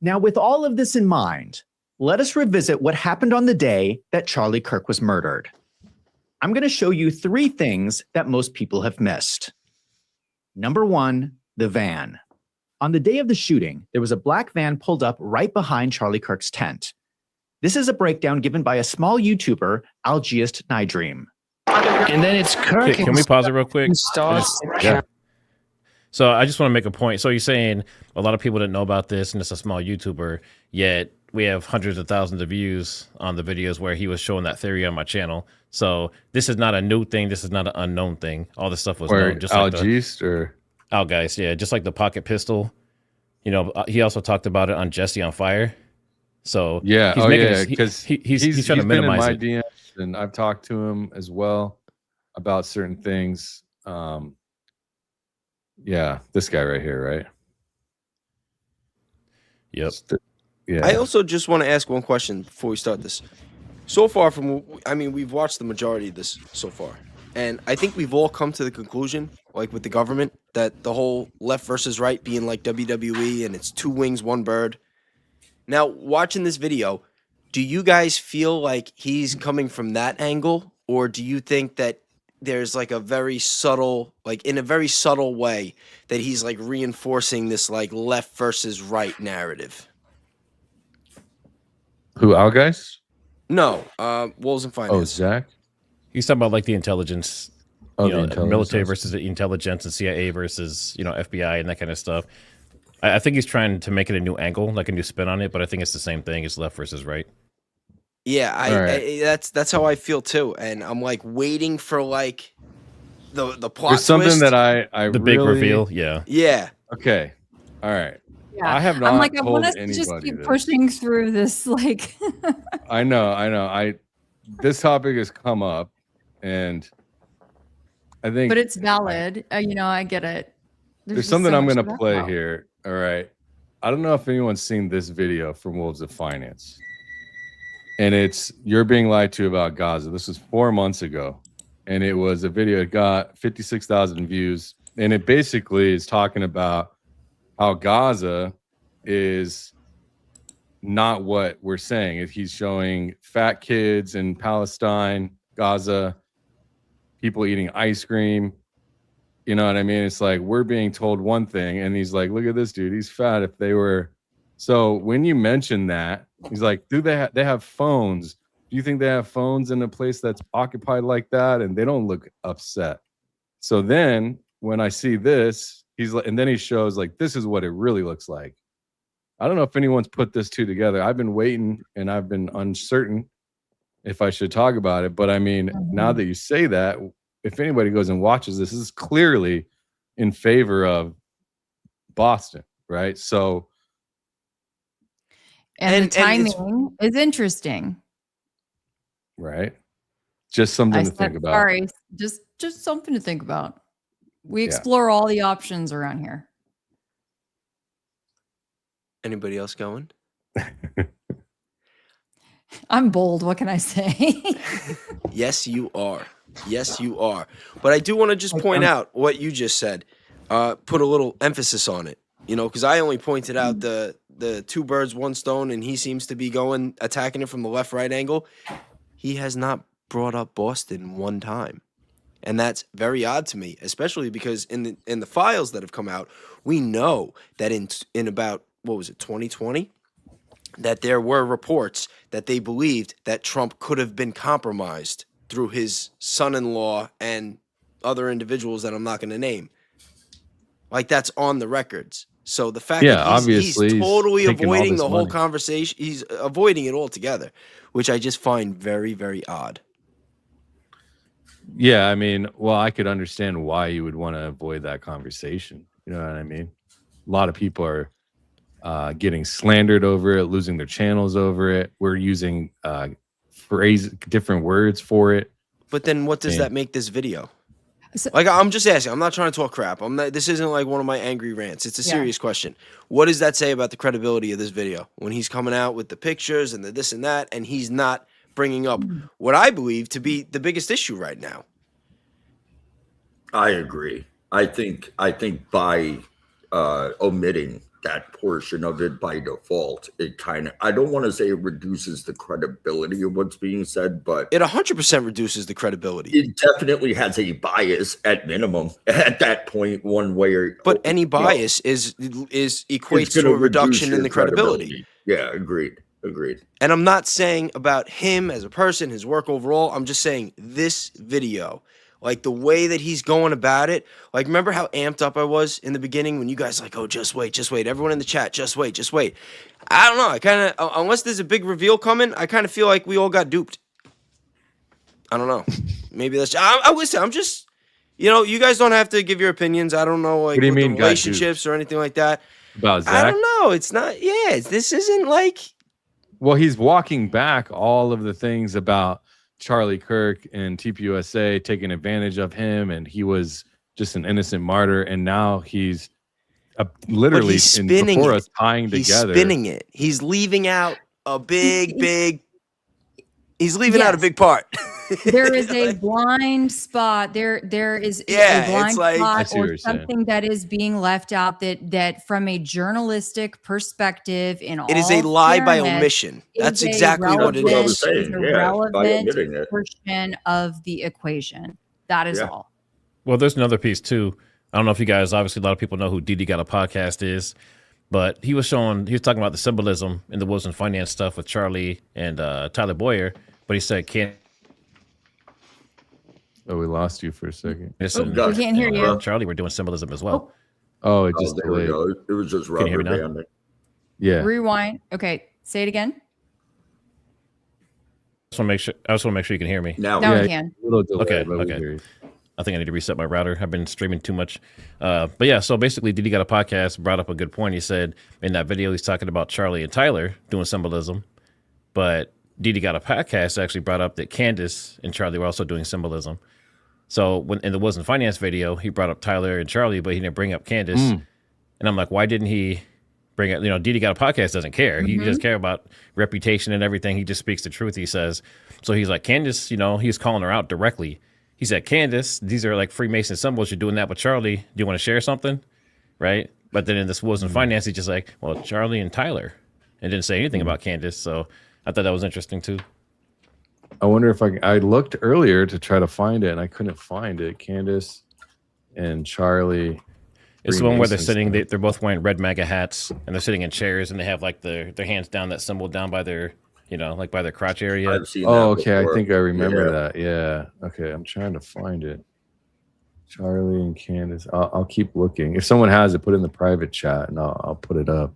Now, with all of this in mind, let us revisit what happened on the day that Charlie Kirk was murdered. I'm going to show you 3 things that most people have missed. Number 1, the van. On the day of the shooting, there was a black van pulled up right behind Charlie Kirk's tent. This is a breakdown given by a small YouTuber, Algiest Nydream. And then it's Kirk. Can we pause it real quick? Yeah. So I just want to make a point. So you're saying a lot of people didn't know about this, and it's a small YouTuber, yet we have hundreds of thousands of views on the videos where he was showing that theory on my channel. So this is not a new thing. This is not an unknown thing. All this stuff was known. Just like Algeist, yeah, just like the pocket pistol. You know, he also talked about it on Jesse on Fire. So yeah, because he's trying to minimize it. Been in my DMs, and I've talked to him as well about certain things. Yeah, this guy right here, right? Yep. Yeah. I also just want to ask one question before we start this. So far we've watched the majority of this so far. And I think we've all come to the conclusion, like with the government, that the whole left versus right being like WWE and it's two wings, one bird. Now, watching this video, do you guys feel like he's coming from that angle? Or do you think that there's like a very subtle, like in a very subtle way that he's like reinforcing this like left versus right narrative? Who, Algeist? No, Wolves and Finance. Oh, Zach? He's talking about like the intelligence, Oh, you the know, intelligence. military versus the intelligence and CIA versus, you know, FBI and that kind of stuff. I think he's trying to make it a new angle, like a new spin on it, but I think it's the same thing. It's left versus right. Yeah, I that's how I feel too, and I'm like waiting for like the plot There's something twist. that I The big really- reveal, yeah. Yeah. Okay. All right. Yeah. I have not I'm like, I told want us to anybody just keep this. pushing through this. Like, I know. This topic has come up, and I think but it's valid. You know, I get it. there's just something so I'm much going to to talk play about. here. All right. I don't know if anyone's seen this video from Wolves of Finance. And it's you're being lied to about Gaza. This was 4 months ago. And it was a video. It got 56,000 views. And it basically is talking about how Gaza is not what we're saying. He's showing fat kids in Palestine, Gaza, people eating ice cream. You know what I mean? It's like we're being told one thing, and he's like, "Look at this dude. He's fat." If they were, so when you mention that, he's like, "Do they they have phones? Do you think they have phones in a place that's occupied like that?" And they don't look upset. So then when I see this, he's like, and then he shows like, "This is what it really looks like." I don't know if anyone's put this two together. I've been waiting, and I've been uncertain if I should talk about it. But I mean, now that you say that, if anybody goes and watches this is clearly in favor of Boston, right? So, And the and it's- timing is interesting. right, just something to think about. Sorry, just something to think about. We Yeah. explore all the options around here. Anybody else going? I'm bold. What can I say? Yes, you are. Yes, you are. But I do want to just point out what you just said. Put a little emphasis on it, you know, because I only pointed out the two birds, one stone, and he seems to be attacking it from the left-right angle. He has not brought up Boston one time. And that's very odd to me, especially because in the files that have come out, we know that in about, what was it, 2020? That there were reports that they believed that Trump could have been compromised through his son-in-law and other individuals that I'm not going to name. Like, that's on the records. So the fact that obviously he's totally taking all avoiding this the whole money. conversation, he's avoiding it altogether, which I just find very, very odd. Yeah, I mean, well, I could understand why you would want to avoid that conversation. You know what I mean? A lot of people are getting slandered over it, losing their channels over it. We're using different words for it. But then what does And- that make this video? Like, I'm just asking. I'm not trying to talk crap. This isn't like one of my angry rants. It's a serious question. What does that say about the credibility of this video when he's coming out with the pictures and the this and that, and he's not bringing up what I believe to be the biggest issue right now? I agree. I think by omitting that portion of it by default, it kind of, I don't want to say it reduces the credibility of what's being said, but it 100% reduces the credibility. It definitely has a bias at minimum at that point, one way or. But any bias is equates gonna to a reduction reduce in the your credibility. Yeah, agreed. Agreed. And I'm not saying about him as a person, his work overall. I'm just saying this video, like the way that he's going about it. Like, remember how amped up I was in the beginning when you guys like, oh, just wait. Everyone in the chat, just wait. I don't know. I kind of, unless there's a big reveal coming, I kind of feel like we all got duped. I don't know. Maybe that's, listen, I'm just, you guys don't have to give your opinions. I don't know, like, What do you with the mean got relationships or anything like that. About Zach? I don't know. It's not, this isn't like. Well, he's walking back all of the things about Charlie Kirk and TPUSA taking advantage of him, and he was just an innocent martyr, and now he's literally before us tying together. He's spinning it. He's leaving out a big. He's leaving out a big part. There is a blind spot. There is a blind spot or something that is being left out that from a journalistic perspective it is a lie by omission. That's exactly what it is. It's a relevant portion of the equation. That is all. Well, there's another piece too. I don't know if you guys, obviously a lot of people know who Didi Got a Podcast is, but he was talking about the symbolism in the Wilson Finance stuff with Charlie and Tyler Boyer, but he said Oh, we lost you for a second. We can't hear you. Charlie, we're doing symbolism as well. Oh, it just there we go. It was just Can you hear rubber me now? banding. Yeah. Rewind. Okay, say it again. I just want to make sure you can hear me. Now we can. A little delay, Okay. but we hear you. I think I need to reset my router. I've been streaming too much. But yeah, so basically Didi Got a Podcast brought up a good point. He said in that video, he's talking about Charlie and Tyler doing symbolism, but Didi Got a Podcast actually brought up that Candace and Charlie were also doing symbolism. So when in the Wasn't Finance video, he brought up Tyler and Charlie, but he didn't bring up Candace. And I'm like, why didn't he bring up, Didi Got a Podcast doesn't care. He just care about reputation and everything. He just speaks the truth, he says. So he's like, Candace, he's calling her out directly. He said, Candace, these are like Freemason symbols. You're doing that with Charlie. Do you want to share something? Right? But then in this Wasn't Finance, he's just like, well, Charlie and Tyler. And didn't say anything about Candace. So I thought that was interesting too. I wonder if I looked earlier to try to find it and I couldn't find it. Candace and Charlie. It's the one where they're sitting, they're both wearing red MAGA hats and they're sitting in chairs and they have like their hands down, that symbol down by their, like by their crotch area. I've seen Oh, that okay. before. I think I remember that. Yeah. Okay. I'm trying to find it. Charlie and Candace. I'll keep looking. If someone has it, put it in the private chat and I'll put it up.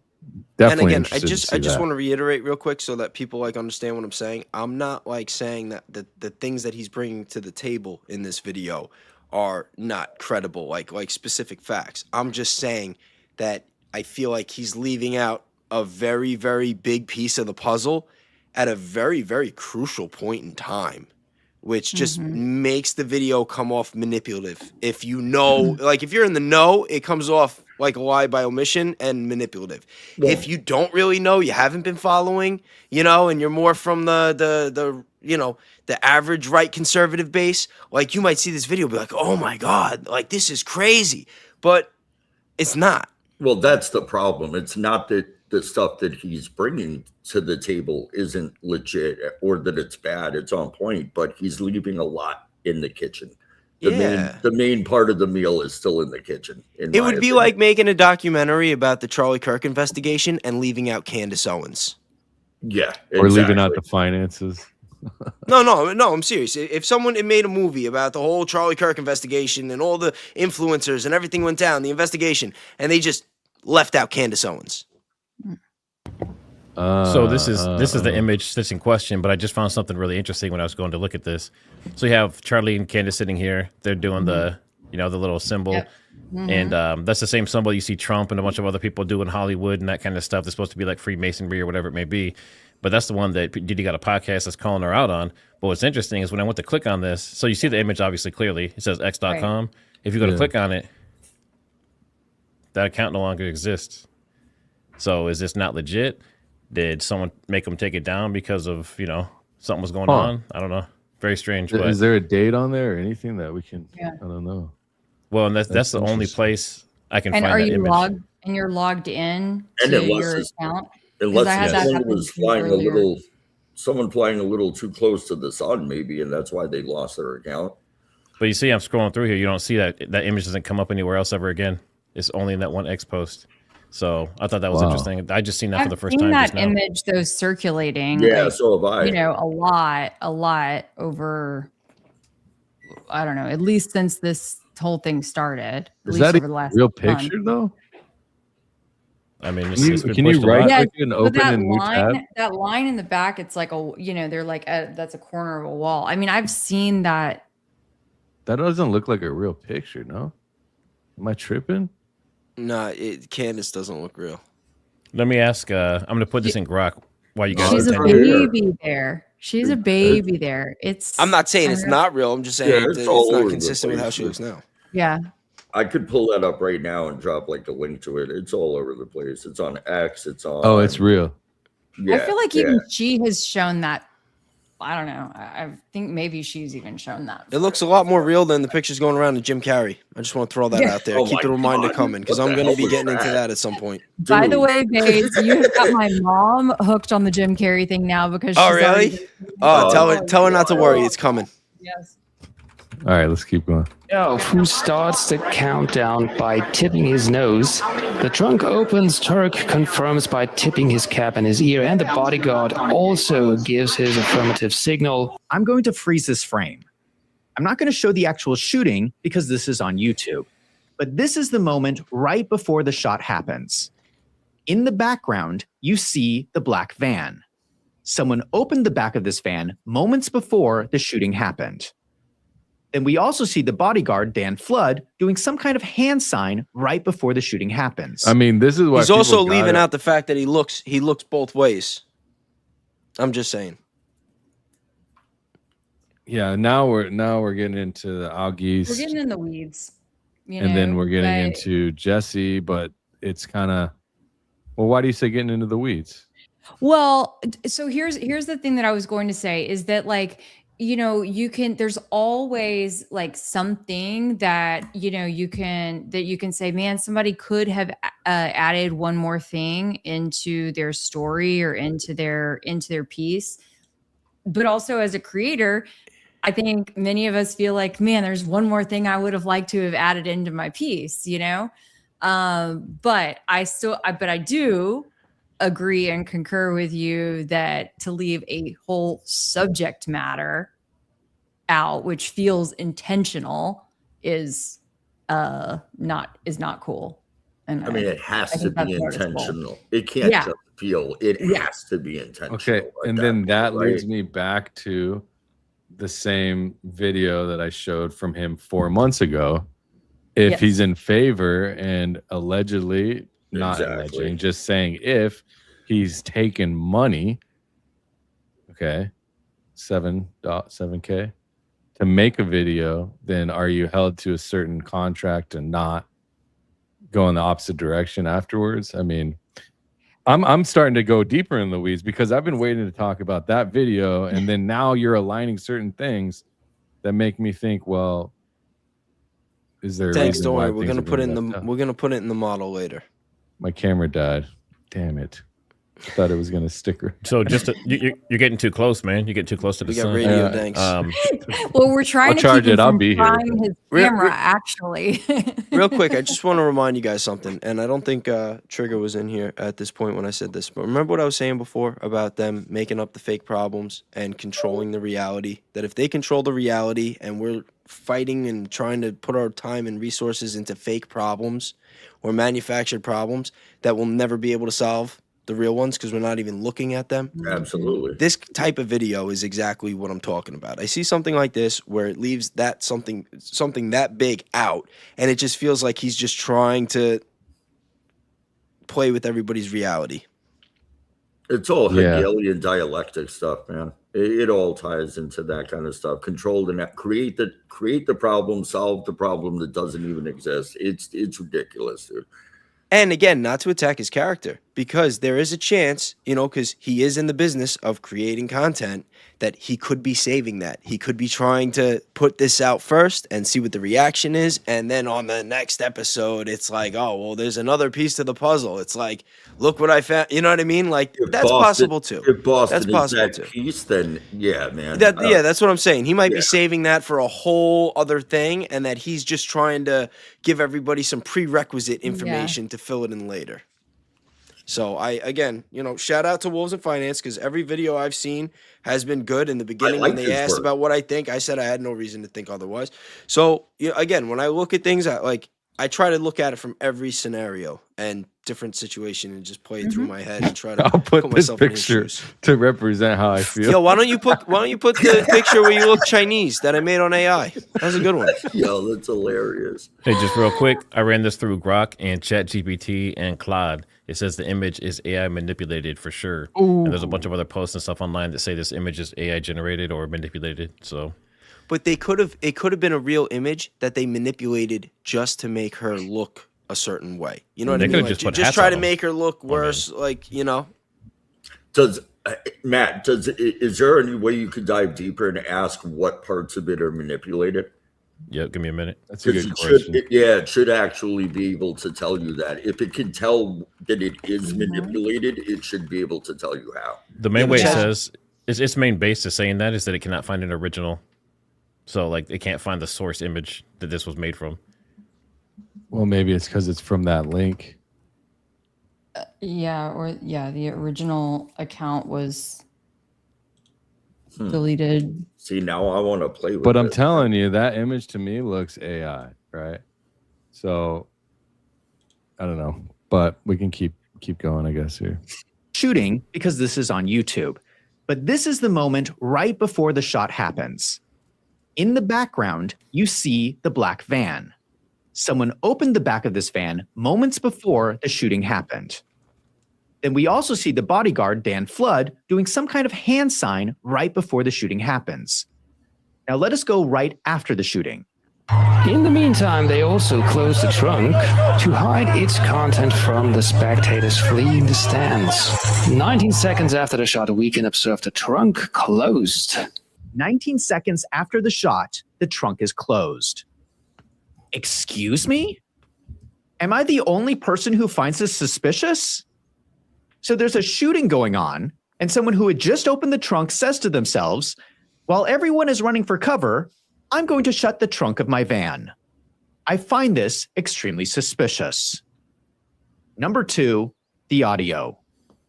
Definitely. And again, I interested to see just that. want to reiterate real quick so that people like understand what I'm saying. I'm not like saying that the things that he's bringing to the table in this video are not credible, like specific facts. I'm just saying that I feel like he's leaving out a very, very big piece of the puzzle at a very, very crucial point in time, which just makes the video come off manipulative. If like if you're in the know, it comes off like a lie by omission and manipulative. Yeah. If you don't really know, you haven't been following, and you're more from the average right conservative base, like you might see this video and be like, oh my God, like this is crazy. But it's not. Well, that's the problem. It's not that the stuff that he's bringing to the table isn't legit or that it's bad. It's on point, but he's leaving a lot in the kitchen. The main part of the meal is still in the kitchen. It would be like making a documentary about the Charlie Kirk investigation and leaving out Candace Owens. Yeah. Or leaving out the finances. No, I'm serious. If someone made a movie about the whole Charlie Kirk investigation and all the influencers and everything went down, the investigation, and they just left out Candace Owens. So this is the image that's in question, but I just found something really interesting when I was going to look at this. So you have Charlie and Candace sitting here. They're doing the little symbol. Yep. And that's the same symbol you see Trump and a bunch of other people do in Hollywood and that kind of stuff. They're supposed to be like Freemasonry or whatever it may be. But that's the one that Didi Got a Podcast that's calling her out on. But what's interesting is when I went to click on this, so you see the image obviously clearly. It says x.com. Right. If you go to click on it, that account no longer exists. So is this not legit? Did someone make them take it down because of, something was going on? I don't know. Very strange. Is there a date on there or anything that we can, I don't know. Well, and that's the only place I can and find are that you image. logged and you're logged in and to your account? Unless someone was flying someone flying a little too close to the sun, maybe, and that's why they lost their account. But you see, I'm scrolling through here. You don't see that image doesn't come up anywhere else ever again. It's only in that one X post. So I thought that was Wow. interesting. I just seen that for I've the first seen time that just now. image though circulating. Yeah, like, so have I. You know, a lot over. I don't know, at least since this whole thing started. At Is least that over a the last real month. picture though? I mean, Can you right Yeah, click and but open that a new tab? line in the back, it's like they're like that's a corner of a wall. I mean, I've seen that. That doesn't look like a real picture, no? Am I tripping? Nah, Candace doesn't look real. Let me ask. I'm going to put this in Grok while you guys She's a are thinking. baby there. She's a baby there. It's. I'm not saying I it's don't- not real. I'm just saying Yeah, it's it's all not over the consistent with how place. she looks now. Yeah. I could pull that up right now and drop like the link to it. It's all over the place. It's on X. It's on. Oh, it's real. Yeah, I feel like even she has shown that. I don't know. I think maybe she's even shown that. It looks a lot more real than the pictures going around to Jim Carrey. I just want to throw that Yeah. out there. Oh Keep my the reminder God. coming because What I'm the going to hell be was getting into that? that at some point. By the Dude. way, Bates, you have got my mom hooked on the Jim Carrey thing now because she's Oh, already really? Oh, tell her not to worry. It's coming. Yes. All right, let's keep going. Now, who starts the countdown by tipping his nose? The trunk opens, Turk confirms by tipping his cap in his ear, and the bodyguard also gives his affirmative signal. I'm going to freeze this frame. I'm not going to show the actual shooting because this is on YouTube. But this is the moment right before the shot happens. In the background, you see the black van. Someone opened the back of this van moments before the shooting happened. Then we also see the bodyguard, Dan Flood, doing some kind of hand sign right before the shooting happens. I mean, this is why He's also people leaving gotta- out the fact that he looks both ways. I'm just saying. Yeah, now we're getting into the We're Augies, getting in the weeds. and then we're getting into Jesse, but it's kind of. Well, why do you say getting into the weeds? Well, so here's the thing that I was going to say is that there's always like something that you can say, man, somebody could have added one more thing into their story or into their piece. But also as a creator, I think many of us feel like, man, there's one more thing I would have liked to have added into my piece, but I do agree and concur with you that to leave a whole subject matter out, which feels intentional, is not cool. And I mean, it has to think be that's noticeable. intentional. It can't Yeah. just feel. It has to be intentional. Okay, at and then that point, leads me back to the same video that I showed from him 4 months ago. If Yes. he's in favor and allegedly, not Exactly. alleging, just saying if he's taken money, okay, 7.7K to make a video, then are you held to a certain contract and not go in the opposite direction afterwards? I mean, I'm starting to go deeper in the weeds because I've been waiting to talk about that video, and then now you're aligning certain things that make me think, well, is there a Thanks, reason don't why worry. We're things gonna are put it being in left out? we're gonna put it in the model later. My camera died. Damn it. I thought it was gonna stick. So you're getting too close, man. You're getting too close to the We got sun. radio danks. Well, we're trying I'll to charge keep him it. I'll from be here. trying his Real- camera, real- actually. Real quick, I just want to remind you guys something, and I don't think Trigger was in here at this point when I said this, but remember what I was saying before about them making up the fake problems and controlling the reality? That if they control the reality and we're fighting and trying to put our time and resources into fake problems or manufactured problems, that we'll never be able to solve the real ones because we're not even looking at them. Absolutely. This type of video is exactly what I'm talking about. I see something like this where it leaves that something that big out, and it just feels like he's just trying to play with everybody's reality. It's all Yeah. Hegelian dialectic stuff, man. It all ties into that kind of stuff. Control the net, create the problem, solve the problem that doesn't even exist. It's ridiculous, dude. And again, not to attack his character, because there is a chance, because he is in the business of creating content, that he could be saving that. He could be trying to put this out first and see what the reaction is. And then on the next episode, it's like, oh, well, there's another piece to the puzzle. It's like, look what I found. You know what I mean? Like, that's possible too. If Boston That's is possible that too. piece, then yeah, man. Yeah, that's what I'm saying. He might yeah. be saving that for a whole other thing, and that he's just trying to give everybody some prerequisite information to fill it in later. So again, shout out to Wolves in Finance, because every video I've seen has been good. In the beginning, when they asked about what I think, I said I had no reason to think otherwise. So again, when I look at things, I try to look at it from every scenario and different situation and just play it through my head and try to I'll put this myself in his picture shoes. to represent how I feel. Yo, why don't you put the picture where you look Chinese that I made on AI? That was a good one. Yo, that's hilarious. Hey, just real quick, I ran this through Grok and ChatGPT and Claude. It says the image is AI manipulated for sure. Ooh. And there's a bunch of other posts and stuff online that say this image is AI generated or manipulated. So, But it could have been a real image that they manipulated just to make her look a certain way. You know what I mean? Just try to make her look worse, Does Matt? Is there any way you could dive deeper and ask what parts of it are manipulated? Yeah, give me a minute. That's a good question. It should actually be able to tell you that. If it can tell that it is manipulated, it should be able to tell you how. The main way it says, its main base is saying that is that it cannot find an original. So, it can't find the source image that this was made from. Well, maybe it's because it's from that link. The original account was deleted. See, now I want to play with it. But I'm telling you, that image to me looks AI, right? So I don't know, but we can keep going, I guess, here. Shooting, because this is on YouTube. But this is the moment right before the shot happens. In the background, you see the black van. Someone opened the back of this van moments before the shooting happened. Then we also see the bodyguard, Dan Flood, doing some kind of hand sign right before the shooting happens. Now let us go right after the shooting. In the meantime, they also closed the trunk to hide its content from the spectators fleeing the stands. 19 seconds after the shot, we can observe the trunk closed. 19 seconds after the shot, the trunk is closed. Excuse me? Am I the only person who finds this suspicious? So there's a shooting going on, and someone who had just opened the trunk says to themselves, while everyone is running for cover, I'm going to shut the trunk of my van. I find this extremely suspicious. Number 2, the audio.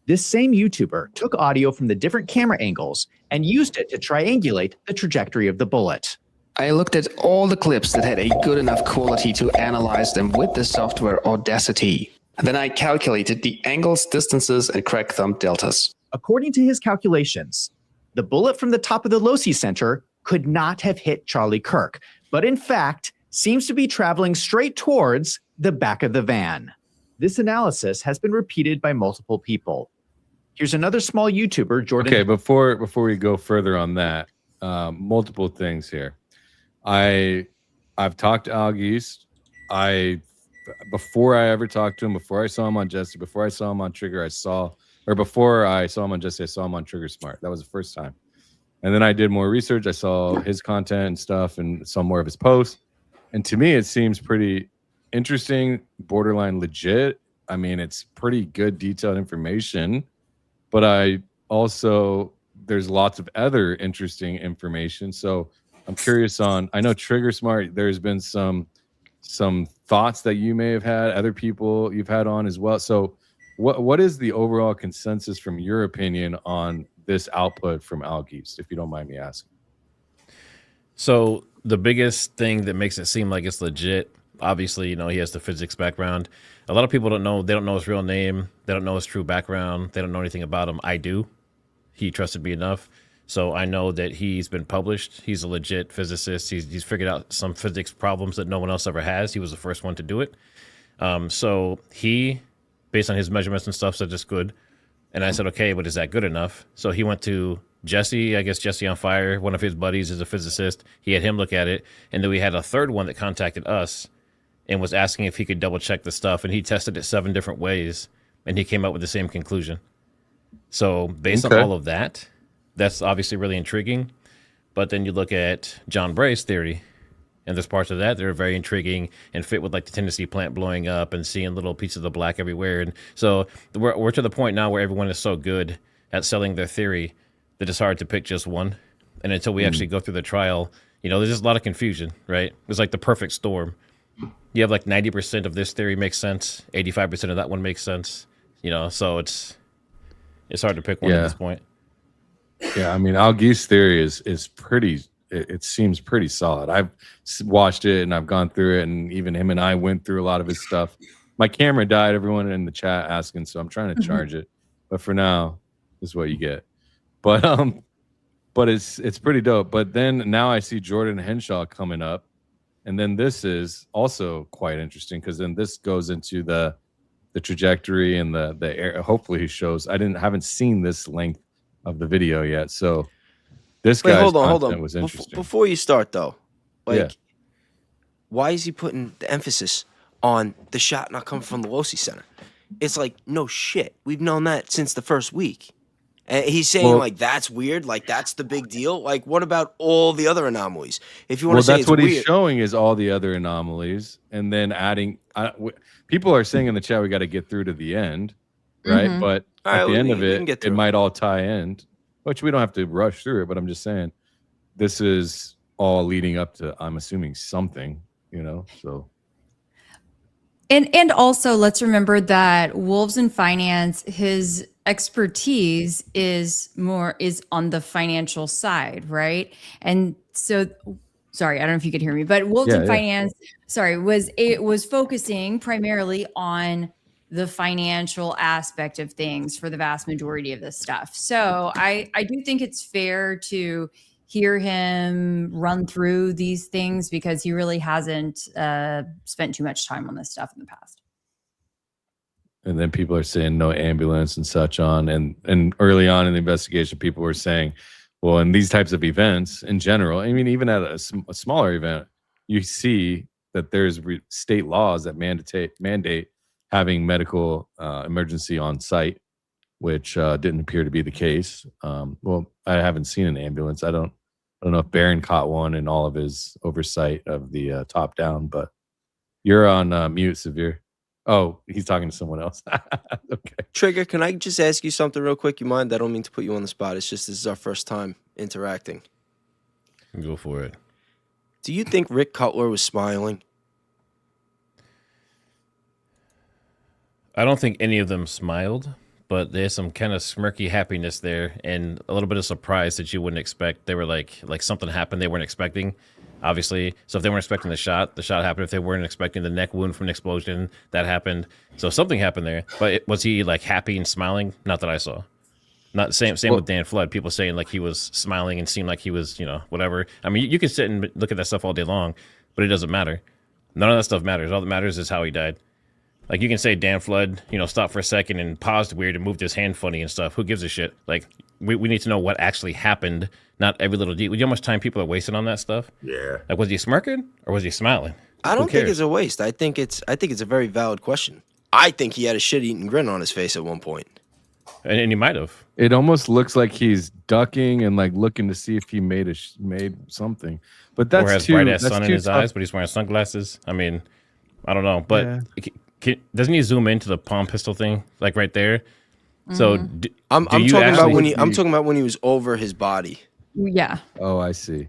This same YouTuber took audio from the different camera angles and used it to triangulate the trajectory of the bullet. I looked at all the clips that had a good enough quality to analyze them with the software Audacity. Then I calculated the angles, distances, and crack thumb deltas. According to his calculations, the bullet from the top of the Losi Center could not have hit Charlie Kirk, but in fact seems to be traveling straight towards the back of the van. This analysis has been repeated by multiple people. Here's another small YouTuber, Jordan. Okay, before we go further on that, multiple things here. I've talked to Al Geist. Before I ever talked to him, before I saw him on Jesse, before I saw him on Trigger, before I saw him on Jesse, I saw him on Trigger Smart. That was the first time. And then I did more research. I saw his content and stuff and saw more of his posts. And to me, it seems pretty interesting, borderline legit. I mean, it's pretty good, detailed information. But there's lots of other interesting information. So I'm curious I know Trigger Smart, there's been some thoughts that you may have had, other people you've had on as well. So what is the overall consensus from your opinion on this output from Al Geist, if you don't mind me asking? So the biggest thing that makes it seem like it's legit, obviously, he has the physics background. A lot of people don't know. They don't know his real name. They don't know his true background. They don't know anything about him. I do. He trusted me enough. So I know that he's been published. He's a legit physicist. He's figured out some physics problems that no one else ever has. He was the first one to do it. So he, based on his measurements and stuff, said it's good. And I said, okay, but is that good enough? So he went to Jesse, I guess Jesse on Fire, one of his buddies is a physicist. He had him look at it. And then we had a third one that contacted us and was asking if he could double check the stuff. And he tested it 7 different ways. And he came up with the same conclusion. So based on all of that, that's obviously really intriguing. But then you look at John Bray's theory, and there's parts of that that are very intriguing and fit with like the Tennessee plant blowing up and seeing little pieces of black everywhere. And so we're to the point now where everyone is so good at selling their theory that it's hard to pick just one. And until we actually go through the trial, there's just a lot of confusion, right? It's like the perfect storm. You have like 90% of this theory makes sense, 85% of that one makes sense, So it's hard to pick one at this point. Yeah, I mean, Al-Gee's theory is pretty. It seems pretty solid. I've watched it and I've gone through it, and even him and I went through a lot of his stuff. My camera died. Everyone in the chat asking, so I'm trying to charge it. But for now, this is what you get. But it's pretty dope. But then now I see Jordan Henshaw coming up, and then this is also quite interesting because then this goes into the trajectory and the air. Hopefully he shows. I haven't seen this length of the video yet, so. This guy's hold on. content was interesting. Before you start, though, why is he putting the emphasis on the shot not coming from the Losi Center? It's like, no shit. We've known that since the first week. And he's saying, like, that's weird. Like, that's the big deal. Like, what about all the other anomalies? If you want to say that's it's what weird, he's showing is all the other anomalies, and then adding. People are saying in the chat we got to get through to the end, right? But at the end of it, it might all tie in. Which we don't have to rush through it, but I'm just saying this is all leading up to, I'm assuming, something, so. And also let's remember that Wolves in Finance, his expertise is on the financial side, right? And so, sorry, I don't know if you could hear me, but Wolves in Finance, was focusing primarily on the financial aspect of things for the vast majority of this stuff. So I do think it's fair to hear him run through these things because he really hasn't spent too much time on this stuff in the past. And then people are saying no ambulance and such on. And early on in the investigation, people were saying, well, in these types of events in general, I mean, even at a smaller event, you see that there's state laws that mandate having medical emergency on site, which didn't appear to be the case. Well, I haven't seen an ambulance. I don't know if Barron caught one in all of his oversight of the top down, but you're on mute, Severe. Oh, he's talking to someone else. Okay. Trigger, can I just ask you something real quick? You mind? I don't mean to put you on the spot. It's just this is our first time interacting. Go for it. Do you think Rick Cutler was smiling? I don't think any of them smiled, but there's some kind of smirky happiness there and a little bit of surprise that you wouldn't expect. They were like something happened they weren't expecting, obviously. So if they weren't expecting the shot happened. If they weren't expecting the neck wound from an explosion, that happened. So something happened there. But was he like happy and smiling? Not that I saw. Not same with Dan Flood. People saying like he was smiling and seemed like he was, whatever. I mean, you can sit and look at that stuff all day long, but it doesn't matter. None of that stuff matters. All that matters is how he died. Like, you can say Dan Flood, stopped for a second and paused weird and moved his hand funny and stuff. Who gives a shit? Like, we need to know what actually happened, not every little detail. You know how much time people are wasting on that stuff? Yeah. Like, was he smirking or was he smiling? I don't think it's a waste. I think it's a very valid question. I think he had a shit-eating grin on his face at one point. And he might have. It almost looks like he's ducking and like looking to see if he made something. But that's or has bright ass sun in his eyes, but he's wearing sunglasses. I mean, I don't know. But doesn't he zoom into the palm pistol thing, like right there? So I'm talking about when he was over his body. Yeah. Oh, I see.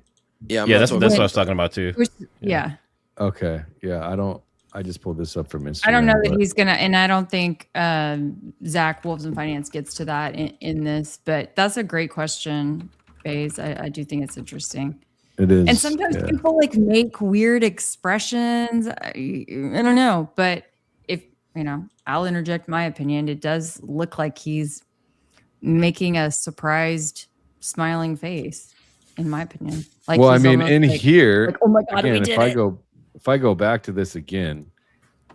Yeah. That's what I was talking about too. Yeah. Okay. Yeah. I just pulled this up from Instagram. I don't know that he's gonna, and I don't think Zach Wolves in Finance gets to that in this. But that's a great question, Baze. I do think it's interesting. It is. And sometimes people like make weird expressions. I don't know, but if I'll interject my opinion. It does look like he's making a surprised, smiling face, in my opinion. Like, well, I mean, in here, like, oh my god, again, we did it. If I go back to this again,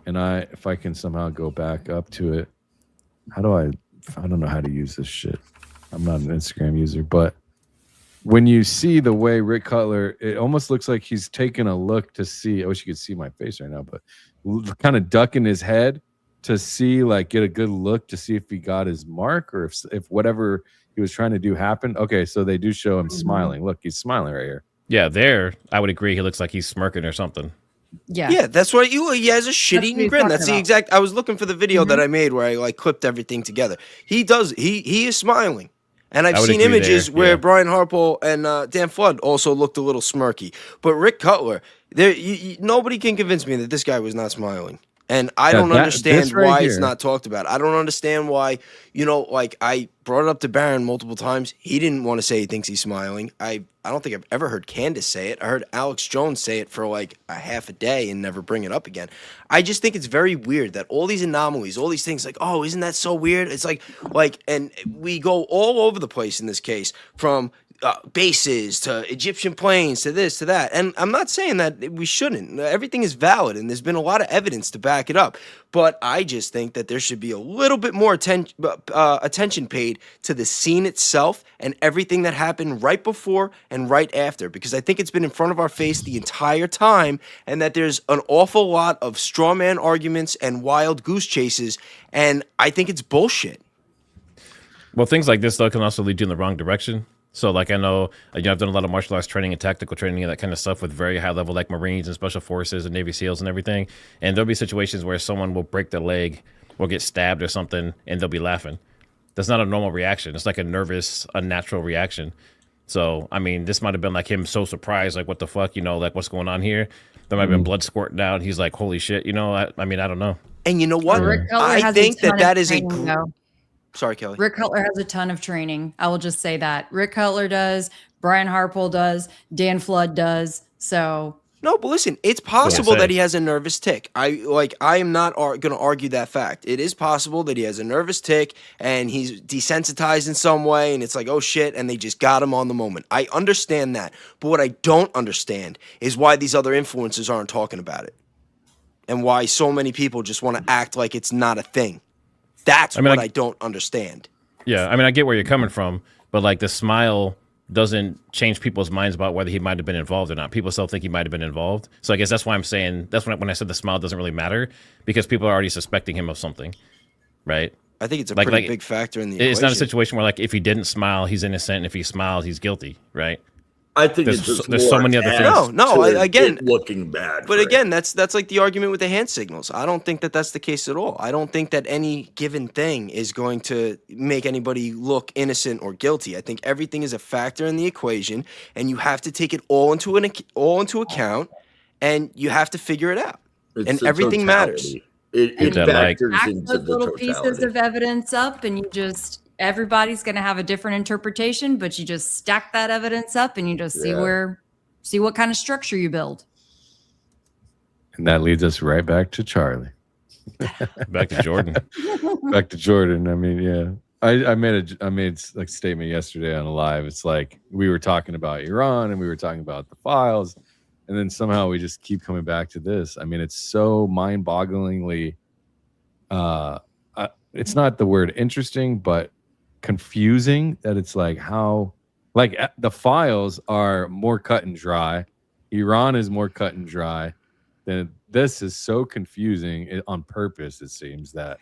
and if I can somehow go back up to it, I don't know how to use this shit. I'm not an Instagram user, but when you see the way Rick Cutler, it almost looks like he's taking a look to see. I wish you could see my face right now, but kind of ducking his head to see, like, get a good look to see if he got his mark or if whatever he was trying to do happened. Okay, so they do show him smiling. Look, he's smiling right here. Yeah, there, I would agree. He looks like he's smirking or something. Yeah, that's what he has a shit-eating grin. That's the exact. I was looking for the video that I made where I like clipped everything together. He does. He is smiling, and I've seen images where Brian Harpole and Dan Flood also looked a little smirky. But Rick Cutler, nobody can convince me that this guy was not smiling. And I Yeah, don't this understand right why it's here. not talked about. I don't understand why, like I brought it up to Barron multiple times. He didn't want to say he thinks he's smiling. I don't think I've ever heard Candace say it. I heard Alex Jones say it for like a half a day and never bring it up again. I just think it's very weird that all these anomalies, all these things like, oh, isn't that so weird? It's like, and we go all over the place in this case from bases to Egyptian planes to this to that. And I'm not saying that we shouldn't. Everything is valid and there's been a lot of evidence to back it up. But I just think that there should be a little bit more attention paid to the scene itself and everything that happened right before and right after, because I think it's been in front of our face the entire time, and that there's an awful lot of straw man arguments and wild goose chases, and I think it's bullshit. Well, things like this though can also lead you in the wrong direction. So like I know, I've done a lot of martial arts training and tactical training and that kind of stuff with very high level like Marines and Special Forces and Navy SEALs and everything. And there'll be situations where someone will break their leg or get stabbed or something and they'll be laughing. That's not a normal reaction. It's like a nervous, unnatural reaction. So, I mean, this might have been like him so surprised, like, what the fuck, like what's going on here? There might have been blood squirting out. He's like, holy shit, I mean, I don't know. And you know what? I think that is Sorry, Kelly. Rick Cutler has a ton of training. I will just say that. Rick Cutler does, Brian Harpole does, Dan Flood does. So no, but listen, it's possible that he has a nervous tick. I am not going to argue that fact. It is possible that he has a nervous tick and he's desensitized in some way and it's like, oh shit, and they just got him on the moment. I understand that. But what I don't understand is why these other influencers aren't talking about it. And why so many people just want to act like it's not a thing. That's what I don't understand. Yeah, I mean, I get where you're coming from, but like the smile doesn't change people's minds about whether he might have been involved or not. People still think he might have been involved. So I guess that's why I'm saying, that's when I said the smile doesn't really matter, because people are already suspecting him of something, right? I think it's a pretty big factor in the equation. It's not a situation where like if he didn't smile, he's innocent, and if he smiles, he's guilty, right? I think there's more so many other things. No, again, looking bad. But again, that's like the argument with the hand signals. I don't think that that's the case at all. I don't think that any given thing is going to make anybody look innocent or guilty. I think everything is a factor in the equation, and you have to take it all into account, and you have to figure it out. And everything matters. It factors stack into those the little totality. pieces of evidence up, and everybody's going to have a different interpretation, but you just stack that evidence up and you just see what kind of structure you build. And that leads us right back to Charlie. Back to Jordan. Back to Jordan. I mean, yeah. I made like a statement yesterday on a live. It's like we were talking about Iran and we were talking about the files, and then somehow we just keep coming back to this. I mean, it's so mind-bogglingly it's not the word interesting, but confusing that it's like how the files are more cut and dry. Iran is more cut and dry. Then this is so confusing on purpose. It seems that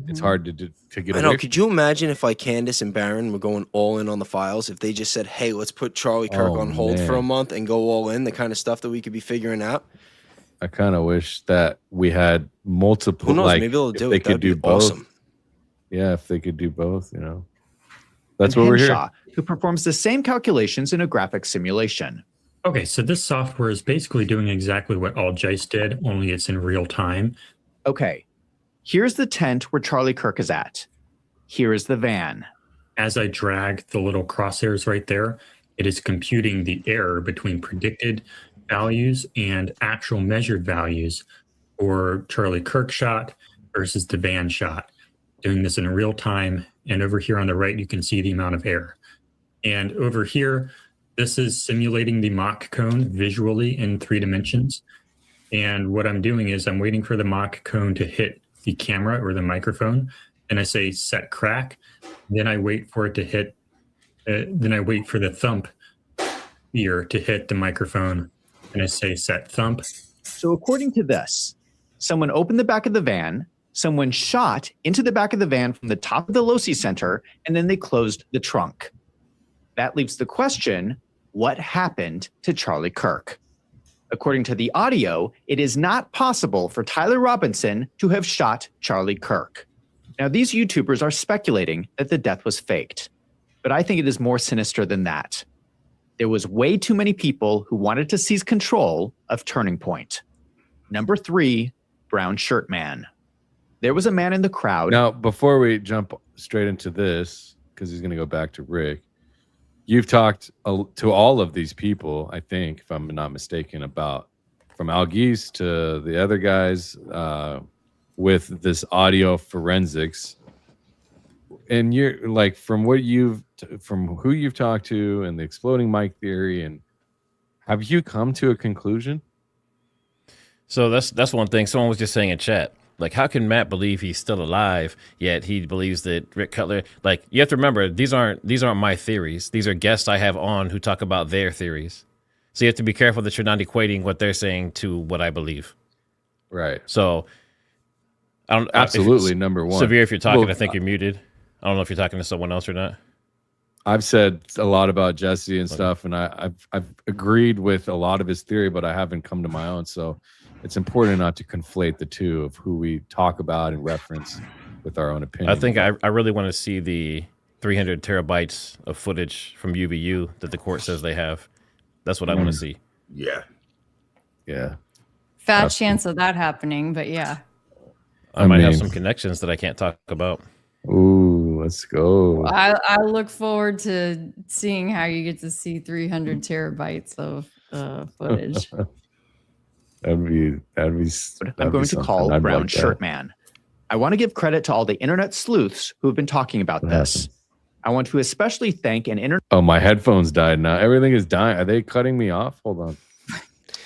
it's hard to get. I know. Could you imagine if like Candace and Barron were going all in on the files? If they just said, "Hey, let's put Charlie Kirk on hold for a month and go all in," the kind of stuff that we could be figuring out. I kind of wish that we had multiple. Who knows? Like, Maybe they'll do they it. could do both. Awesome. Yeah, if they could do both, That's and what we're Henshaw, here. who performs the same calculations in a graphic simulation. Okay, so this software is basically doing exactly what all JICE did, only it's in real time. Okay, here's the tent where Charlie Kirk is at. Here is the van. As I drag the little crosshairs right there, it is computing the error between predicted values and actual measured values for Charlie Kirk shot versus the van shot. Doing this in real time. And over here on the right, you can see the amount of error. And over here, this is simulating the mock cone visually in 3 dimensions. And what I'm doing is I'm waiting for the mock cone to hit the camera or the microphone. And I say set crack. Then I wait for it to hit. Then I wait for the thump ear to hit the microphone. And I say set thump. So according to this, someone opened the back of the van, someone shot into the back of the van from the top of the loci center, and then they closed the trunk. That leaves the question, what happened to Charlie Kirk? According to the audio, it is not possible for Tyler Robinson to have shot Charlie Kirk. Now, these YouTubers are speculating that the death was faked, but I think it is more sinister than that. There was way too many people who wanted to seize control of Turning Point. Number 3, Brown Shirt Man. There was a man in the crowd. Now, before we jump straight into this, because he's going to go back to Rick, you've talked to all of these people, I think, if I'm not mistaken, about from Al Geese to the other guys with this audio forensics. And you're like, from who you've talked to and the exploding mic theory, and have you come to a conclusion? So that's one thing. Someone was just saying in chat, like, how can Matt believe he's still alive, yet he believes that Rick Cutler, like, you have to remember, these aren't my theories. These are guests I have on who talk about their theories. So you have to be careful that you're not equating what they're saying to what I believe. Right. So I don't absolutely number one. Severe, if you're talking, I think you're muted. I don't know if you're talking to someone else or not. I've said a lot about Jesse and stuff, and I've agreed with a lot of his theory, but I haven't come to my own. So it's important not to conflate the two of who we talk about and reference with our own opinion. I think I really want to see the 300 terabytes of footage from UVU that the court says they have. That's what I want to see. Yeah. Yeah. Fat chance of that happening, but yeah. I might have some connections that I can't talk about. Ooh, let's go. I look forward to seeing how you get to see 300 terabytes of footage. That'd be I'm going to call Brown Shirt Man. I want to give credit to all the internet sleuths who have been talking about this. I want to especially thank an internet. Oh, my headphones died now. Everything is dying. Are they cutting me off? Hold on.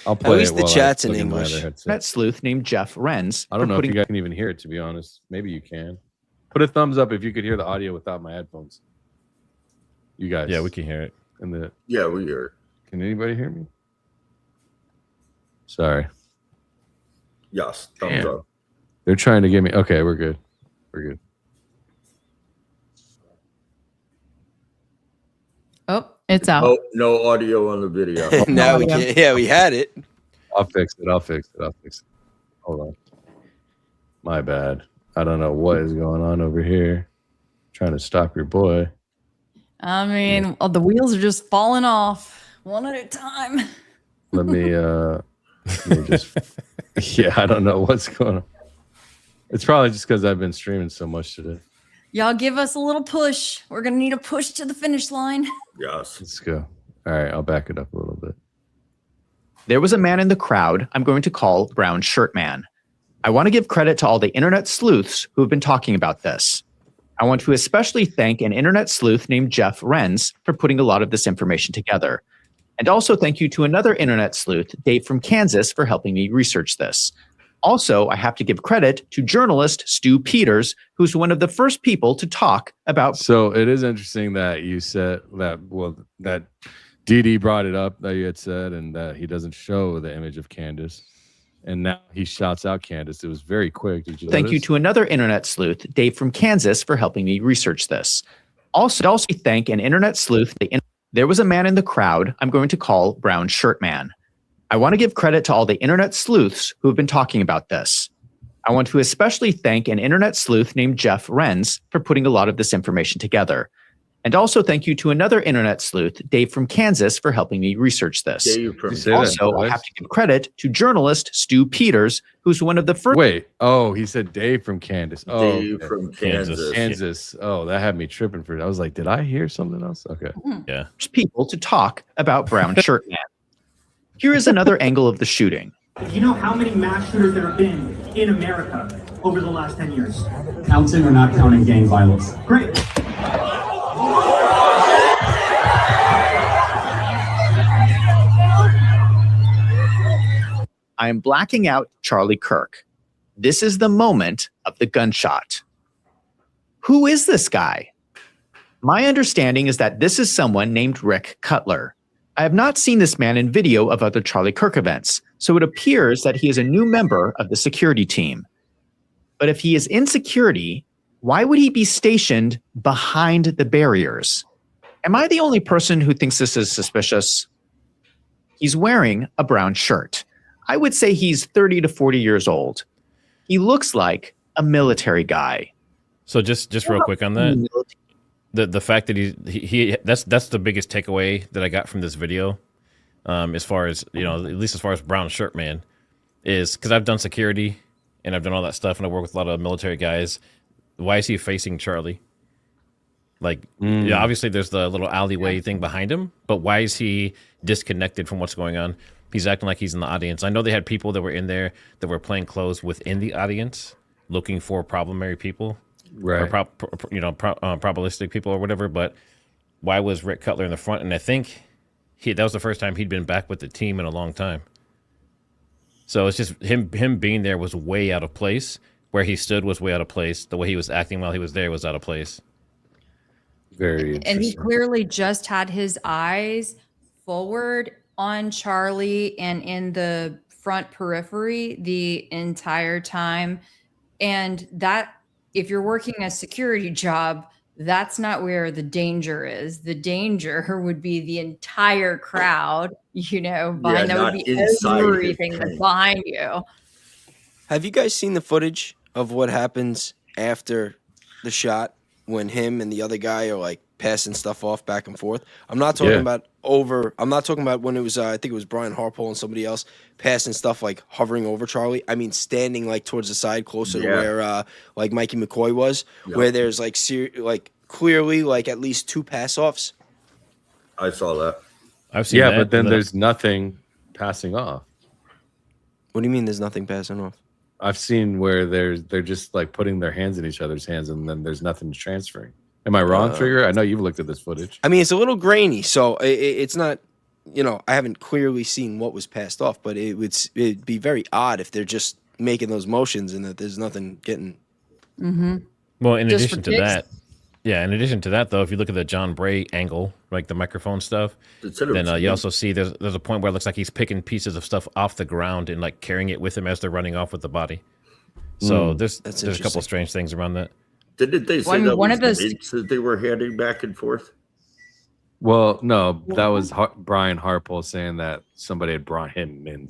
I'll play At least it the while I chat's in plug my English. other headset. Internet sleuth named Jeff Renz. I don't know if you guys can even hear it, to be honest. Maybe you can. Put a thumbs up if you could hear the audio without my headphones. You guys. Yeah, we can hear it. Yeah, we hear it. Can anybody hear me? Sorry. Yes, thumbs Damn. up. They're trying to get me. Okay, we're good. We're good. Oh, it's out. Oh, no audio on the video. Now we can, yeah, we had it. I'll fix it. Hold on. My bad. I don't know what is going on over here. Trying to stop your boy. I mean, the wheels are just falling off one at a time. Let me just. Yeah, I don't know what's going on. It's probably just because I've been streaming so much today. Y'all give us a little push. We're going to need a push to the finish line. Yes. Let's go. All right, I'll back it up a little bit. There was a man in the crowd I'm going to call Brown Shirt Man. I want to give credit to all the internet sleuths who have been talking about this. I want to especially thank an internet sleuth named Jeff Renz for putting a lot of this information together. And also thank you to another internet sleuth, Dave from Kansas, for helping me research this. Also, I have to give credit to journalist Stu Peters, who's one of the first people to talk about. So it is interesting that you said that, well, that DD brought it up that you had said, and that he doesn't show the image of Candace. And now he shouts out Candace. It was very quick. Did you Thank you to another internet sleuth, Dave from Kansas, for helping me research this. Also thank an internet sleuth. There was a man in the crowd I'm going to call Brown Shirt Man. I want to give credit to all the internet sleuths who have been talking about this. I want to especially thank an internet sleuth named Jeff Renz for putting a lot of this information together. And also thank you to another internet sleuth, Dave from Kansas, for helping me research this. Also, I have to give credit to journalist Stu Peters, who's one of the first. Wait, oh, he said Dave from Kansas. Oh, Dave from Kansas. Kansas. Oh, that had me tripping for it. I was like, did I hear something else? Okay. Yeah. People to talk about Brown Shirt Man. Here is another angle of the shooting. Do you know how many mass shooters there have been in America over the last 10 years? Counting or not counting gang violence? Great. I am blacking out Charlie Kirk. This is the moment of the gunshot. Who is this guy? My understanding is that this is someone named Rick Cutler. I have not seen this man in video of other Charlie Kirk events, so it appears that he is a new member of the security team. But if he is in security, why would he be stationed behind the barriers? Am I the only person who thinks this is suspicious? He's wearing a brown shirt. I would say he's 30 to 40 years old. He looks like a military guy. So just real quick on that, the fact that he that's the biggest takeaway that I got from this video, as far as, you know, at least as far as Brown Shirt Man, is because I've done security and I've done all that stuff, and I work with a lot of military guys. Why is he facing Charlie? Like, yeah, obviously there's the little alleyway thing behind him, but why is he disconnected from what's going on? He's acting like he's in the audience. I know they had people that were in there that were playing clothes within the audience, looking for problematic people, right? Or probabilistic people or whatever. But why was Rick Cutler in the front? And I think that was the first time he'd been back with the team in a long time. So it's just him being there was way out of place. Where he stood was way out of place. The way he was acting while he was there was out of place. Very And he clearly just had his eyes forward on Charlie and in the front periphery the entire time. And that, if you're working a security job, that's not where the danger is. The danger would be the entire crowd, behind that would be everything that's behind you. Have you guys seen the footage of what happens after the shot when him and the other guy are like passing stuff off back and forth? I'm not talking about I'm not talking about when it was, I think it was Brian Harpole and somebody else passing stuff like hovering over Charlie. I mean, standing like towards the side closer to where like Mikey McCoy was, where there's like clearly like at least 2 pass offs. I saw that. I've seen that. But then there's nothing passing off. What do you mean there's nothing passing off? I've seen where they're just like putting their hands in each other's hands, and then there's nothing transferring. Am I wrong, Trigger? I know you've looked at this footage. I mean, it's a little grainy, so it's not. I haven't clearly seen what was passed off, but it'd be very odd if they're just making those motions and that there's nothing getting. Mm-hmm. Well, in addition to that, though, if you look at the John Bray angle, like the microphone stuff, then you also see there's a point where it looks like he's picking pieces of stuff off the ground and like carrying it with him as they're running off with the body. So there's a couple of strange things around that. Didn't they say that one of those that they were heading back and forth? Well, no, that was Brian Harpole saying that somebody had brought him in,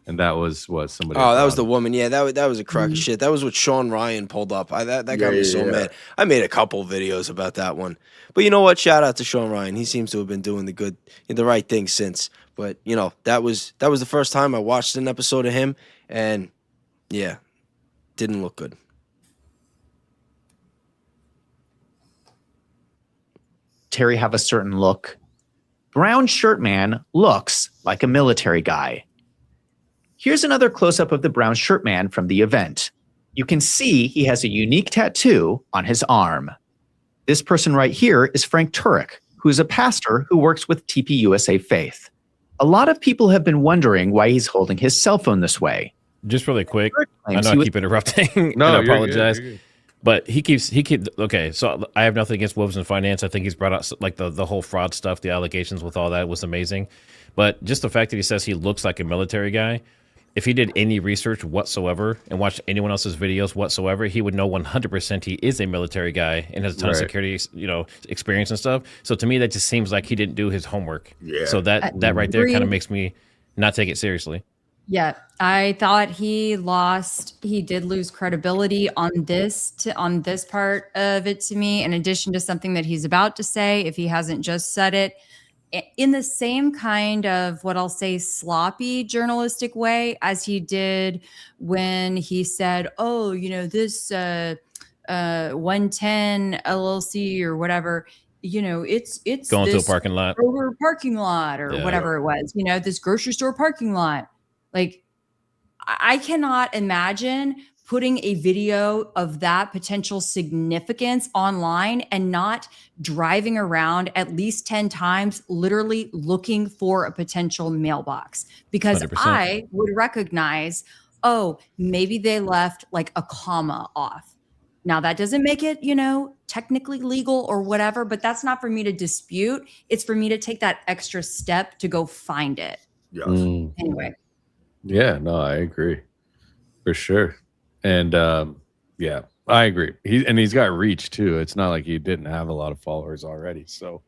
and that was what somebody. Oh, that was the woman. Yeah, that was a crock of shit. That was what Sean Ryan pulled up. That got me so mad. I made a couple videos about that one. But you know what? Shout out to Sean Ryan. He seems to have been doing the right thing since. But that was the first time I watched an episode of him, and didn't look good. Terry have a certain look. Brown shirt man looks like a military guy. Here's another close-up of the brown shirt man from the event. You can see he has a unique tattoo on his arm. This person right here is Frank Turek, who is a pastor who works with TPUSA Faith. A lot of people have been wondering why he's holding his cell phone this way. Just really quick, I know I keep interrupting. No, I apologize. You're good. But he keeps okay. So I have nothing against Wolves and Finance. I think he's brought out like the whole fraud stuff, the allegations with all that was amazing. But just the fact that he says he looks like a military guy, if he did any research whatsoever and watched anyone else's videos whatsoever, he would know 100% he is a military guy and has a ton of security, experience and stuff. So to me, that just seems like he didn't do his homework. Yeah. So that right there kind of makes me not take it seriously. Yeah, I thought he did lose credibility on this part of it to me, in addition to something that he's about to say, if he hasn't just said it, in the same kind of what I'll say sloppy journalistic way as he did when he said, oh, this 110 LLC or whatever, it's going to a parking lot or parking lot or whatever it was, this grocery store parking lot. Like, I cannot imagine putting a video of that potential significance online and not driving around at least 10 times, literally looking for a potential mailbox, because 100%. I would recognize, oh, maybe they left like a comma off. Now that doesn't make it, technically legal or whatever, but that's not for me to dispute. It's for me to take that extra step to go find it. Yes. Anyway. Yeah, no, I agree for sure. And I agree. He's got reach too. It's not like he didn't have a lot of followers already. So,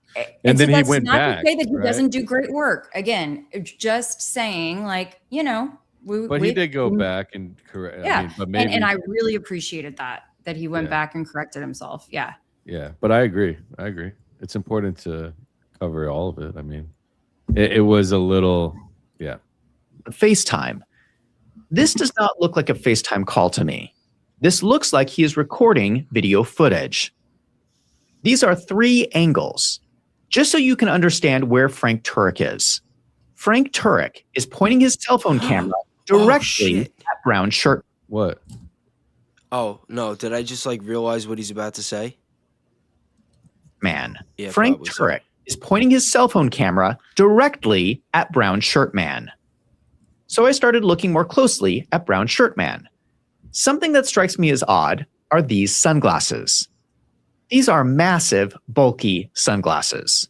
and then he went back. Not to say that he doesn't do great work. Again, just saying, like, but he did go back and correct. Yeah, I mean, but maybe, and I really appreciated that he went back and corrected himself. Yeah. Yeah, but I agree. It's important to cover all of it. I mean, it was a little, FaceTime. This does not look like a FaceTime call to me. This looks like he is recording video footage. These are 3 angles. Just so you can understand where Frank Turek is. Frank Turek is pointing his cell phone camera directly at brown shirt. What? Oh, no. Did I just like realize what he's about to say? Man. Yeah, Frank probably so. Turek is pointing his cell phone camera directly at brown shirt man. So I started looking more closely at brown shirt man. Something that strikes me as odd are these sunglasses. These are massive, bulky sunglasses.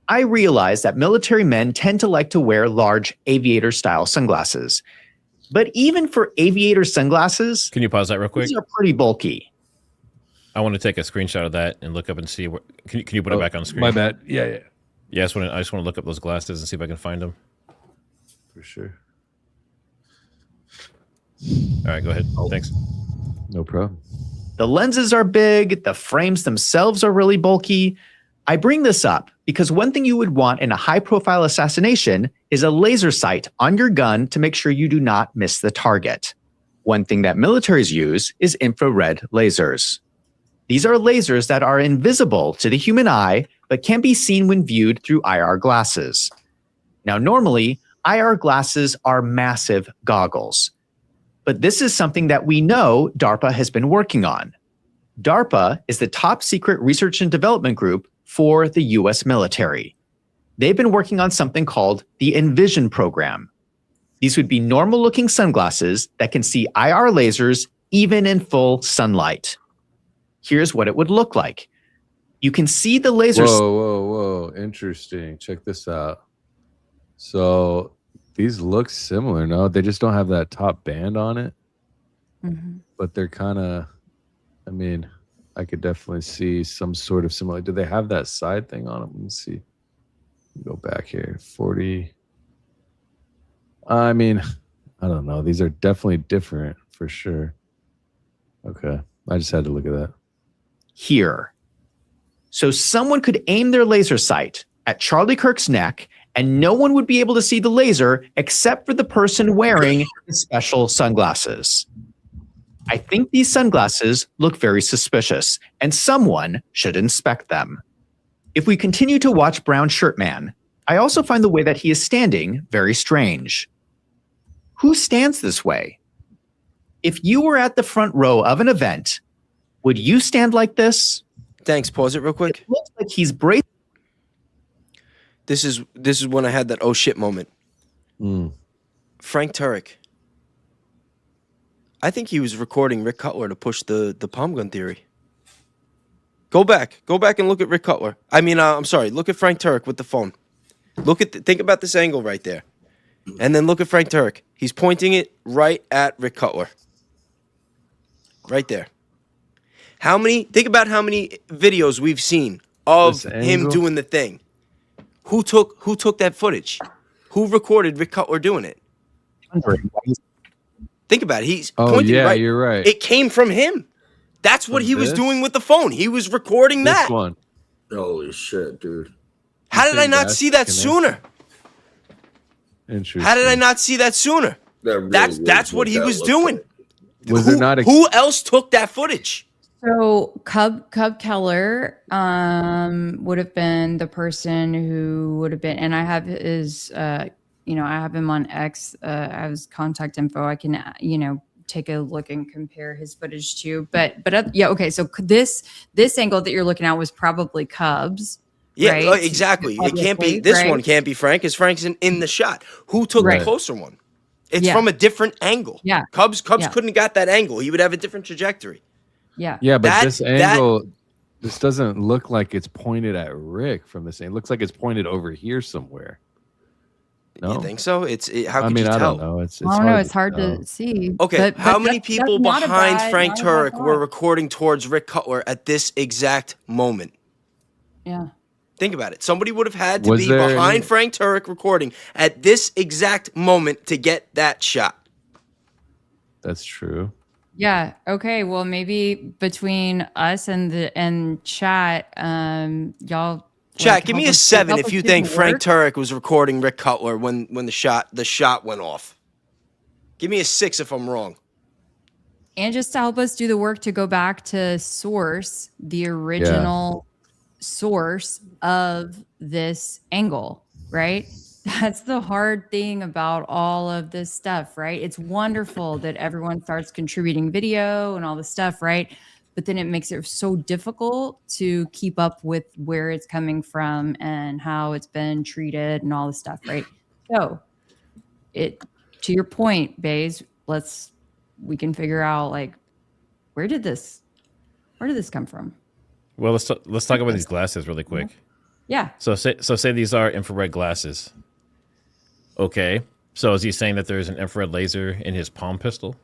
I realize that military men tend to like to wear large aviator-style sunglasses. But even for aviator sunglasses, Can you pause that real quick? these are pretty bulky. I want to take a screenshot of that and look up and see what. Can you put it back on the screen? My bad. Yeah. Yeah, I just want to look up those glasses and see if I can find them. For sure. All right, go ahead. Thanks. No problem. The lenses are big, the frames themselves are really bulky. I bring this up because one thing you would want in a high-profile assassination is a laser sight on your gun to make sure you do not miss the target. One thing that militaries use is infrared lasers. These are lasers that are invisible to the human eye, but can be seen when viewed through IR glasses. Now, normally, IR glasses are massive goggles. But this is something that we know DARPA has been working on. DARPA is the top secret research and development group for the US military. They've been working on something called the Envision program. These would be normal-looking sunglasses that can see IR lasers even in full sunlight. Here's what it would look like. You can see the lasers. Whoa. Interesting. Check this out. So these look similar, no? They just don't have that top band on it. Mm-hmm. But they're kind of, I mean, I could definitely see some sort of similar. Do they have that side thing on them? Let me see. Go back here. 40. I mean, I don't know. These are definitely different for sure. Okay. I just had to look at that. Here. So someone could aim their laser sight at Charlie Kirk's neck, and no one would be able to see the laser except for the person wearing the special sunglasses. I think these sunglasses look very suspicious, and someone should inspect them. If we continue to watch Brown Shirt Man, I also find the way that he is standing very strange. Who stands this way? If you were at the front row of an event, would you stand like this? Thanks. Pause it real quick. It looks like he's braced. This is when I had that oh shit moment. Frank Turek. I think he was recording Rick Cutler to push the palm gun theory. Go back and look at Rick Cutler. I'm sorry. Look at Frank Turek with the phone. Think about this angle right there, and then look at Frank Turek. He's pointing it right at Rick Cutler. Right there. Think about how many videos we've seen of him doing the thing. Who took that footage? Who recorded Rick Cutler doing it? Think about it. He's pointing right. You're right. It came from him. That's what he was doing with the phone. He was recording that. This one. Holy shit, dude. How did I not see that sooner? Interesting. How did I not see that sooner? That's what he was doing. Was there not who else took that footage? So Cub Keller would have been the person who would have been, and I have his, I have him on X as contact info. I can, take a look and compare his footage to. But yeah, okay. So this angle that you're looking at was probably Cub's. Yeah, right? Exactly. It can't be this one. Can't be Frank, because Frank's in the shot. Who took the closer one? It's from a different angle. Yeah, Cubs couldn't have got that angle. He would have a different trajectory. Yeah, but this angle, this doesn't look like it's pointed at Rick from this angle. It looks like it's pointed over here somewhere. No? You think so? How could you tell? I don't know. It's hard to see. Okay, but how many that's people not a behind bad- Frank not a bad Turek were thought. recording towards Rick Cutler at this exact moment? Yeah. Think about it. Somebody would have had to Was be there behind any- Frank Turek recording at this exact moment to get that shot. That's true. Yeah. Okay. Well, maybe between us and chat, y'all. Chat, give me a 7 if you think Frank Turek. Turek was recording Rick Cutler when the shot went off. Give me a 6 if I'm wrong. And just to help us do the work to go back to source, the original source of this angle, right? That's the hard thing about all of this stuff, right? It's wonderful that everyone starts contributing video and all this stuff, right? But then it makes it so difficult to keep up with where it's coming from and how it's been treated and all this stuff, right? So to your point, Baze, we can figure out like, where did this come from? Well, let's talk about these glasses really quick. Yeah. So say these are infrared glasses. Okay. So is he saying that there's an infrared laser in his palm pistol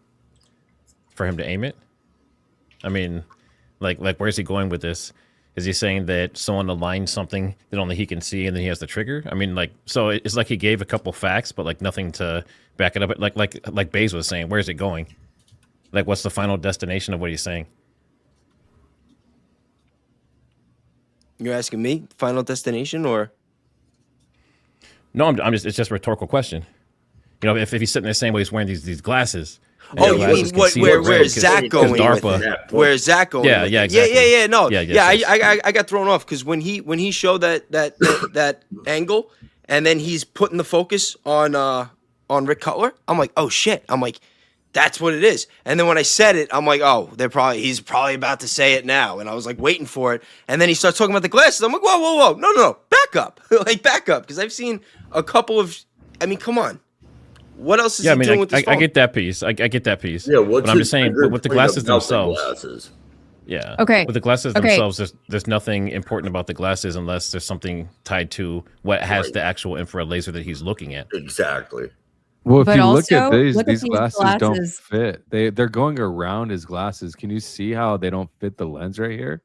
for him to aim it? I mean, like where's he going with this? Is he saying that someone aligned something that only he can see and then he has the trigger? I mean, like, so it's like he gave a couple facts, but like nothing to back it up. Like Baze was saying, where's it going? Like, what's the final destination of what he's saying? You're asking me final destination or? No, I'm just, it's just a rhetorical question. You know, if he's sitting there saying, well, he's wearing these glasses. Oh, you mean where is Zach going with it? Where is Zach going? Yeah, yeah, exactly. I got thrown off because when he showed that angle and then he's putting the focus on Rick Cutler, I'm like, oh shit. I'm like, that's what it is. And then when I said it, I'm like, oh, he's probably about to say it now. And I was like waiting for it. And then he starts talking about the glasses. I'm like, whoa, no, back up, back up, because I've seen a couple of. I mean, come on. What else is he doing with this phone? I get that piece. I get that piece. Yeah, but I'm just saying, with the glasses themselves. Glasses? Yeah. Okay. With the glasses themselves, there's nothing important about the glasses unless there's something tied to what has the actual infrared laser that he's looking at. Exactly. Well, if But you look at also, these look at these glasses don't glasses. fit. They're going around his glasses. Can you see how they don't fit the lens right here?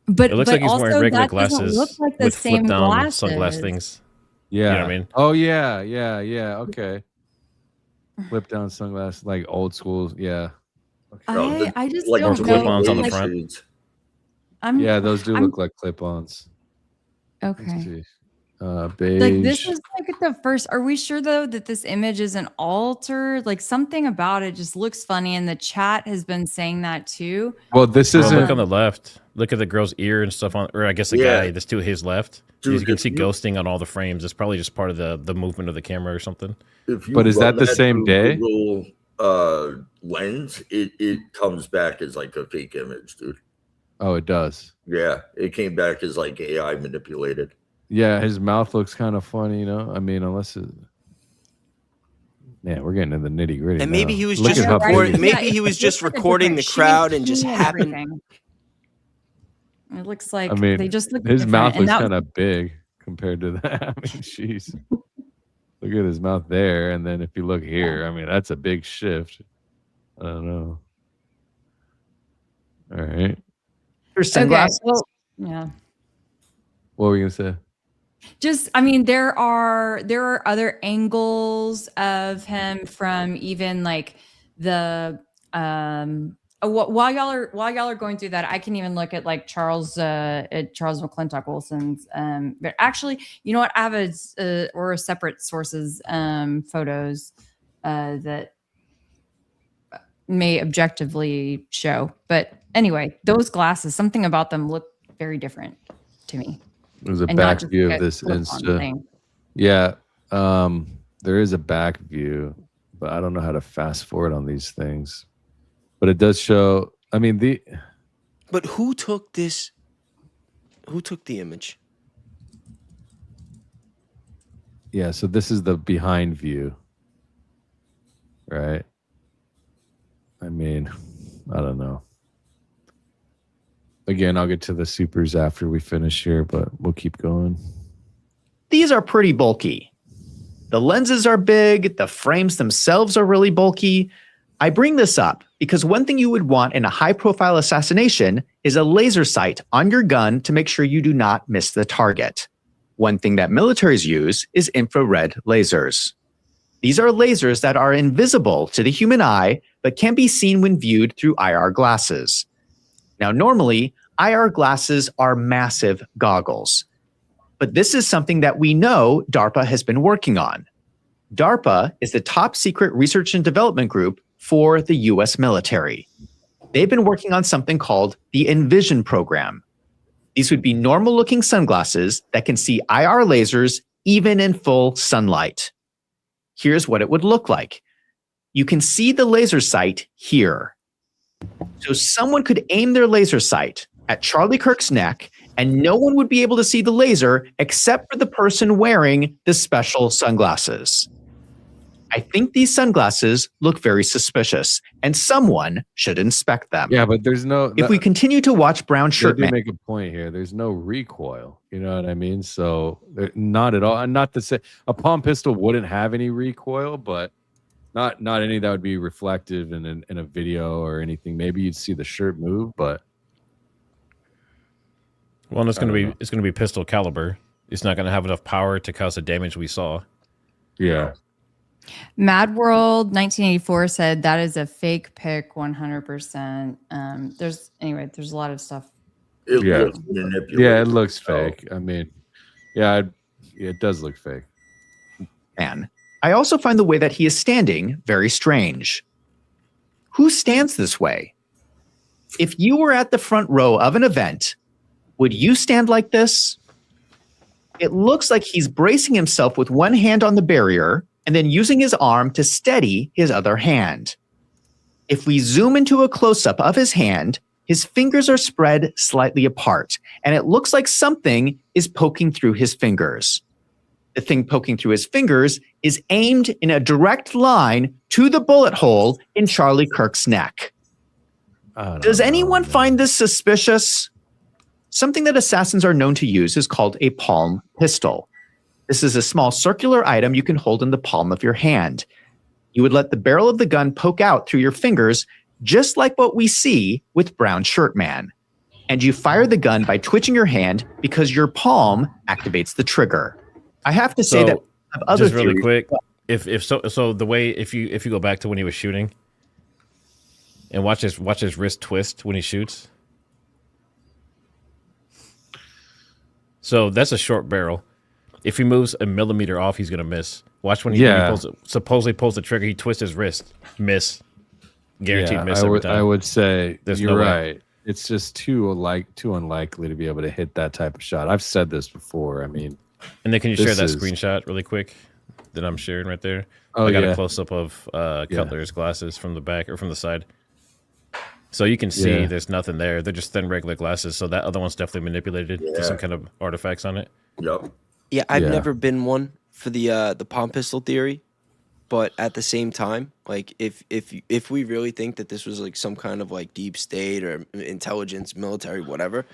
But It looks but like he's also wearing regular that doesn't glasses look like the with same flip down glasses. sunglass things. Yeah. You know what I mean? Oh yeah. Flip down sunglasses, like old school. Yeah. I just like don't those know. clip-ons on the like, front. Yeah, those do look like clip-ons. Okay. Let's see. Beige. Like this is like the first. Are we sure though that this image isn't altered? Like something about it just looks funny, and the chat has been saying that too. Well, this Well, isn't. look on the left. Look at the girl's ear and stuff on, or I guess the guy that's to his left. Dude, you can see ghosting on all the frames. It's probably just part of the movement of the camera or something. But is that the same day? Google, lens, it comes back as like a fake image, dude. Oh, it does. Yeah, it came back as like AI manipulated. Yeah, his mouth looks kind of funny, you know. I mean, unless it. Man, we're getting into the nitty gritty. And maybe now. he was Look just at how big recording. it is. Maybe he was just recording the crowd and just happened. It looks like I mean, they just look his different. mouth And is that- kind of big compared to that. I mean, jeez. Look at his mouth there, and then if you look here, I mean, that's a big shift. I don't know. All right. There's Okay, sunglasses. well, yeah. What were you gonna say? Just, I mean, there are other angles of him from even like the while y'all are going through that, I can even look at like Charles McClintock Wilson's but actually, you know what, I have a separate sources photos that may objectively show, but anyway, those glasses, something about them look very different to me. There's a And not back just view like of a this clip-on Insta. thing. Yeah, there is a back view, but I don't know how to fast forward on these things. But it does show. I mean, But who took this? Who took the image? yeah. So this is the behind view, right? I mean, I don't know. Again, I'll get to the supers after we finish here, but we'll keep going. These are pretty bulky. The lenses are big. The frames themselves are really bulky. I bring this up because one thing you would want in a high-profile assassination is a laser sight on your gun to make sure you do not miss the target. One thing that militaries use is infrared lasers. These are lasers that are invisible to the human eye, but can be seen when viewed through IR glasses. Now, normally, IR glasses are massive goggles. But this is something that we know DARPA has been working on. DARPA is the top secret research and development group for the US military. They've been working on something called the Envision program. These would be normal looking sunglasses that can see IR lasers even in full sunlight. Here's what it would look like. You can see the laser sight here. So someone could aim their laser sight at Charlie Kirk's neck, and no one would be able to see the laser except for the person wearing the special sunglasses. I think these sunglasses look very suspicious, and someone should inspect them. Yeah, but there's no. If we continue to watch Brown Shirt Man, make a point here. There's no recoil. You know what I mean? So not at all. And not to say a palm pistol wouldn't have any recoil, but not any that would be reflective in a video or anything. Maybe you'd see the shirt move, but. Well, and it's gonna be pistol caliber. It's not gonna have enough power to cause the damage we saw. Yeah. Mad World 1984 said that is a fake pic 100%. There's a lot of stuff. Yeah, it looks fake. I mean, it does look fake. And I also find the way that he is standing very strange. Who stands this way? If you were at the front row of an event, would you stand like this? It looks like he's bracing himself with one hand on the barrier and then using his arm to steady his other hand. If we zoom into a close-up of his hand, his fingers are spread slightly apart, and it looks like something is poking through his fingers. The thing poking through his fingers is aimed in a direct line to the bullet hole in Charlie Kirk's neck. Does anyone find this suspicious? Something that assassins are known to use is called a palm pistol. This is a small circular item you can hold in the palm of your hand. You would let the barrel of the gun poke out through your fingers, just like what we see with Brown Shirt Man. And you fire the gun by twitching your hand because your palm activates the trigger. I have to say that other just really theories, quick, if you go back to when he was shooting and watch his wrist twist when he shoots. So that's a short barrel. If he moves a millimeter off, he's gonna miss. Watch when he supposedly pulls the trigger, he twists his wrist, miss, guaranteed miss every time. I would say There's you're no way. right. It's just too unlikely to be able to hit that type of shot. I've said this before. I mean, and then can you share that is- screenshot really quick that I'm sharing right there? Oh, I got yeah. a close up of Cutler's glasses from the back or from the side. So you can see there's nothing there. They're just thin regular glasses. So that other one's definitely manipulated to some kind of artifacts on it. Yep. Yeah, I've never been one for the palm pistol theory, but at the same time, like if we really think that this was like some kind of like deep state or intelligence, military, whatever,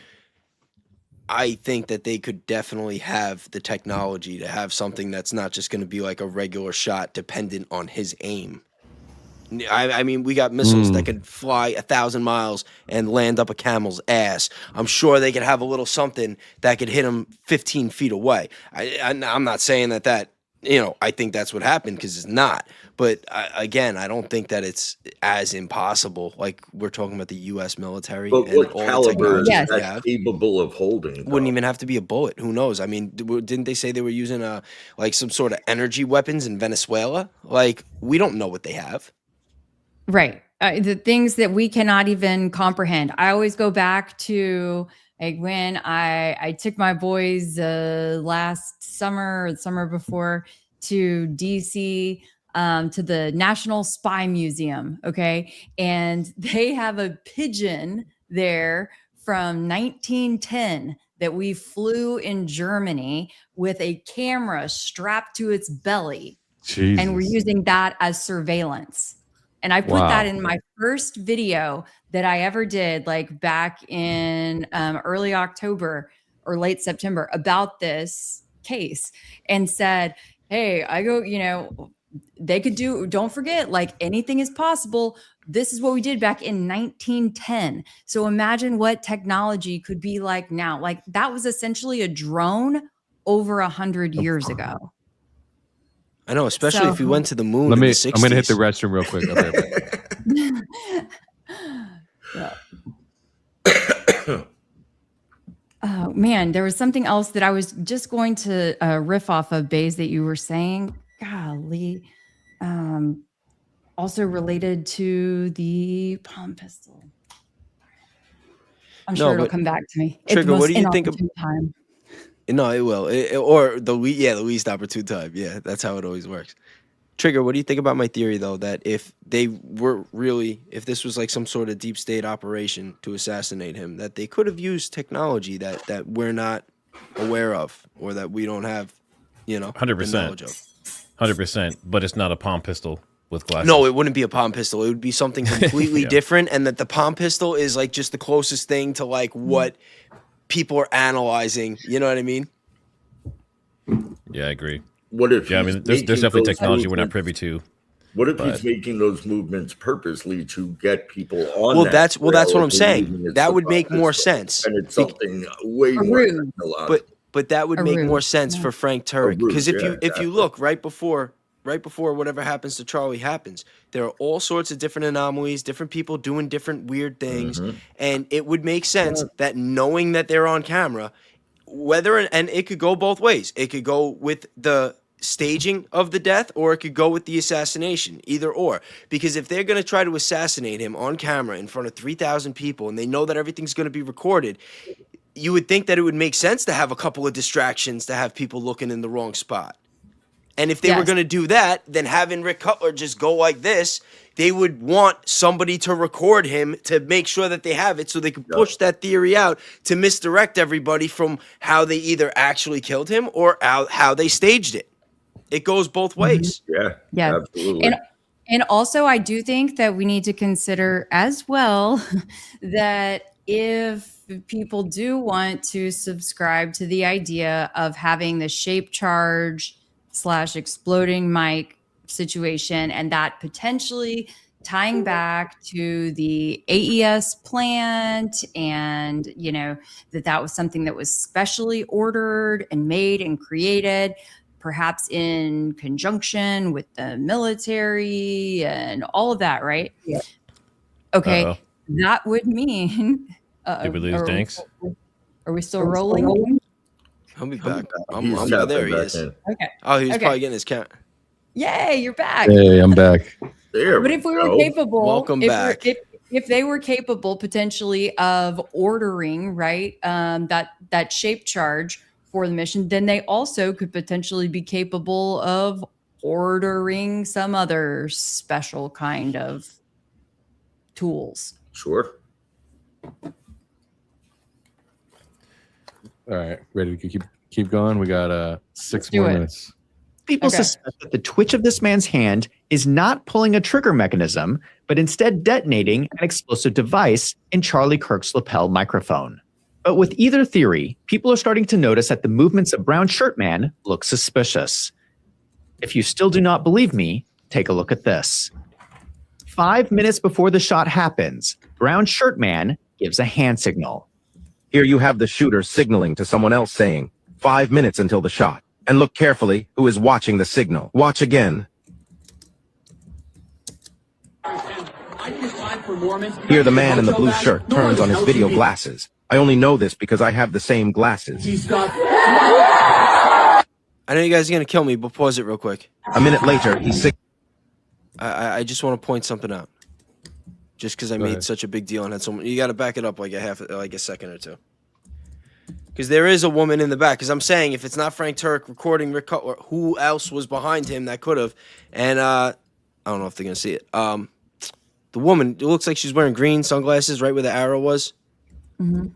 I think that they could definitely have the technology to have something that's not just going to be like a regular shot dependent on his aim. I mean, we got missiles that could fly 1,000 miles and land up a camel's ass. I'm sure they could have a little something that could hit him 15 feet away. I'm not saying that I think that's what happened, because it's not. But again, I don't think that it's as impossible. Like we're talking about the U.S. military. But and what all the caliber is technology they that have. capable of holding? Wouldn't even have to be a bullet. Who knows? I mean, didn't they say they were using like some sort of energy weapons in Venezuela? Like, we don't know what they have. Right. The things that we cannot even comprehend. I always go back to like when I took my boys last summer or the summer before to DC, to the National Spy Museum. Okay. And they have a pigeon there from 1910 that we flew in Germany with a camera strapped to its belly. And we're using that as surveillance. And I put that in my first video that I ever did, like back in early October or late September, about this case, and said, hey, they could do, don't forget, like anything is possible. This is what we did back in 1910. So imagine what technology could be like now. Like that was essentially a drone over 100 years ago. I know, especially if we went to the moon in the 60s. I'm going to hit the restroom real quick. I'll be right back. Oh man, there was something else that I was just going to riff off of, Baze, that you were saying, golly, also related to the palm pistol. I'm sure it'll come back to me. It's the Trigger, what most do you think of? inopportune time. No, it will. Or the least opportune time. Yeah, that's how it always works. Trigger, what do you think about my theory though that if they were really, if this was like some sort of deep state operation to assassinate him, that they could have used technology that we're not aware of or that we don't have, 100%, 100%. But it's not a palm pistol with glasses. No, it wouldn't be a palm pistol. It would be something completely different, and that the palm pistol is like just the closest thing to like what people are analyzing. You know what I mean? Yeah, I agree. What if? Yeah, I mean, there's definitely technology we're not privy to. What if he's making those movements purposely to get people on? Well, that's what I'm saying. That would make more sense. And it's something way more technological. But that would make more sense for Frank Turek, because if you look right before whatever happens to Charlie happens, there are all sorts of different anomalies, different people doing different weird things, and it would make sense that knowing that they're on camera, and it could go both ways. It could go with the staging of the death, or it could go with the assassination, either or. Because if they're going to try to assassinate him on camera in front of 3,000 people, and they know that everything's going to be recorded, you would think that it would make sense to have a couple of distractions to have people looking in the wrong spot. And if they were going to do that, then having Rick Cutler just go like this, they would want somebody to record him to make sure that they have it so they could push that theory out to misdirect everybody from how they either actually killed him or how they staged it. It goes both ways. Yeah, absolutely. And also, I do think that we need to consider as well that if people do want to subscribe to the idea of having the shape charge / exploding mic situation, and that potentially tying back to the AES plant, and that was something that was specially ordered and made and created, perhaps in conjunction with the military and all of that, right? Yeah. Okay. That would mean did we lose Danks? Are we still rolling? I'll be back. There he is. Okay. Oh, he was probably getting his count. Yay, you're back. Hey, I'm back. But if we were capable, welcome back. If they were capable potentially of ordering, right, that shape charge for the mission, then they also could potentially be capable of ordering some other special kind of tools. Sure. All right, ready to keep going? We got 6 more minutes. People suspect that the twitch of this man's hand is not pulling a trigger mechanism, but instead detonating an explosive device in Charlie Kirk's lapel microphone. But with either theory, people are starting to notice that the movements of Brown Shirt Man look suspicious. If you still do not believe me, take a look at this. 5 minutes before the shot happens, Brown Shirt Man gives a hand signal. Here you have the shooter signaling to someone else saying, 5 minutes until the shot. And look carefully who is watching the signal. Watch again. Here the man in the blue shirt turns on his video glasses. I only know this because I have the same glasses. I know you guys are going to kill me, but pause it real quick. A minute later, he I just want to point something out. Just because I made such a big deal and had someone, you got to back it up like a second or two. Because there is a woman in the back. Because I'm saying if it's not Frank Turek recording Rick Cutler, who else was behind him that could have? And I don't know if they're gonna see it. The woman, it looks like she's wearing green sunglasses, right where the arrow was. Mm-hmm.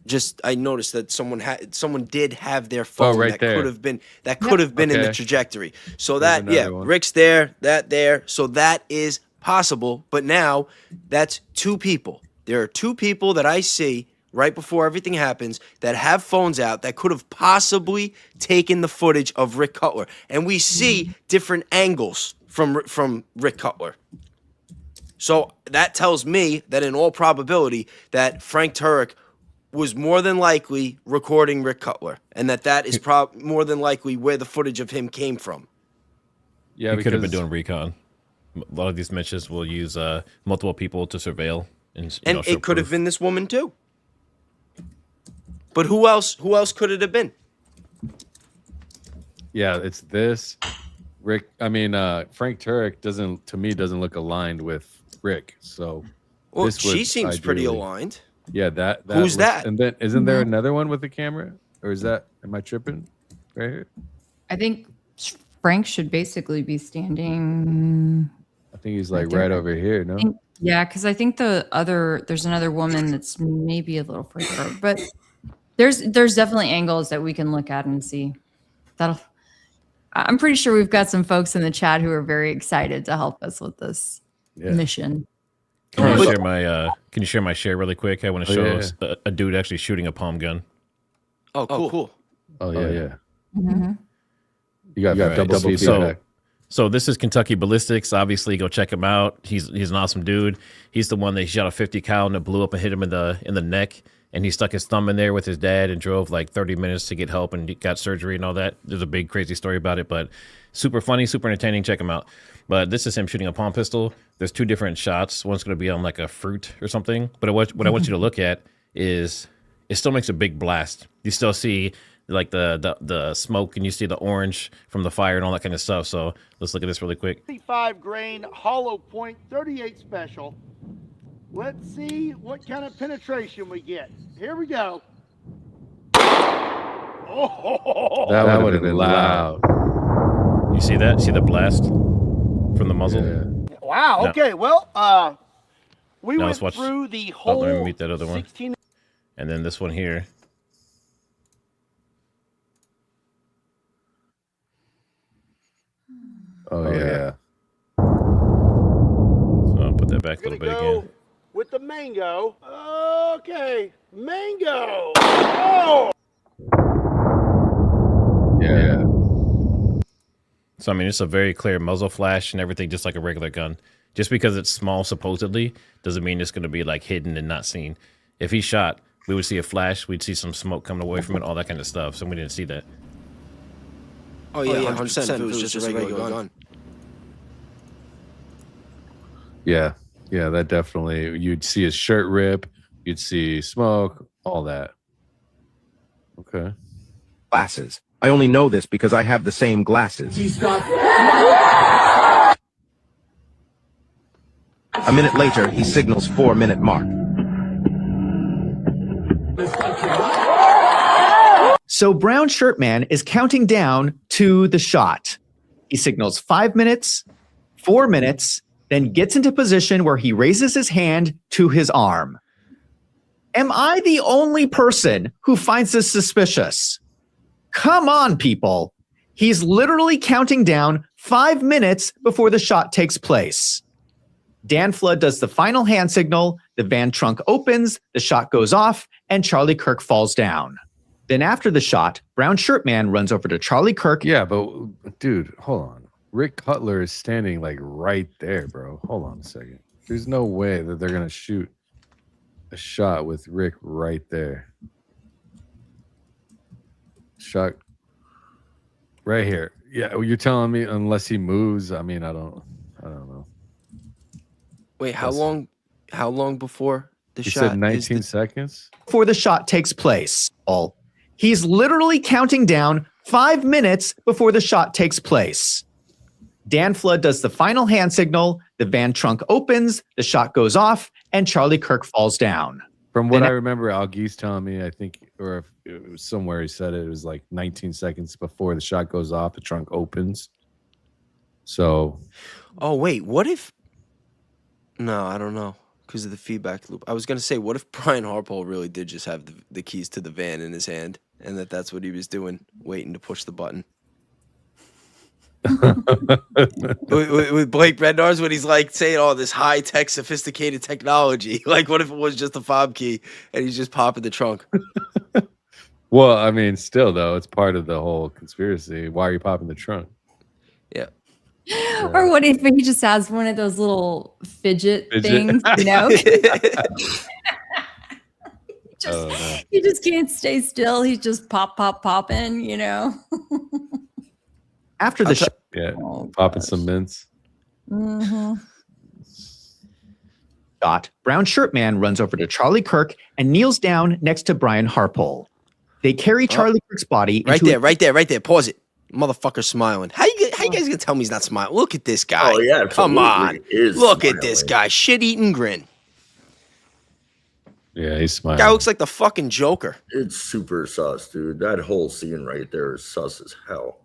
Just I noticed that someone did have their phone right that there. could have been in the trajectory. So that Rick's there, that there. So that is possible. But now that's two people. There are two people that I see right before everything happens that have phones out that could have possibly taken the footage of Rick Cutler. And we see different angles from Rick Cutler. So that tells me that in all probability that Frank Turek was more than likely recording Rick Cutler, and that is more than likely where the footage of him came from. Yeah, we could have been doing recon. A lot of these missions will use multiple people to surveil. And it could have been this woman too. But who else could it have been? Yeah, it's this. Frank Turek doesn't look aligned with Rick. So Well, this she was seems pretty ideally- aligned. Yeah, that Who's was- that? And then isn't there another one with the camera? Or am I tripping? Right here? I think Frank should basically be standing. I think he's like there. right over here, no? Yeah, because I think there's another woman that's maybe a little further over, but there's definitely angles that we can look at and see. I'm pretty sure we've got some folks in the chat who are very excited to help us with this mission. Can you share my share really quick? I want to show yeah. us a dude actually shooting a palm gun. Oh, cool. Oh yeah. Mhm. You got double so, feedback. so this is Kentucky Ballistics. Obviously, go check him out. He's an awesome dude. He's the one that shot a 50 cal and it blew up and hit him in the neck. And he stuck his thumb in there with his dad and drove like 30 minutes to get help and got surgery and all that. There's a big crazy story about it, but super funny, super entertaining. Check him out. But this is him shooting a palm pistol. There's two different shots. One's going to be on like a fruit or something. But what I want you to look at is it still makes a big blast. You still see like the smoke and you see the orange from the fire and all that kind of stuff. So let's look at this really quick. 55 grain hollow point 38 special. Let's see what kind of penetration we get. Here we go. Oh, That would have been loud. You see that? See the blast from the muzzle? Yeah. wow. No. Okay. Well, we Now went let's watch. through the Oh, let me whole meet that other one. 16. And then this one here. Oh yeah. So I'll put that back a We're little gonna bit go again. with the mango. Okay, mango. Oh. Yeah. So I mean, it's a very clear muzzle flash and everything, just like a regular gun. Just because it's small, supposedly, doesn't mean it's going to be like hidden and not seen. If he shot, we would see a flash, we'd see some smoke coming away from it, all that kind of stuff. So we didn't see that. Oh yeah, 100%. If it was just a regular gun. Yeah. Yeah, that definitely, you'd see his shirt rip, you'd see smoke, all that. Okay. Glasses. I only know this because I have the same glasses. A minute later, he signals 4-minute mark. So Brown Shirt Man is counting down to the shot. He signals 5 minutes, 4 minutes, then gets into position where he raises his hand to his arm. Am I the only person who finds this suspicious? Come on, people. He's literally counting down 5 minutes before the shot takes place. Dan Flood does the final hand signal, the van trunk opens, the shot goes off, and Charlie Kirk falls down. Then after the shot, Brown Shirt Man runs over to Charlie Kirk. Yeah, but dude, hold on. Rick Cutler is standing like right there, bro. Hold on a second. There's no way that they're going to shoot a shot with Rick right there. Shot right here. Yeah, you're telling me unless he moves, I mean, I don't know. Wait, how long before the He shot? said 19 seconds? Before the shot takes place. He's literally counting down 5 minutes before the shot takes place. Dan Flood does the final hand signal, the van trunk opens, the shot goes off, and Charlie Kirk falls down. From what I remember, Algee's telling me, I think, or if it was somewhere he said it was like 19 seconds before the shot goes off, the trunk opens. So. Oh, wait, what if. No, I don't know. Because of the feedback loop. I was going to say, what if Brian Harpole really did just have the keys to the van in his hand and that's what he was doing, waiting to push the button? with Blake Bednar's when he's like saying all this high-tech, sophisticated technology. Like, what if it was just a fob key and he's just popping the trunk? Well, I mean, still, though, it's part of the whole conspiracy. Why are you popping the trunk? Yeah. Or what if he just has one of those little fidget things, you know? He just can't stay still. He's just popping, you know? After the shot. Yeah, popping some mints. Mm-hmm. Brown Shirt Man runs over to Charlie Kirk and kneels down next to Brian Harpole. They carry Charlie Kirk's body Right there. Pause it. Motherfucker smiling. How you you guys gonna tell me he's not smiling? Look at this guy. Oh yeah, Come on. absolutely is Look at this smiling. guy. Shit-eating grin. Yeah, he's smiling. Guy looks like the fucking Joker. It's super sus, dude. That whole scene right there is sus as hell.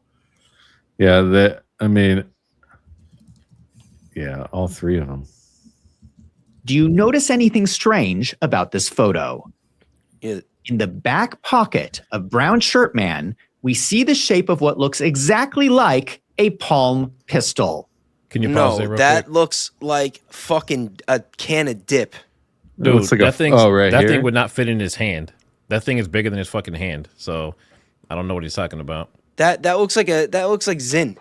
Yeah, yeah, all three of them. Do you notice anything strange about this photo? Yeah. In the back pocket of Brown Shirt Man, we see the shape of what looks exactly like a palm pistol. Can you pause there No, real that quick? looks like fucking a can of dip. Dude, looks like that thing right that here. thing would not fit in his hand. That thing is bigger than his fucking hand. So I don't know what he's talking about. That looks like Zin.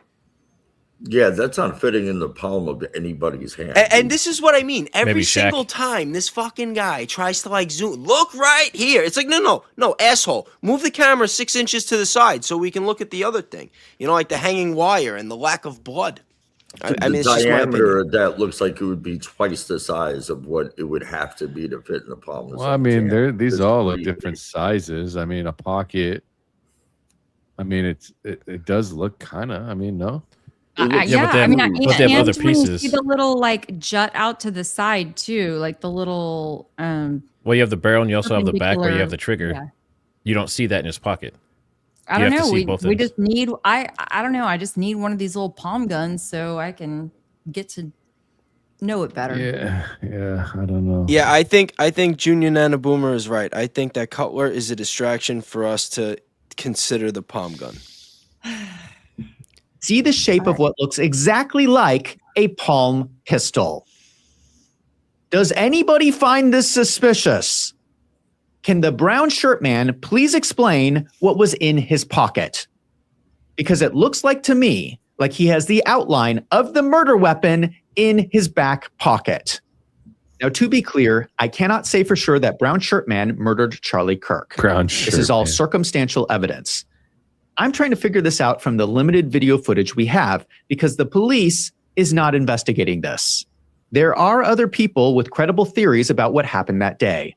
Yeah, that's not fitting in the palm of anybody's hand. And this is what I mean. Every Maybe Shaq. single time this fucking guy tries to like zoom, look right here. It's like, no, asshole. Move the camera 6 inches to the side so we can look at the other thing. You know, like the hanging wire and the lack of blood. I mean, the it's just my diameter opinion. of that looks like it would be twice the size of what it would have to be to fit in the palm. of Well, I mean, someone's hand. these It's all look really different sizes. I mean, a pocket. I mean, it does look kind of. I mean, no. Yeah, but they I have- mean, but they have other when you pieces. see the little like jut out to the side too, like the little Well, you have the barrel and you also have the back where you have the trigger. Yeah. You don't see that in his pocket. I You don't have to know. see both We ends. just need I don't know. I just need one of these little palm guns so I can get to know it better. Yeah, I don't know. Yeah, I think Junior Nana Boomer is right. I think that Cutler is a distraction for us to consider the palm gun. See the shape of what looks exactly like a palm pistol. Does anybody find this suspicious? Can the Brown Shirt Man please explain what was in his pocket? Because it looks like to me like he has the outline of the murder weapon in his back pocket. Now, to be clear, I cannot say for sure that Brown Shirt Man murdered Charlie Kirk. This is all circumstantial evidence. I'm trying to figure this out from the limited video footage we have because the police is not investigating this. There are other people with credible theories about what happened that day.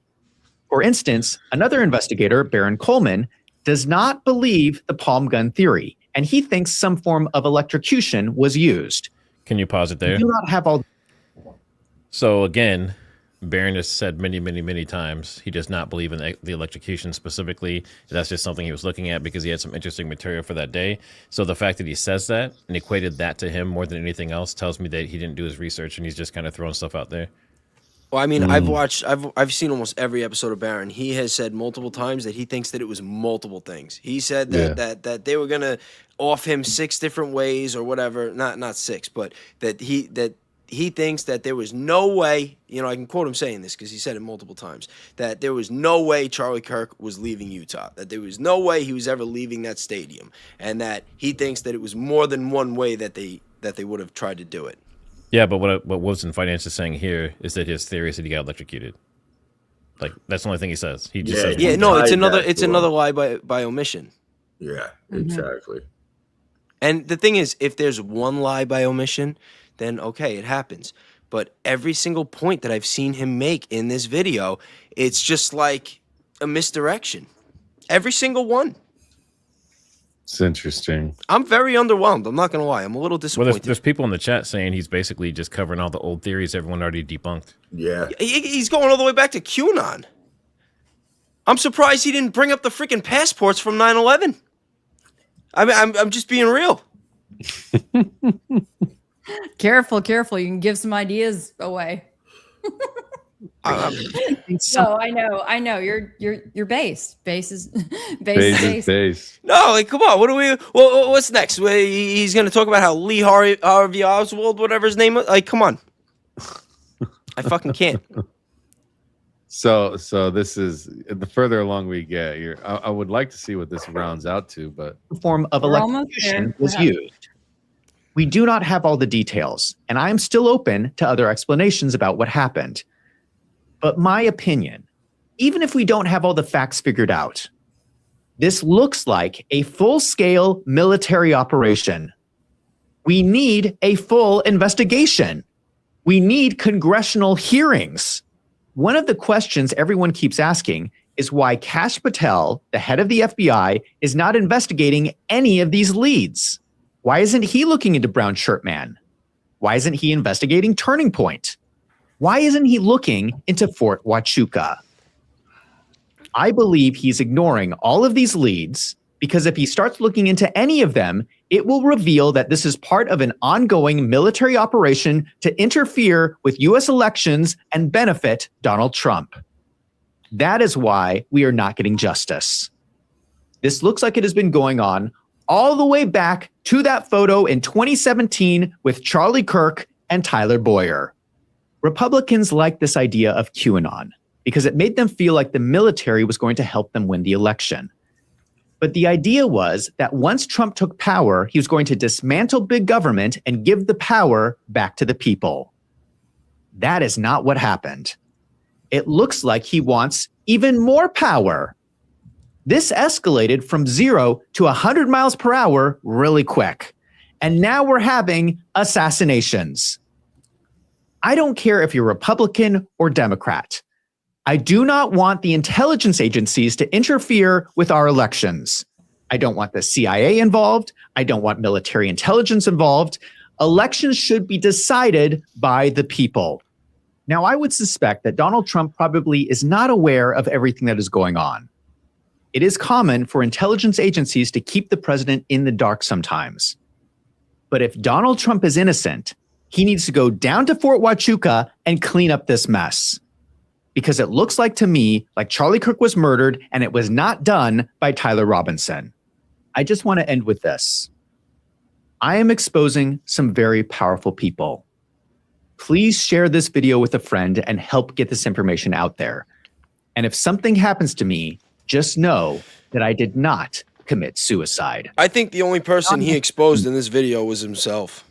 For instance, another investigator, Baron Coleman, does not believe the palm gun theory, and he thinks some form of electrocution was used. Can you pause it there? We do not have all. So again, Barron has said many, many, many times he does not believe in the electrocution specifically. That's just something he was looking at because he had some interesting material for that day. So the fact that he says that and equated that to him more than anything else tells me that he didn't do his research and he's just kind of throwing stuff out there. Well, I mean, I've seen almost every episode of Baron. He has said multiple times that he thinks that it was multiple things. He said that that they were gonna off him 6 different ways or whatever. Not 6, but that he thinks that there was no way, you know, I can quote him saying this because he said it multiple times, that there was no way Charlie Kirk was leaving Utah, that there was no way he was ever leaving that stadium, and that he thinks that it was more than one way that they would have tried to do it. Yeah, but what Wilson Finance is saying here is that his theory is that he got electrocuted. Like, that's the only thing he says. He just says it's another lie by omission. Yeah, exactly. And the thing is, if there's one lie by omission, then okay, it happens. But every single point that I've seen him make in this video, it's just like a misdirection. Every single one. It's interesting. I'm very underwhelmed. I'm not going to lie. I'm a little Well, disappointed. there's people in the chat saying he's basically just covering all the old theories everyone already debunked. Yeah. He's going all the way back to QAnon. I'm surprised he didn't bring up the freaking passports from 9/11. I mean, I'm just being real. Careful. You can give some ideas away. No, I know. You're based. Base is base. No, like, come on. What do we? Well, what's next? He's going to talk about how Lee Harvey Oswald, whatever his name was. Like, come on. I fucking can't. So this is the further along we get. I would like to see what this rounds out to, but Form of electrocution was used. We do not have all the details, and I am still open to other explanations about what happened. But my opinion, even if we don't have all the facts figured out, this looks like a full-scale military operation. We need a full investigation. We need congressional hearings. One of the questions everyone keeps asking is why Kash Patel, the head of the FBI, is not investigating any of these leads. Why isn't he looking into Brown Shirt Man? Why isn't he investigating Turning Point? Why isn't he looking into Fort Huachuca? I believe he's ignoring all of these leads because if he starts looking into any of them, it will reveal that this is part of an ongoing military operation to interfere with US elections and benefit Donald Trump. That is why we are not getting justice. This looks like it has been going on all the way back to that photo in 2017 with Charlie Kirk and Tyler Boyer. Republicans like this idea of QAnon because it made them feel like the military was going to help them win the election. But the idea was that once Trump took power, he was going to dismantle big government and give the power back to the people. That is not what happened. It looks like he wants even more power. This escalated from 0 to 100 miles per hour really quick. And now we're having assassinations. I don't care if you're Republican or Democrat. I do not want the intelligence agencies to interfere with our elections. I don't want the CIA involved. I don't want military intelligence involved. Elections should be decided by the people. Now, I would suspect that Donald Trump probably is not aware of everything that is going on. It is common for intelligence agencies to keep the president in the dark sometimes. But if Donald Trump is innocent, he needs to go down to Fort Huachuca and clean up this mess. Because it looks like to me like Charlie Kirk was murdered and it was not done by Tyler Robinson. I just want to end with this. I am exposing some very powerful people. Please share this video with a friend and help get this information out there. And if something happens to me, just know that I did not commit suicide. I think the only person he exposed in this video was himself.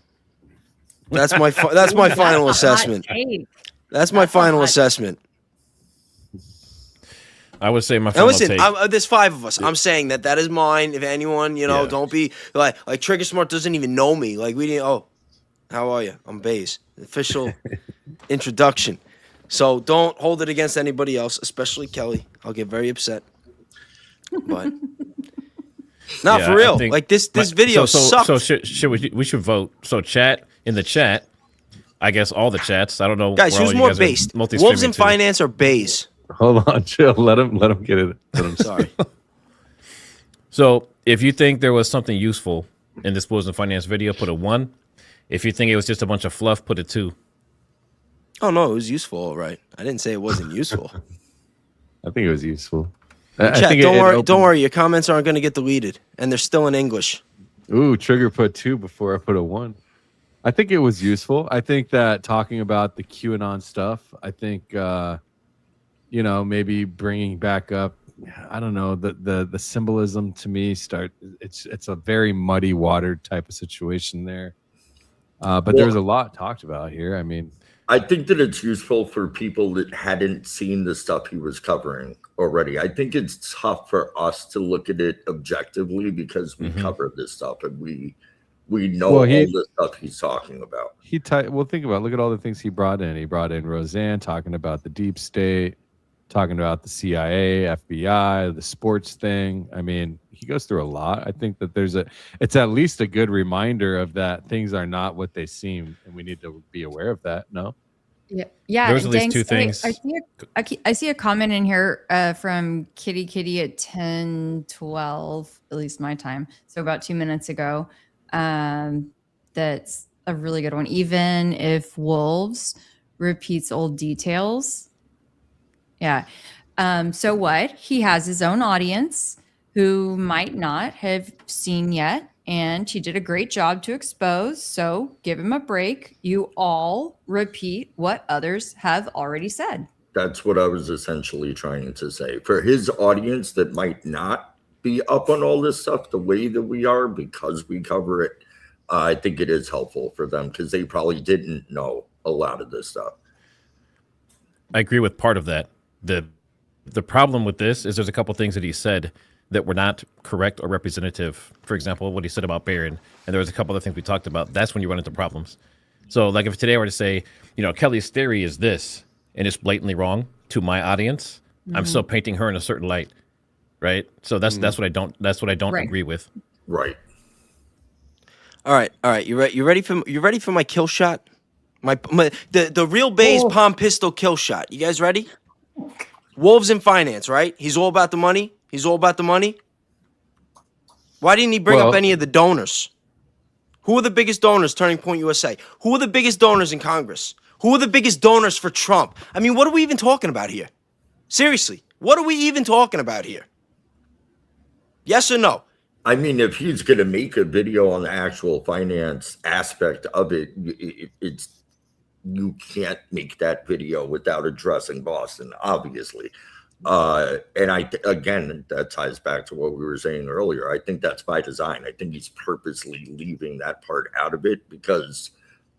That's my final assessment. That's my final assessment. I would say my final take. There's 5 of us. I'm saying that is mine. If anyone, don't be like Trigger Smart doesn't even know me. Like we didn't. Oh, how are you? I'm Baze. Official introduction. So don't hold it against anybody else, especially Kelly. I'll get very upset. But not for real. Like this video sucks. So should we should vote. So in the chat. I guess all the chats. I don't know. Guys, who's more based? Wolves in Finance or Baze? Hold on, chill. Let him get it. Sorry. So if you think there was something useful in this Wolves in Finance video, put a 1. If you think it was just a bunch of fluff, put a 2. Oh no, it was useful, all right. I didn't say it wasn't useful. I think it was useful. Chat, don't worry. Your comments aren't going to get deleted, and they're still in English. Ooh, Trigger put 2 before I put a 1. I think it was useful. I think that talking about the QAnon stuff, I think, maybe bringing back up, I don't know, the symbolism to me it's a very muddy water type of situation there. But there's a lot talked about here. I mean, I think that it's useful for people that hadn't seen the stuff he was covering already. I think it's tough for us to look at it objectively because we cover this stuff and we know all the stuff he's talking about. Look at all the things he brought in. He brought in Roseanne talking about the deep state, talking about the CIA, FBI, the sports thing. I mean, he goes through a lot. I think that it's at least a good reminder of that things are not what they seem, and we need to be aware of that. No? Yeah. There's at least 2 things. I see a comment in here from Kitty at 10:12, at least my time. So about 2 minutes ago. That's a really good one. Even if Wolves repeats old details. Yeah. So what? He has his own audience who might not have seen yet, and he did a great job to expose. So give him a break. You all repeat what others have already said. That's what I was essentially trying to say. For his audience that might not be up on all this stuff the way that we are because we cover it, I think it is helpful for them because they probably didn't know a lot of this stuff. I agree with part of that. The problem with this is there's a couple things that he said that were not correct or representative. For example, what he said about Barron, and there was a couple other things we talked about. That's when you run into problems. So like if today I were to say, Kelly's theory is this, and it's blatantly wrong to my audience, I'm still painting her in a certain light. Right. So that's what I don't agree with. Right. All right. You ready for my kill shot? The real Bay's palm pistol kill shot. You guys ready? Wolves in finance, right? He's all about the money. Why didn't he bring up any of the donors? Who are the biggest donors, Turning Point USA? Who are the biggest donors in Congress? Who are the biggest donors for Trump? I mean, what are we even talking about here? Seriously, what are we even talking about here? Yes or no? I mean, if he's going to make a video on the actual finance aspect of it, it's you can't make that video without addressing Boston, obviously. And again, that ties back to what we were saying earlier. I think that's by design. I think he's purposely leaving that part out of it because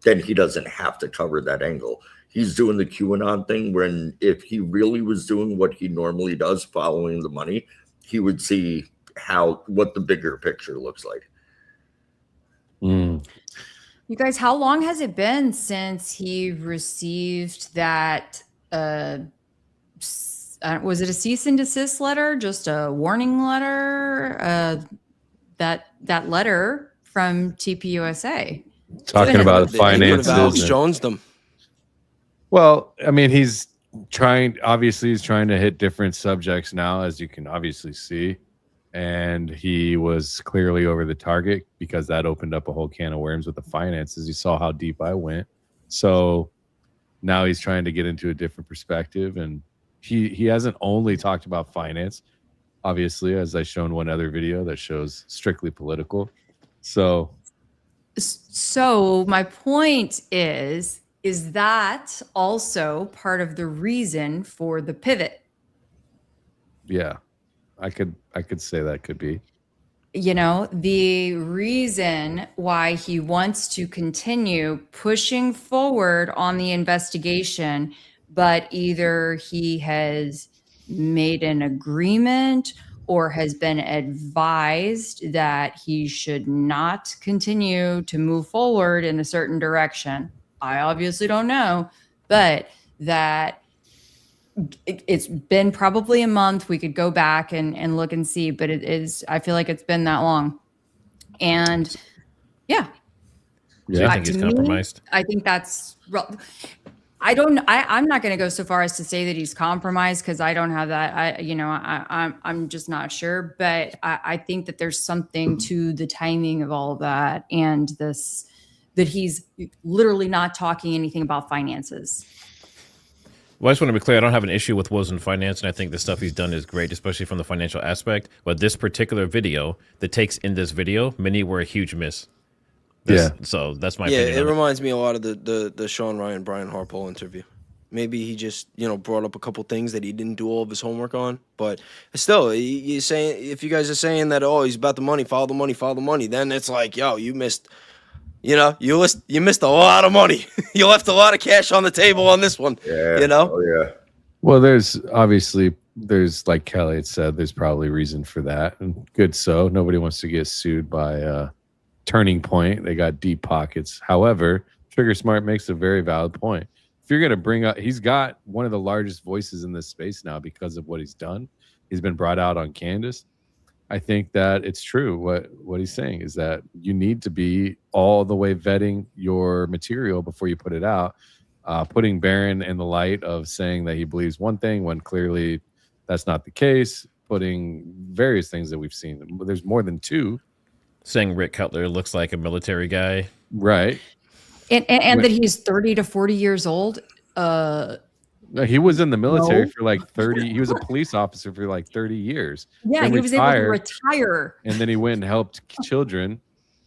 then he doesn't have to cover that angle. He's doing the QAnon thing when if he really was doing what he normally does, following the money, he would see what the bigger picture looks like. You guys, how long has it been since he received that was it a cease and desist letter, just a warning letter, that letter from TPUSA talking about finances? Alex Jones them. Well, I mean, he's trying to hit different subjects now, as you can obviously see. And he was clearly over the target because that opened up a whole can of worms with the finances. You saw how deep I went. So now he's trying to get into a different perspective. And he hasn't only talked about finance, obviously, as I shown one other video that shows strictly political. So my point is that also part of the reason for the pivot? Yeah. I could say that could be. You know, the reason why he wants to continue pushing forward on the investigation, but either he has made an agreement or has been advised that he should not continue to move forward in a certain direction. I obviously don't know, but that it's been probably a month. We could go back and look and see, but I feel like it's been that long. And yeah. Do you think he's compromised? I think that's, I'm not going to go so far as to say that he's compromised because I don't have that. I'm just not sure, but I think that there's something to the timing of all of that. And that he's literally not talking anything about finances. Well, I just want to be clear. I don't have an issue with Wolves in Finance, and I think the stuff he's done is great, especially from the financial aspect. But this particular video, the takes in this video, many were a huge miss. So that's my opinion. Yeah, it reminds me a lot of the Sean Ryan, Brian Harpole interview. Maybe he just, brought up a couple things that he didn't do all of his homework on. But still, you're saying, if you guys are saying that, he's about the money, follow the money, then it's like, you missed... you missed a lot of money. You left a lot of cash on the table on this one. Yeah. Oh, yeah. Well, there's like Kelly had said, there's probably reason for that. And good so. Nobody wants to get sued by Turning Point. They got deep pockets. However, Trigger Smart makes a very valid point. If you're going to bring up, he's got one of the largest voices in this space now because of what he's done. He's been brought out on Candace. I think that it's true. What he's saying is that you need to be all the way vetting your material before you put it out. Putting Barron in the light of saying that he believes one thing when clearly that's not the case. Putting various things that we've seen. There's more than two. Saying Rick Cutler looks like a military guy. Right. And that he's 30 to 40 years old. No, he was in the military for like 30. He was a police officer for like 30 years. Yeah, he was able to retire. And then he went and helped children.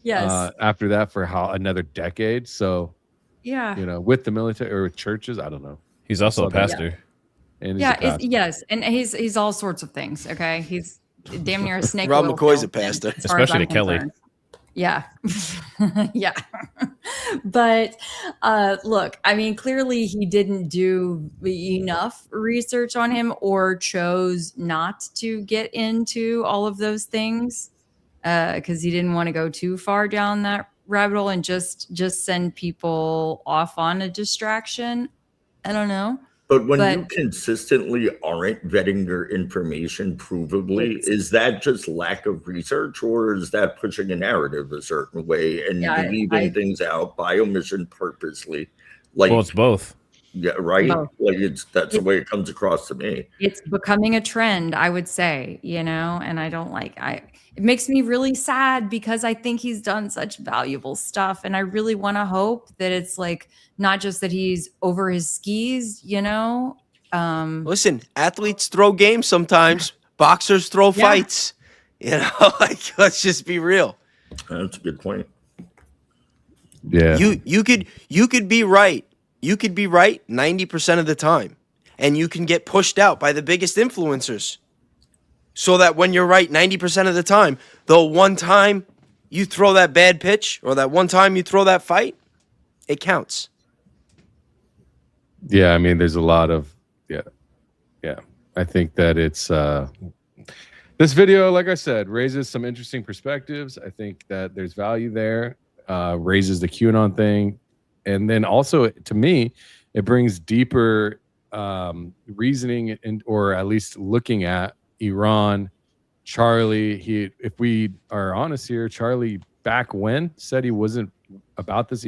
Yes. After that for another decade. So, yeah. with the military or with churches, I don't know. He's also a pastor. Yeah. And yes, and he's all sorts of things. Okay, he's damn near a snake. Rob McCoy's a pastor, especially to Kelly. Yeah. Yeah. But look, I mean, clearly he didn't do enough research on him or chose not to get into all of those things because he didn't want to go too far down that rabbit hole and just send people off on a distraction. I don't know. But when you consistently aren't vetting your information provably, is that just lack of research, or is that pushing a narrative a certain way and leaving things out by omission purposely? Like, well, it's both. Yeah, right. Both. Like that's the way it comes across to me. It's becoming a trend, I would say, you know, and I don't like it makes me really sad because I think he's done such valuable stuff. And I really want to hope that it's like not just that he's over his skis, you know. Listen, athletes throw games sometimes. Boxers throw fights. You know, like let's just be real. That's a good point. Yeah. You could be right. You could be right 90% of the time. And you can get pushed out by the biggest influencers. So that when you're right 90% of the time, the one time you throw that bad pitch or that one time you throw that fight, it counts. Yeah, I mean, there's a lot of I think that it's this video, like I said, raises some interesting perspectives. I think that there's value there. Raises the QAnon thing, and then also to me, it brings deeper reasoning or at least looking at Iran. Charlie, if we are honest here, Charlie back when said he wasn't about this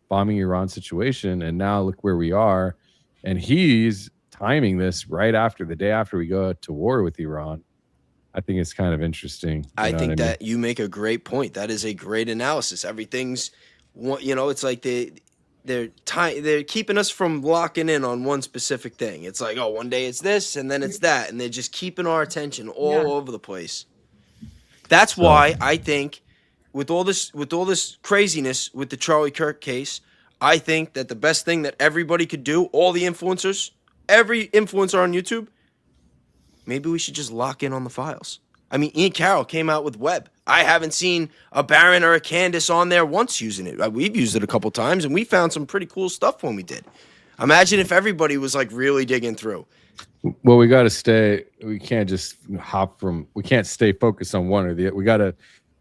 bombing Iran situation, and now look where we are, and he's timing this right after the day after we go to war with Iran. I think it's kind of interesting. I think that you make a great point. That is a great analysis. Everything's, you know, it's like they're keeping us from locking in on one specific thing. It's like, oh, one day it's this and then it's that, and they're just keeping our attention all over the place. That's why I think with all this craziness with the Charlie Kirk case, I think that the best thing that everybody could do, all the influencers, every influencer on YouTube, maybe we should just lock in on the files. I mean, Ian Carroll came out with Web. I haven't seen a Baron or a Candace on there once using it. We've used it a couple times, and we found some pretty cool stuff when we did. Imagine if everybody was like really digging through. Well, we got to stay. We can't just we can't stay focused on one or the other. We got to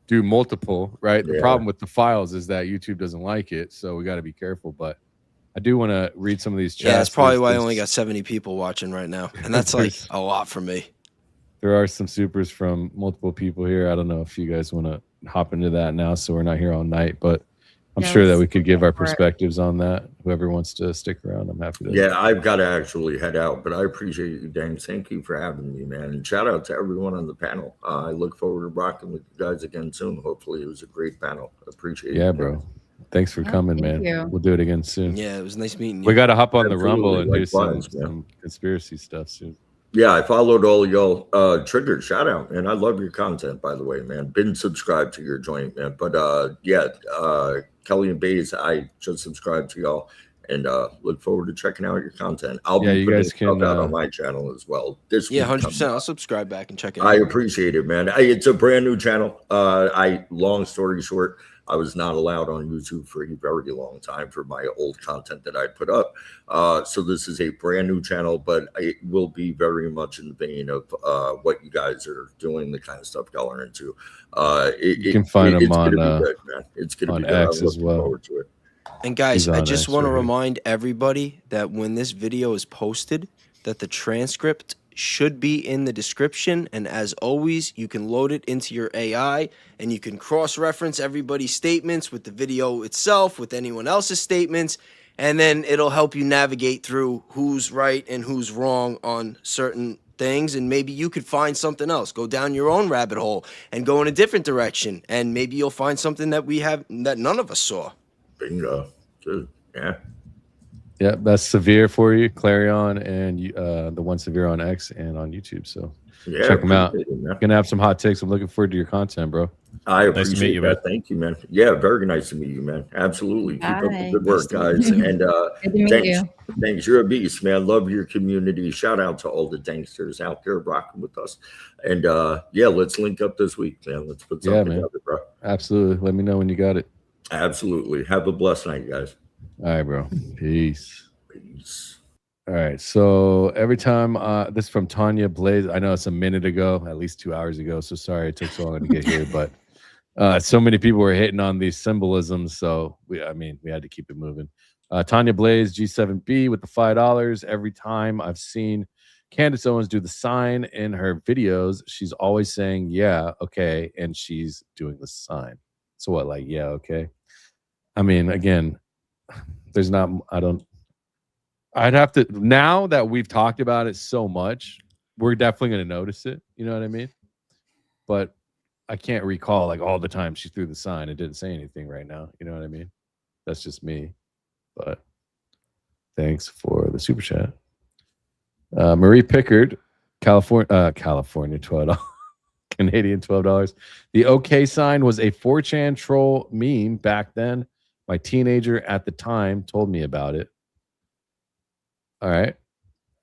do multiple, right? The problem with the files is that YouTube doesn't like it, so we got to be careful. But I do want to read some of these chats. Yeah, that's probably why I only got 70 people watching right now, and that's like a lot for me. There are some supers from multiple people here. I don't know if you guys want to hop into that now, so we're not here all night, but I'm sure that we could give our perspectives on that. Whoever wants to stick around, I'm happy to. Yeah, I've got to actually head out, but I appreciate you, Dan. Thank you for having me, man. And shout out to everyone on the panel. I look forward to rocking with you guys again soon. Hopefully it was a great panel. Appreciate it. Yeah, bro. Thanks for coming, man. you. We'll do it again soon. Yeah, it was nice meeting you. We got to hop on the Absolutely, Rumble and do likewise, some conspiracy stuff soon. Yeah, I followed all y'all. Trigger, shout out, man. I love your content, by the way, man. Been subscribed to your joint, man. But Kelly and Bays, I just subscribed to y'all and look forward to checking out your content. I'll be you putting guys stuff can out on my channel as well. This Yeah, week 100%. I'll subscribe back and check it out. I appreciate it, man. It's a brand new channel. Long story short, I was not allowed on YouTube for a very long time for my old content that I put up. So this is a brand new channel, but it will be very much in the vein of what you guys are doing, the kind of stuff y'all are into. You can find them on good, man. It's gonna be good. X as well. Forward to it. And guys, He's I on just X want to right here. remind everybody that when this video is posted, that the transcript should be in the description. And as always, you can load it into your AI and you can cross-reference everybody's statements with the video itself, with anyone else's statements, and then it'll help you navigate through who's right and who's wrong on certain things. And maybe you could find something else, go down your own rabbit hole and go in a different direction. And maybe you'll find something that that none of us saw. Bingo. Yeah. Yeah, that's Severe for you, Clarion, and the one Severe on X and on YouTube. So check them out. You're gonna have some hot takes. I'm looking forward to your content, bro. I Nice to appreciate meet you, that. man. Thank you, man. Yeah, very nice to meet you, man. Absolutely. Keep up the Bye. good work, guys. And Good to meet thanks. you. Thanks. You're a beast, man. Love your community. Shout out to all the danksters out there rocking with us. And let's link up this week, man. Let's put something man. together, bro. Absolutely. Let me know when you got it. Absolutely. Have a blessed night, guys. All right, bro. Peace. Peace. All right. So every time this is from Tanya Blaze. I know it's a minute ago, at least 2 hours ago. So sorry it took so long to get here, but so many people were hitting on these symbolisms. So we had to keep it moving. Tanya Blaze G7B with the $5. Every time I've seen Candace Owens do the sign in her videos, she's always saying, yeah, okay. And she's doing the sign. So what, like, yeah, okay. I mean, again, there's not, I'd have to, now that we've talked about it so much, we're definitely going to notice it. You know what I mean? But I can't recall like all the time she threw the sign and didn't say anything right now. You know what I mean? That's just me. But thanks for the super chat. Marie Pickard, California, $12. Canadian $12. The OK sign was a 4chan troll meme back then. My teenager at the time told me about it. All right.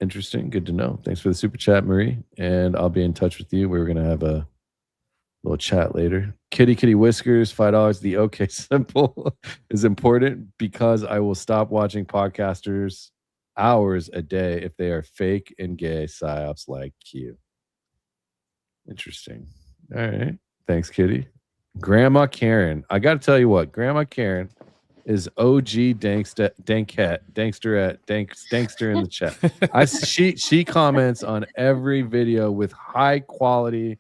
Interesting. Good to know. Thanks for the super chat, Marie. And I'll be in touch with you. We're going to have a little chat later. Kitty Whiskers, $5. The OK symbol is important because I will stop watching podcasters hours a day if they are fake and gay psyops like Q. Interesting. All right. Thanks, Kitty. Grandma Karen. I got to tell you what, Grandma Karen is OG dankster in the chat. She comments on every video with high quality,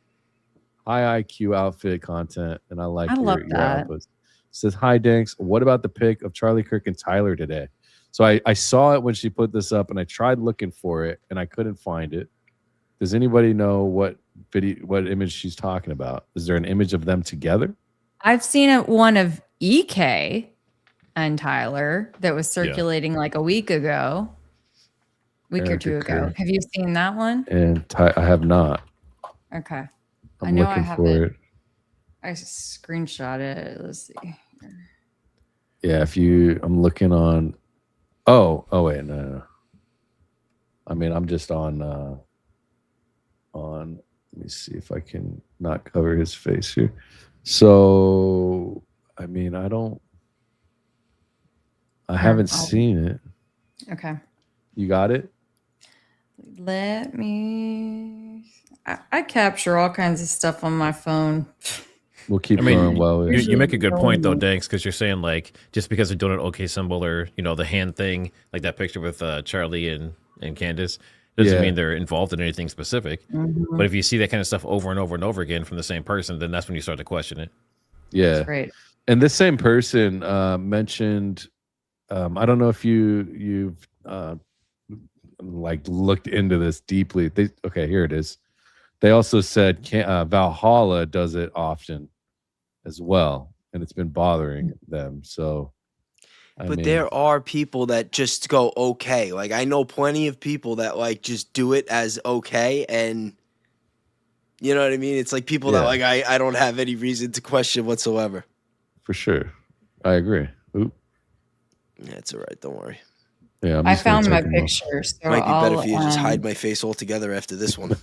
high IQ outfit content, and I love your outputs. Says, hi Danks, what about the pic of Charlie Kirk and Tyler today? So I saw it when she put this up and I tried looking for it and I couldn't find it. Does anybody know what image she's talking about? Is there an image of them together? I've seen one of EK and Tyler that was circulating like a week or two ago. Have you seen that one? And I have not. Okay. I'm looking for it. I screenshot it. Let's see. Yeah, I'm looking on. Oh wait, no. I mean, I'm just on. Let me see if I can not cover his face here. So, I mean, I haven't seen it. Okay. You got it? Let me. I capture all kinds of stuff on my phone. We'll keep going while you make a good point though, Danks, because you're saying like just because they're doing an OK symbol or the hand thing, like that picture with Charlie and Candace, doesn't mean they're involved in anything specific. Mm-hmm. But if you see that kind of stuff over and over and over again from the same person, then that's when you start to question it. Yeah. That's right. And this same person mentioned, I don't know if you've like looked into this deeply. Okay, here it is. They also said Valhalla does it often as well, and it's been bothering them. So, I mean, there are people that just go okay. Like I know plenty of people that like just do it as okay, and you know what I mean. It's like people that like I don't have any reason to question whatsoever. For sure, I agree. Oop. Yeah, it's all right. Don't worry. Yeah, I found my picture. So might be better for you to just hide my face altogether after this one.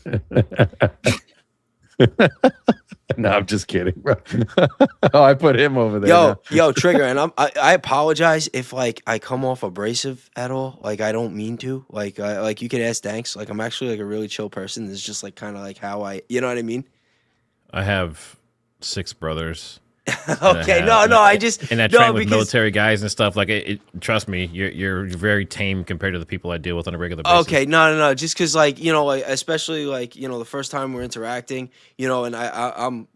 No, I'm just kidding, bro. Oh, I put him over there. Yo, Trigger, and I apologize if like I come off abrasive at all. Like I don't mean to. Like you could ask Danks. Like I'm actually like a really chill person. It's just like kind of like how you know what I mean. I have 6 brothers. Okay, I just and I train with military guys and stuff. Like trust me, you're very tame compared to the people I deal with on a regular basis. Okay, no, just because like like especially like the first time we're interacting, and I'm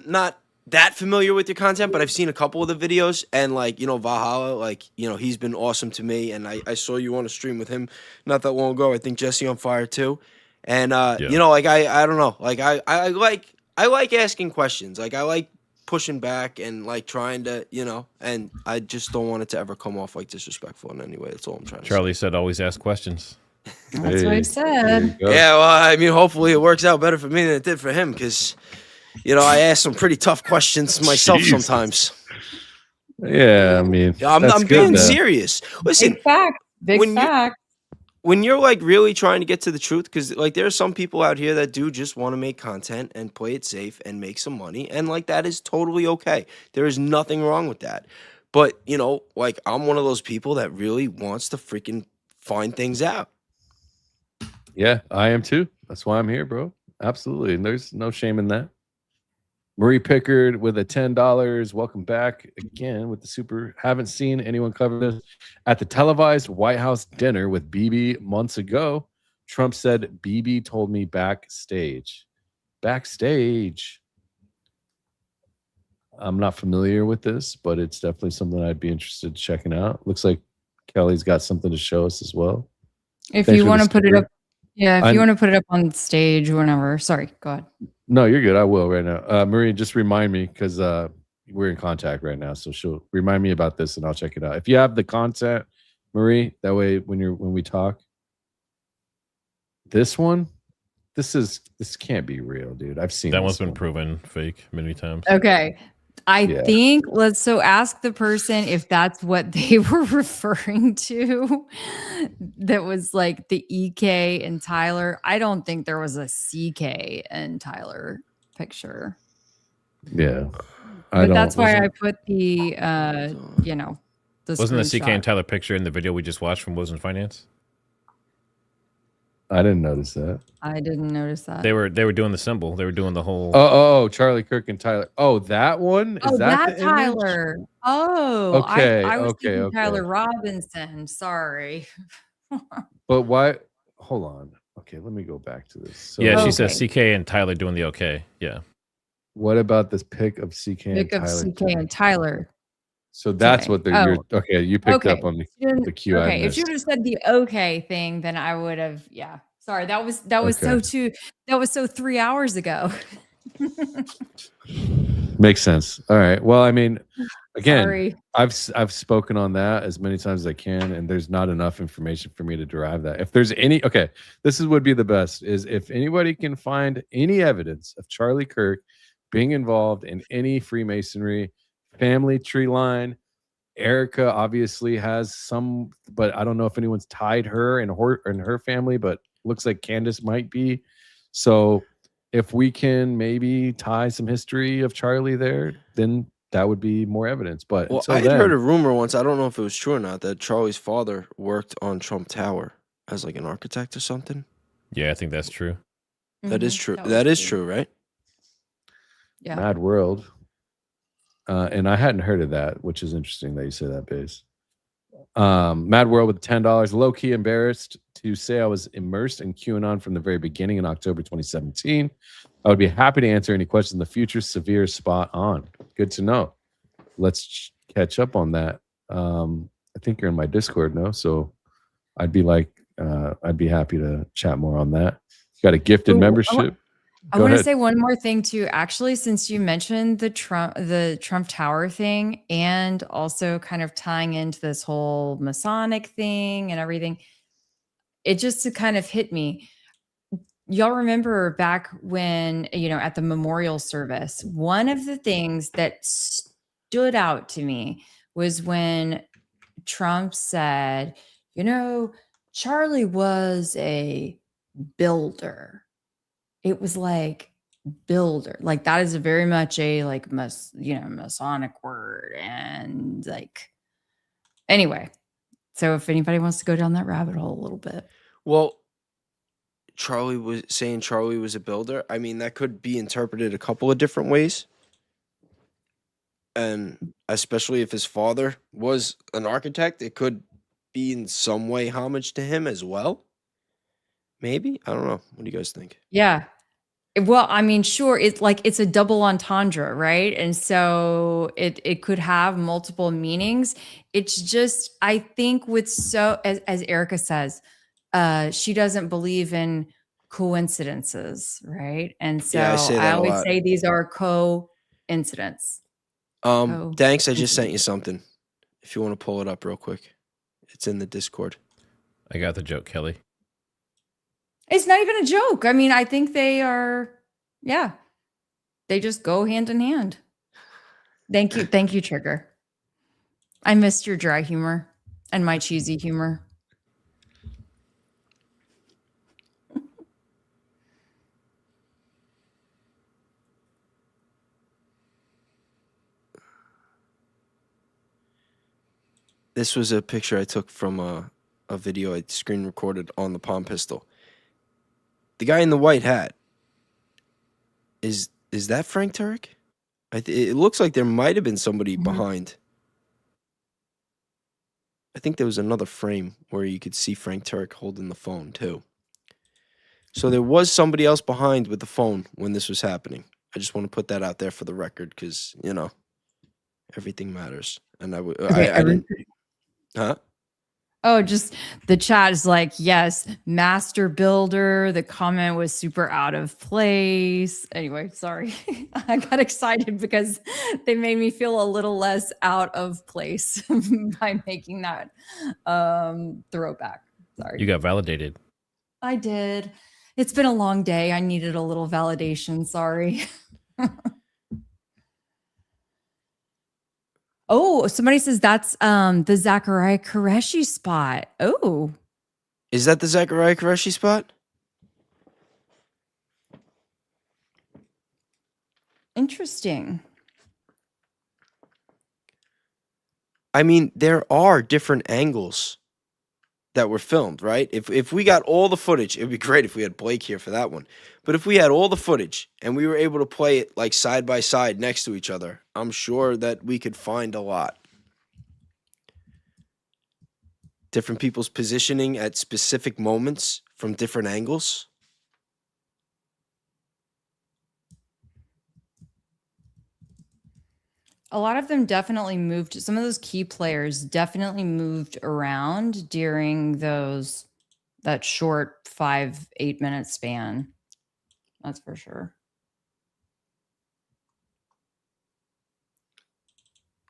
not that familiar with your content, but I've seen a couple of the videos and like Valhalla, like he's been awesome to me, and I saw you on a stream with him not that long ago. I think Jesse on Fire too, and like I don't know, like I like asking questions, like I like pushing back and like trying to, and I just don't want it to ever come off like disrespectful in any way. That's all I'm trying to say. Charlie said always ask questions. That's what he said. Yeah, well, I mean, hopefully it works out better for me than it did for him because, I ask some pretty tough questions myself sometimes. Yeah, I mean, I'm being serious. Listen, big fact. When you're like really trying to get to the truth, because like there are some people out here that do just want to make content and play it safe and make some money, and like that is totally okay. There is nothing wrong with that. But like I'm one of those people that really wants to freaking find things out. Yeah, I am too. That's why I'm here, bro. Absolutely, and there's no shame in that. Marie Pickard with a $10. Welcome back again with the super. Haven't seen anyone cover this. At the televised White House dinner with Bibi months ago, Trump said, Bibi told me backstage. Backstage. I'm not familiar with this, but it's definitely something I'd be interested in checking out. Looks like Kelly's got something to show us as well. If Thanks you for want the to put it sticker. up, yeah, if you want to put it up on stage or whatever. Sorry, go ahead. No, you're good. I will right now. Marie, just remind me because we're in contact right now. So she'll remind me about this and I'll check it out. If you have the content, Marie, that way when we talk. This can't be real, dude. I've seen That this one's been one. proven fake many times. Okay. I Yeah. think so ask the person if that's what they were referring to. That was like the EK and Tyler. I don't think there was a CK and Tyler picture. Yeah. But that's why I put the the Wasn't the CK screenshot. and Tyler picture in the video we just watched from Wolves and Finance? I didn't notice that. I didn't notice that. They were doing the symbol. They were doing the whole. Oh, Charlie Kirk and Tyler. Oh, that one? Is Oh, that that the image? Tyler. Oh, Okay, I was okay, thinking okay. Tyler Robinson. Sorry. But why? Hold on. Okay, let me go back to this. So Yeah, she says CK and Tyler doing the okay. Yeah. What about this pic of CK and Pick of Tyler? CK and Tyler. So that's today. what they're. Okay, you picked Okay. up on the cue. I Okay, if you missed. would have said the okay thing, then I would have. Yeah. Sorry, that was Okay. that was so 3 hours ago. Makes sense. All right. Well, I mean, again, Sorry. I've spoken on that as many times as I can, and there's not enough information for me to derive that. If there's any, okay, this would be the best is if anybody can find any evidence of Charlie Kirk being involved in any Freemasonry, family tree line. Erica obviously has some, but I don't know if anyone's tied her and her family, but looks like Candace might be. So if we can maybe tie some history of Charlie there, then that would be more evidence. But Well, until I had then, heard a rumor once. I don't know if it was true or not that Charlie's father worked on Trump Tower as like an architect or something. Yeah, I think that's true. That is true. That That was is true, right? Yeah. Mad World. And I hadn't heard of that, which is interesting that you say that, Base. Mad World with $10. Low key embarrassed to say I was immersed in QAnon from the very beginning in October 2017. I would be happy to answer any questions in the future. Severe, spot on. Good to know. Let's catch up on that. I think you're in my Discord now, so I'd be happy to chat more on that. You got a gifted Ooh, membership. I Go want to ahead. say one more thing too. Actually, since you mentioned the Trump Tower thing, and also kind of tying into this whole Masonic thing and everything, it just kind of hit me. Y'all remember back when, at the memorial service, one of the things that stood out to me was when Trump said, Charlie was a builder. It was like builder. Like that is very much a like Masonic word. And like anyway. So if anybody wants to go down that rabbit hole a little bit. Well, Charlie was saying Charlie was a builder. I mean, that could be interpreted a couple of different ways. And especially if his father was an architect, it could be in some way homage to him as well. Maybe. I don't know. What do you guys think? Yeah. Well, I mean, sure. It's like it's a double entendre, right? And so it could have multiple meanings. It's just, I think as Erica says, she doesn't believe in coincidences, right? And so Yeah, I say I that a always lot. say these are coincidence. Thanks. I just sent you something. If you want to pull it up real quick. It's in the Discord. I got the joke, Kelly. It's not even a joke. I mean, I think they are, they just go hand in hand. Thank you, Trigger. I missed your dry humor and my cheesy humor. This was a picture I took from a video I screen recorded on the Palm Pistol. The guy in the white hat, is that Frank Turek? It looks like there might have been somebody behind. I think there was another frame where you could see Frank Turk holding the phone too. So there was somebody else behind with the phone when this was happening. I just want to put that out there for the record because, you know, everything matters. And I didn't. Huh? Oh, just the chat is like, yes, master builder. The comment was super out of place. Anyway, sorry. I got excited because they made me feel a little less out of place by making that throwback. Sorry. You got validated. I did. It's been a long day. I needed a little validation. Sorry. Oh, somebody says that's the Zachariah Qureshi spot. Oh. Is that the Zachariah Qureshi spot? Interesting. I mean, there are different angles that were filmed, right? If we got all the footage, it'd be great if we had Blake here for that one. But if we had all the footage and we were able to play it like side by side next to each other, I'm sure that we could find a lot. Different people's positioning at specific moments from different angles. A lot of them definitely moved. Some of those key players definitely moved around during that short 5-8 minute span. That's for sure.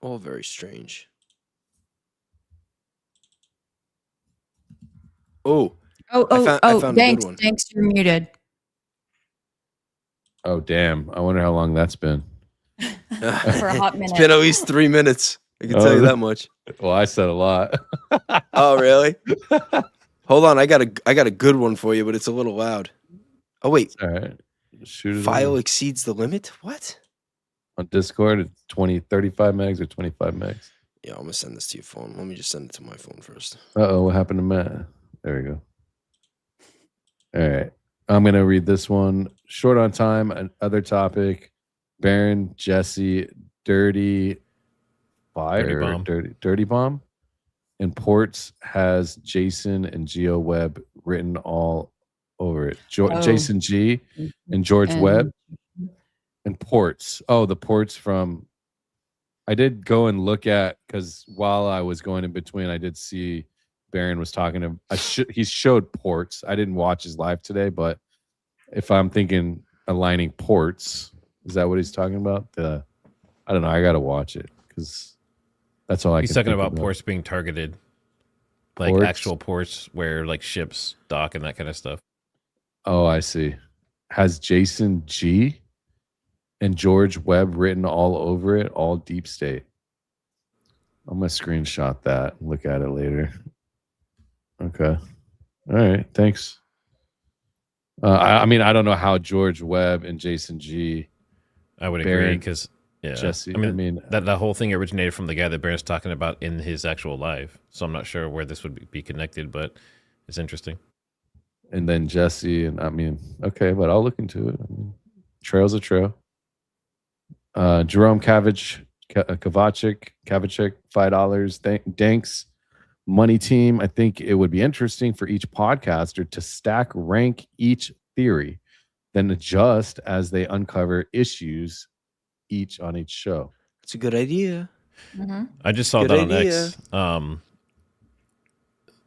All very strange. Oh, I found a good one. Thanks, you're muted. Oh, damn. I wonder how long that's been. For a hot minute. It's been at least 3 minutes. I can tell you that much. Well, I said a lot. Oh, really? Hold on, I got a good one for you, but it's a little loud. Oh wait. All right. Shoot it. File exceeds the limit? What? On Discord, it's 35 megs or 25 megs. Yeah, I'm gonna send this to your phone. Let me just send it to my phone first. Uh-oh, what happened to Matt? There we go. All right. I'm gonna read this one. Short on time, another topic. Baron, Jesse, Dirty Fire, Dirty Bomb, and Ports has Jason and Geo Webb written all over it. Jason G and George Webb and Ports. Oh, the Ports from. I did go and look at because while I was going in between, I did see Baron was talking to. He showed Ports. I didn't watch his live today, but if I'm thinking aligning Ports. Is that what he's talking about? I don't know. I got to watch it because that's all I can He's talking think about ports being targeted, like actual ports where like ships dock and that kind of stuff. Oh, I see. Has Jason G and George Webb written all over it, all deep state. I'm going to screenshot that and look at it later. Okay. All right. Thanks. I mean, I don't know how George Webb and Jason G. I would agree because Jesse. I mean that the whole thing originated from the guy that Baron's talking about in his actual live. So I'm not sure where this would be connected, but it's interesting. And then Jesse, and I mean, okay, but I'll look into it. I mean, trail's a trail. Jerome Kavachik, $5. Thanks. Money Team. I think it would be interesting for each podcaster to stack rank each theory, then adjust as they uncover issues each on each show. It's a good idea. Mm-hmm. I just saw that on X.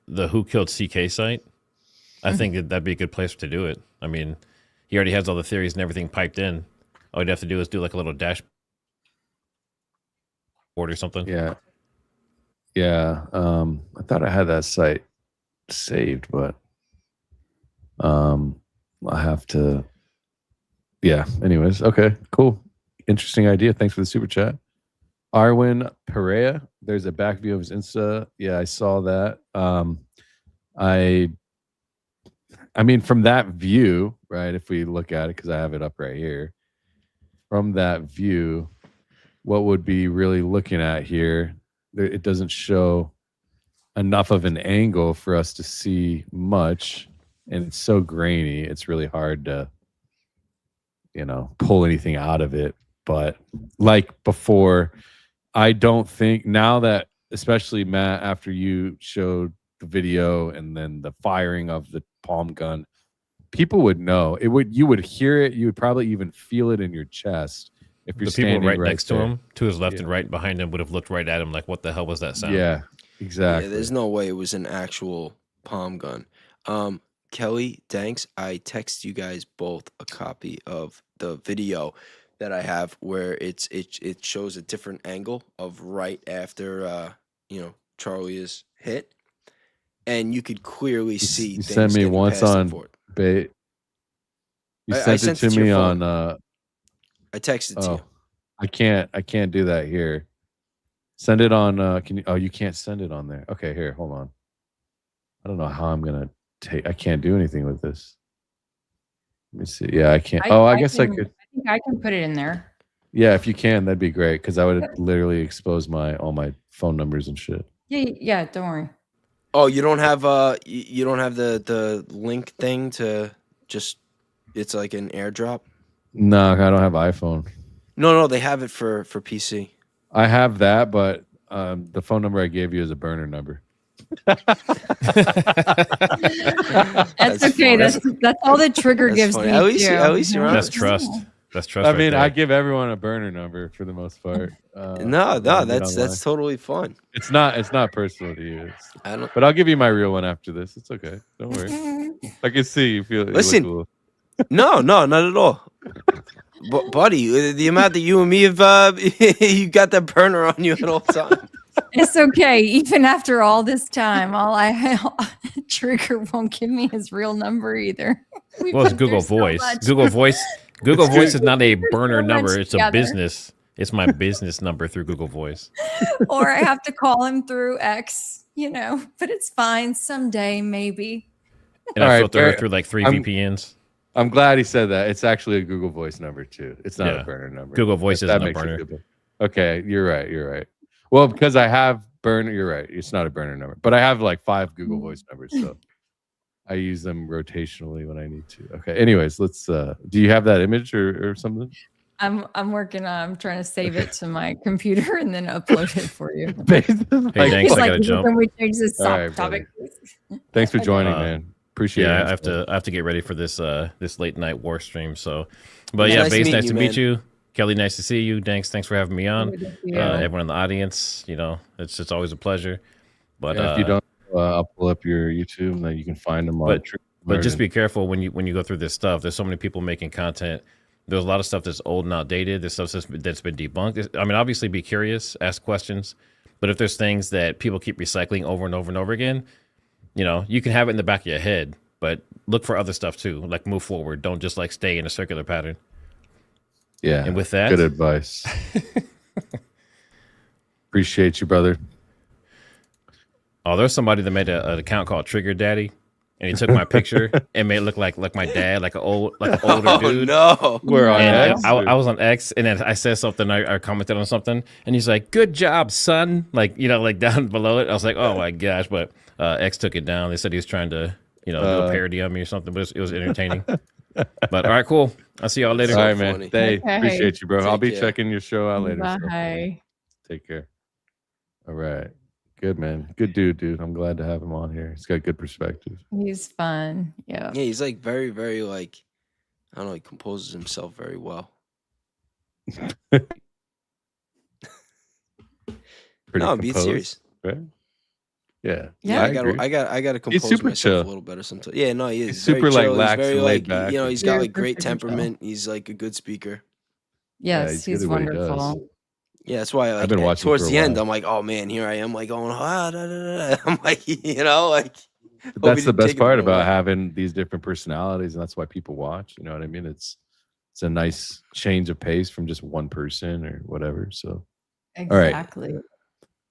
The Who Killed CK site. I think that'd be a good place to do it. I mean, he already has all the theories and everything piped in. All he'd have to do is do like a little dashboard or something. Yeah. I thought I had that site saved, but I have to. Yeah. Anyways, okay, cool, interesting idea. Thanks for the super chat, Arwin Perea. There's a back view of his Insta. Yeah, I saw that. I mean, from that view, right? If we look at it, because I have it up right here. From that view, what would be really looking at here? It doesn't show enough of an angle for us to see much, and it's so grainy. It's really hard to, pull anything out of it. But like before, I don't think now that, especially Matt, after you showed the video and then the firing of the palm gun, people would know. You would hear it. You would probably even feel it in your chest if you're The people standing right next to there. him, to his left and right behind him, would have looked right at him like, "What the hell was that sound?" Yeah, exactly. Yeah, there's no way it was an actual palm gun. Kelly, thanks. I text you guys both a copy of the video that I have where it shows a different angle of right after Charlie is hit, and you could clearly see. You things sent me getting once passed and on forth. bait. You I sent it sent to it to me your on. phone. I texted to you. I can't do that here. Send it on. Can you? Oh, you can't send it on there. Okay, here, hold on. I don't know how I'm gonna take. I can't do anything with this. Let me see. Yeah, I can't. I guess I could. I think I can put it in there. Yeah, if you can, that'd be great because I would literally expose all my phone numbers and shit. Yeah, don't worry. Oh, you don't have you don't have the link thing to just. It's like an airdrop. No, I don't have iPhone. No, they have it for PC. I have that, but the phone number I gave you is a burner number. That's okay. That's all the trigger gives me. At least you're That's honest. trust. That's trust. I right mean, there. I give everyone a burner number for the most part. No, that's totally fine. It's not personal to you. I don't. But I'll give you my real one after this. It's okay. Don't worry. I can see you feel. Listen. You look cool. No, not at all. But buddy, the amount that you and me have, you got that burner on you at all times. It's okay. Even after all this time, Trigger won't give me his real number either. Well, it's Google Voice. Google Voice. Google Voice is not a burner so number. much It's a together. business. It's my business number through Google Voice. Or I have to call him through X, but it's fine. Someday, maybe. And All I right, filter Barry, it through like 3 VPNs. I'm glad he said that. It's actually a Google Voice number too. It's not Yeah. a burner number. Google Voice That isn't a makes it burner. good. Okay, you're right. Well, because I have burner, you're right. It's not a burner number, but I have like 5 Google Voice numbers, so I use them rotationally when I need to. Okay. Anyways, let's. Do you have that image or something? I'm working on. I'm trying to save it to my computer and then upload it for you. Hey, thanks. I gotta jump. Can we change this All right, topic? Thanks for joining, man. Appreciate it. Yeah, I have to get ready for this this late night war stream. So, but yeah, Nice Base, nice meeting to you, meet man. you. Kelly, nice to see you. Thanks for having me on. Good to see you. Everyone in the audience, it's always a pleasure. But Yeah, if you don't, I'll pull up your YouTube and then you can find them on. But just be careful when you go through this stuff. There's so many people making content. There's a lot of stuff that's old and outdated. There's stuff that's been debunked. I mean, obviously, be curious, ask questions. But if there's things that people keep recycling over and over and over again, you can have it in the back of your head, but look for other stuff too. Like move forward. Don't just like stay in a circular pattern. Yeah. And with that, good advice. Appreciate you, brother. Oh, there's somebody that made an account called Trigger Daddy. And he took my picture and made it look like my dad, like an older dude. No, we're on and X. I was on X, and then I said something. I commented on something, and he's like, "Good job, son!" Like like down below it. I was like, "Oh my gosh!" But X took it down. They said he was trying to do a parody of me or something, but it was entertaining. But all right, cool. I'll see y'all later. All right, man. Okay. Appreciate you, bro. I'll be care. checking your show out later. so Bye. Take care. All right. Good, man. Good dude. I'm glad to have him on here. He's got good perspective. He's fun. Yeah. Yeah, he's like very, very like I don't know. He composes himself very well. Pretty No, be composed, serious. right? Yeah. Yeah, I agree. gotta He's compose super myself chill. a little better sometimes. Yeah, no, he is. He's super, very like, chill. lax He's very and laid like back. he's got Yeah, like great super chill. temperament. He's like a good speaker. Yes, he's good he's at what he does. wonderful. Yeah, that's why I've been watching towards for a the end, while. I'm like, oh man, here I am, like going, da, da, da. I'm like, like. But hope he that's the didn't best take it part the wrong about way. having these different personalities, and that's why people watch. You know what I mean? It's a nice change of pace from just one person or whatever. So, all right. Exactly.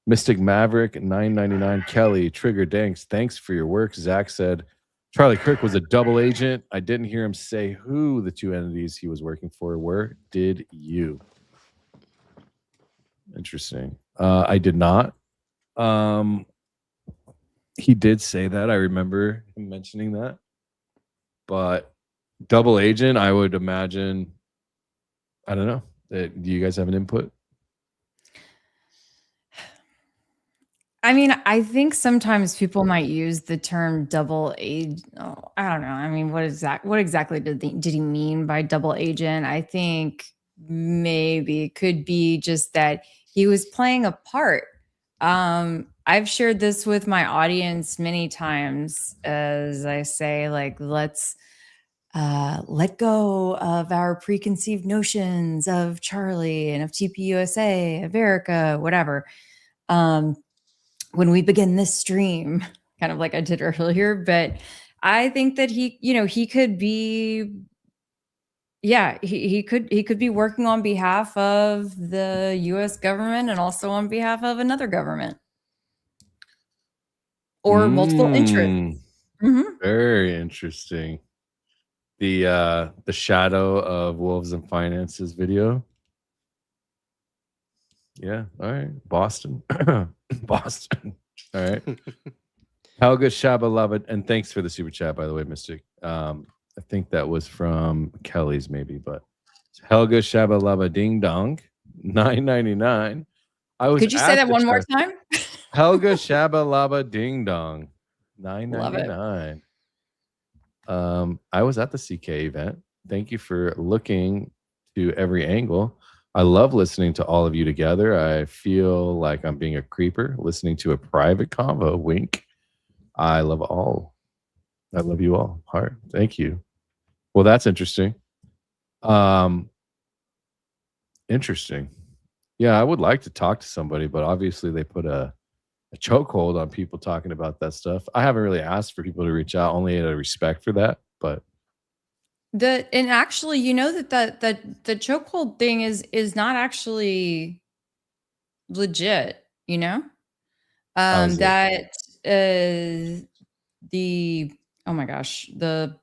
Mystic Maverick, $9.99. Kelly, Trigger Danks, thanks for your work. Zach said Charlie Kirk was a double agent. I didn't hear him say who the 2 entities he was working for were. Did you? Interesting. I did not. He did say that. I remember him mentioning that. But double agent, I would imagine, I don't know. Do you guys have an input? I mean, I think sometimes people might use the term double agent. Oh, I don't know. I mean, what exactly did he mean by double agent? I think maybe it could be just that he was playing a part. I've shared this with my audience many times, as I say, like, let's let go of our preconceived notions of Charlie and of TPUSA, America, whatever. When we begin this stream, kind of like I did earlier, but I think that he could be, he could be working on behalf of the US government and also on behalf of another government or multiple interests. Very interesting. The shadow of Wolves and Finances video. Yeah. All right. Boston. Boston. All right. Helga Shabalaba. And thanks for the super chat, by the way, Mystic. I think that was from Kelly's maybe, but Helga Shabalaba Ding Dong, $9.99. Could you say that one more time? Helga Shabalaba Ding Dong, Love it. $9.99. I was at the CK event. Thank you for looking to every angle. I love listening to all of you together. I feel like I'm being a creeper listening to a private convo. Wink. I love all. I love you all. Heart. Thank you. Well, that's interesting. Interesting. Yeah, I would like to talk to somebody, but obviously they put a chokehold on people talking about that stuff. I haven't really asked for people to reach out, only out of respect for that, but And actually, you know that the chokehold thing is not actually legit, you know? How is it? That the oh my gosh, the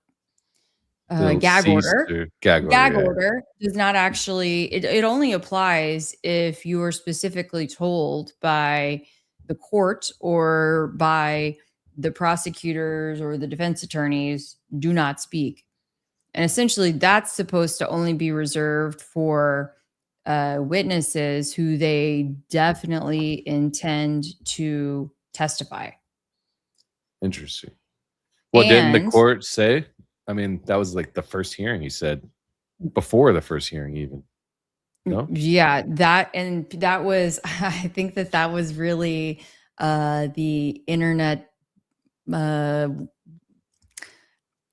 They'll gag cease order. to- Gag order. Gag yeah. order does not actually, it only applies if you are specifically told by the court or by the prosecutors or the defense attorneys, do not speak. And essentially that's supposed to only be reserved for witnesses who they definitely intend to testify. Interesting. Well, didn't the And- court say? I mean, that was like the first hearing, he said, before the first hearing even. No? Yeah, that was, I think that was really the internet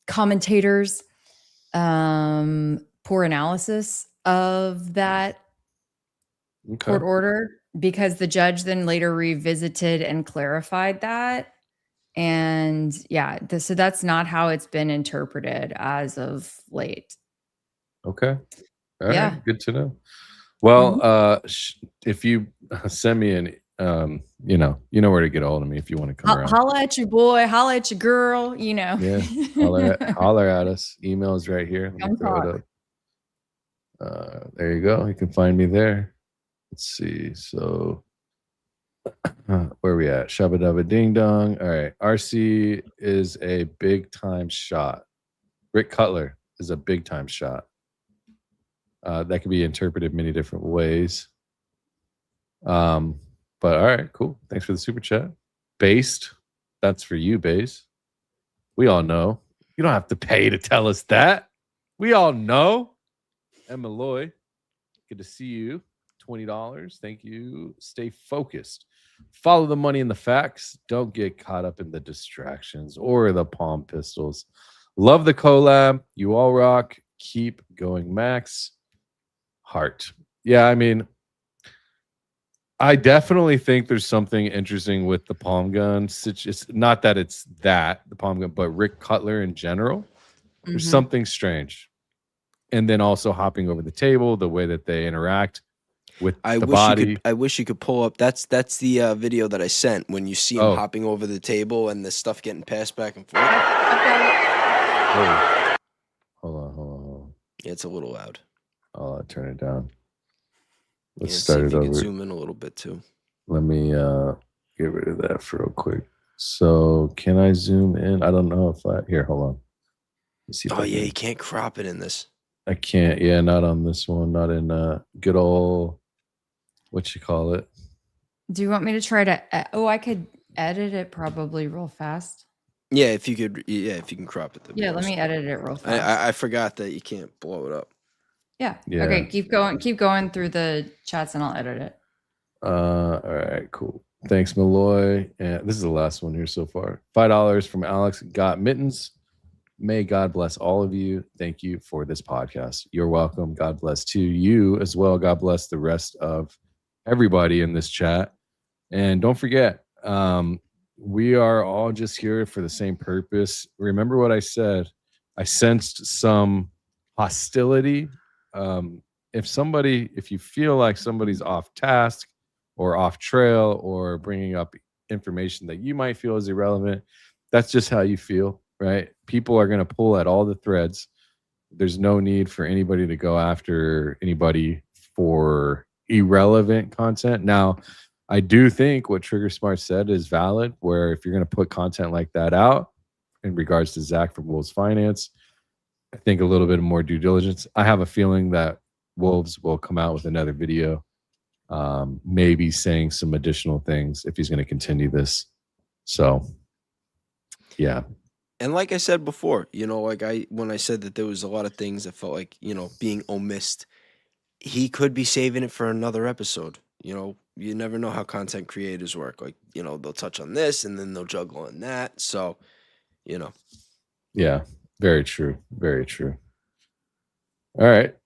commentators poor analysis of that court order, because the judge then later revisited and clarified that. And yeah, so that's not how it's been interpreted as of late. Okay. All right. Yeah. Good to know. Well, if you send me an, you know where to get a hold of me if you want to come around. Holla at your boy, holla at your girl, you know. Yeah. Holler at us. Email is right here. Let me Come throw talk. it up. There you go. You can find me there. Let's see. So where are we at? Shabba Dabba Ding Dong. All right. RC is a big time shot. Rick Cutler is a big time shot. That can be interpreted many different ways. But all right, cool. Thanks for the super chat. Based. That's for you, Base. We all know. You don't have to pay to tell us that. We all know. Emma Loy, good to see you. $20. Thank you. Stay focused. Follow the money and the facts. Don't get caught up in the distractions or the palm pistols. Love the collab. You all rock. Keep going, Max. Heart. Yeah, I mean, I definitely think there's something interesting with the palm gun. It's not that it's the palm gun, but Rick Cutler in general. There's something strange. And then also hopping over the table, the way that they interact with the body. I wish you could pull up. That's the video that I sent when you see him hopping over the table and the stuff getting passed back and forth. Hold on. Yeah, it's a little loud. I'll turn it down. Let's Yeah, start see it if you over. can zoom in a little bit too. Let me get rid of that for real quick. So can I zoom in? I don't know if here, hold on. Let's see if Oh I yeah, can. you can't crop it in this. I can't. Yeah, not on this one. Not in good old, what you call it. Do you want me to try to? I could edit it probably real fast. Yeah, if you could. Yeah, if you can crop it. Yeah, let me edit it real fast. I forgot that you can't blow it up. Yeah. Yeah. Okay, keep going. Keep going through the chats, and I'll edit it. All right, cool. Thanks, Malloy. And this is the last one here so far. $5 from Alex. Got mittens. May God bless all of you. Thank you for this podcast. You're welcome. God bless to you as well. God bless the rest of everybody in this chat. And don't forget, we are all just here for the same purpose. Remember what I said. I sensed some hostility. If you feel like somebody's off task or off trail or bringing up information that you might feel is irrelevant, that's just how you feel, right? People are going to pull at all the threads. There's no need for anybody to go after anybody for irrelevant content. Now, I do think what Trigger Smart said is valid, where if you're going to put content like that out in regards to Zach from Wolves Finance, I think a little bit more due diligence. I have a feeling that Wolves will come out with another video, maybe saying some additional things if he's going to continue this. So, yeah. And like I said before, when I said that there was a lot of things that felt like, being omissed, he could be saving it for another episode. You never know how content creators work. Like, they'll touch on this and then they'll juggle on that. So, Yeah, very true. Very true. All right.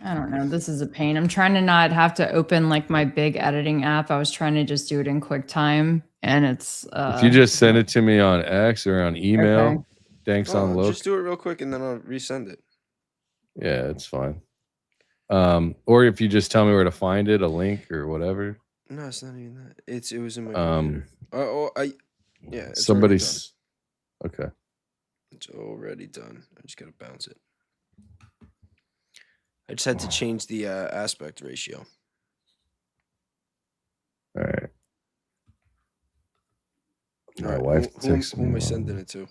I don't know. This is a pain. I'm trying to not have to open like my big editing app. I was trying to just do it in QuickTime, and it's. If you just send it to me on X or on email, Okay. thanks on look. just do it real quick and then I'll resend it. Yeah, it's fine. Or if you just tell me where to find it, a link or whatever. No, it's not even that. It was in my computer. It's Somebody's okay. It's already done. I just gotta bounce it. I just had to change the aspect ratio. All right. My All right, wife who texted am I me. sending it to?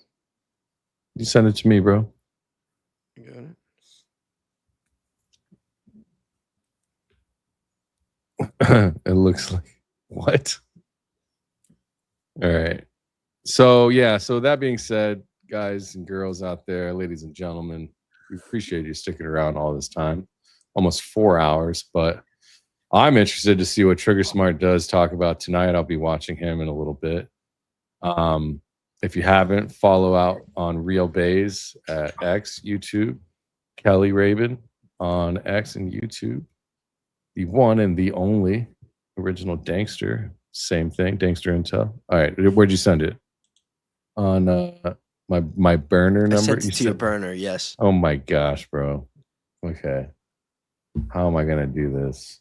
You send it to me, bro. You got it? It looks like what? All right. So yeah, so that being said, guys and girls out there, ladies and gentlemen, we appreciate you sticking around all this time. Almost 4 hours, but I'm interested to see what Trigger Smart does talk about tonight. I'll be watching him in a little bit. If you haven't, follow out on Real Bays at X, YouTube, Kelly Rabin on X and YouTube. The one and the only original Dankster. Same thing, Dankster Intel. All right, where'd you send it? On my burner number? I sent it to your burner, yes. Oh my gosh, bro. Okay. How am I gonna do this?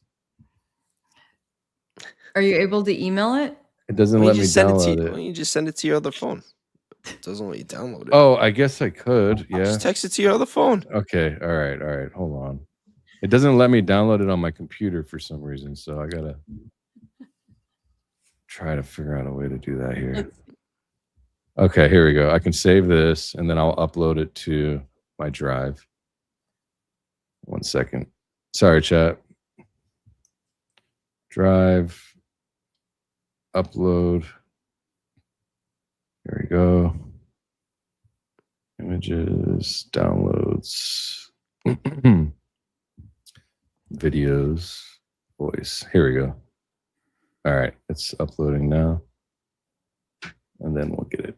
Are you able to email it? It doesn't Why let don't me you send download Why it. don't you just send it to your other phone? It doesn't let you download it. Oh, I guess I could. Yeah. Just text it to your other phone. Okay. All right. Hold on. It doesn't let me download it on my computer for some reason, so I gotta try to figure out a way to do that here. Okay, here we go. I can save this and then I'll upload it to my drive. 1 second. Sorry, chat. Drive. Upload. Here we go. Images, downloads, videos, voice. Here we go. All right, it's uploading now. And then we'll get it.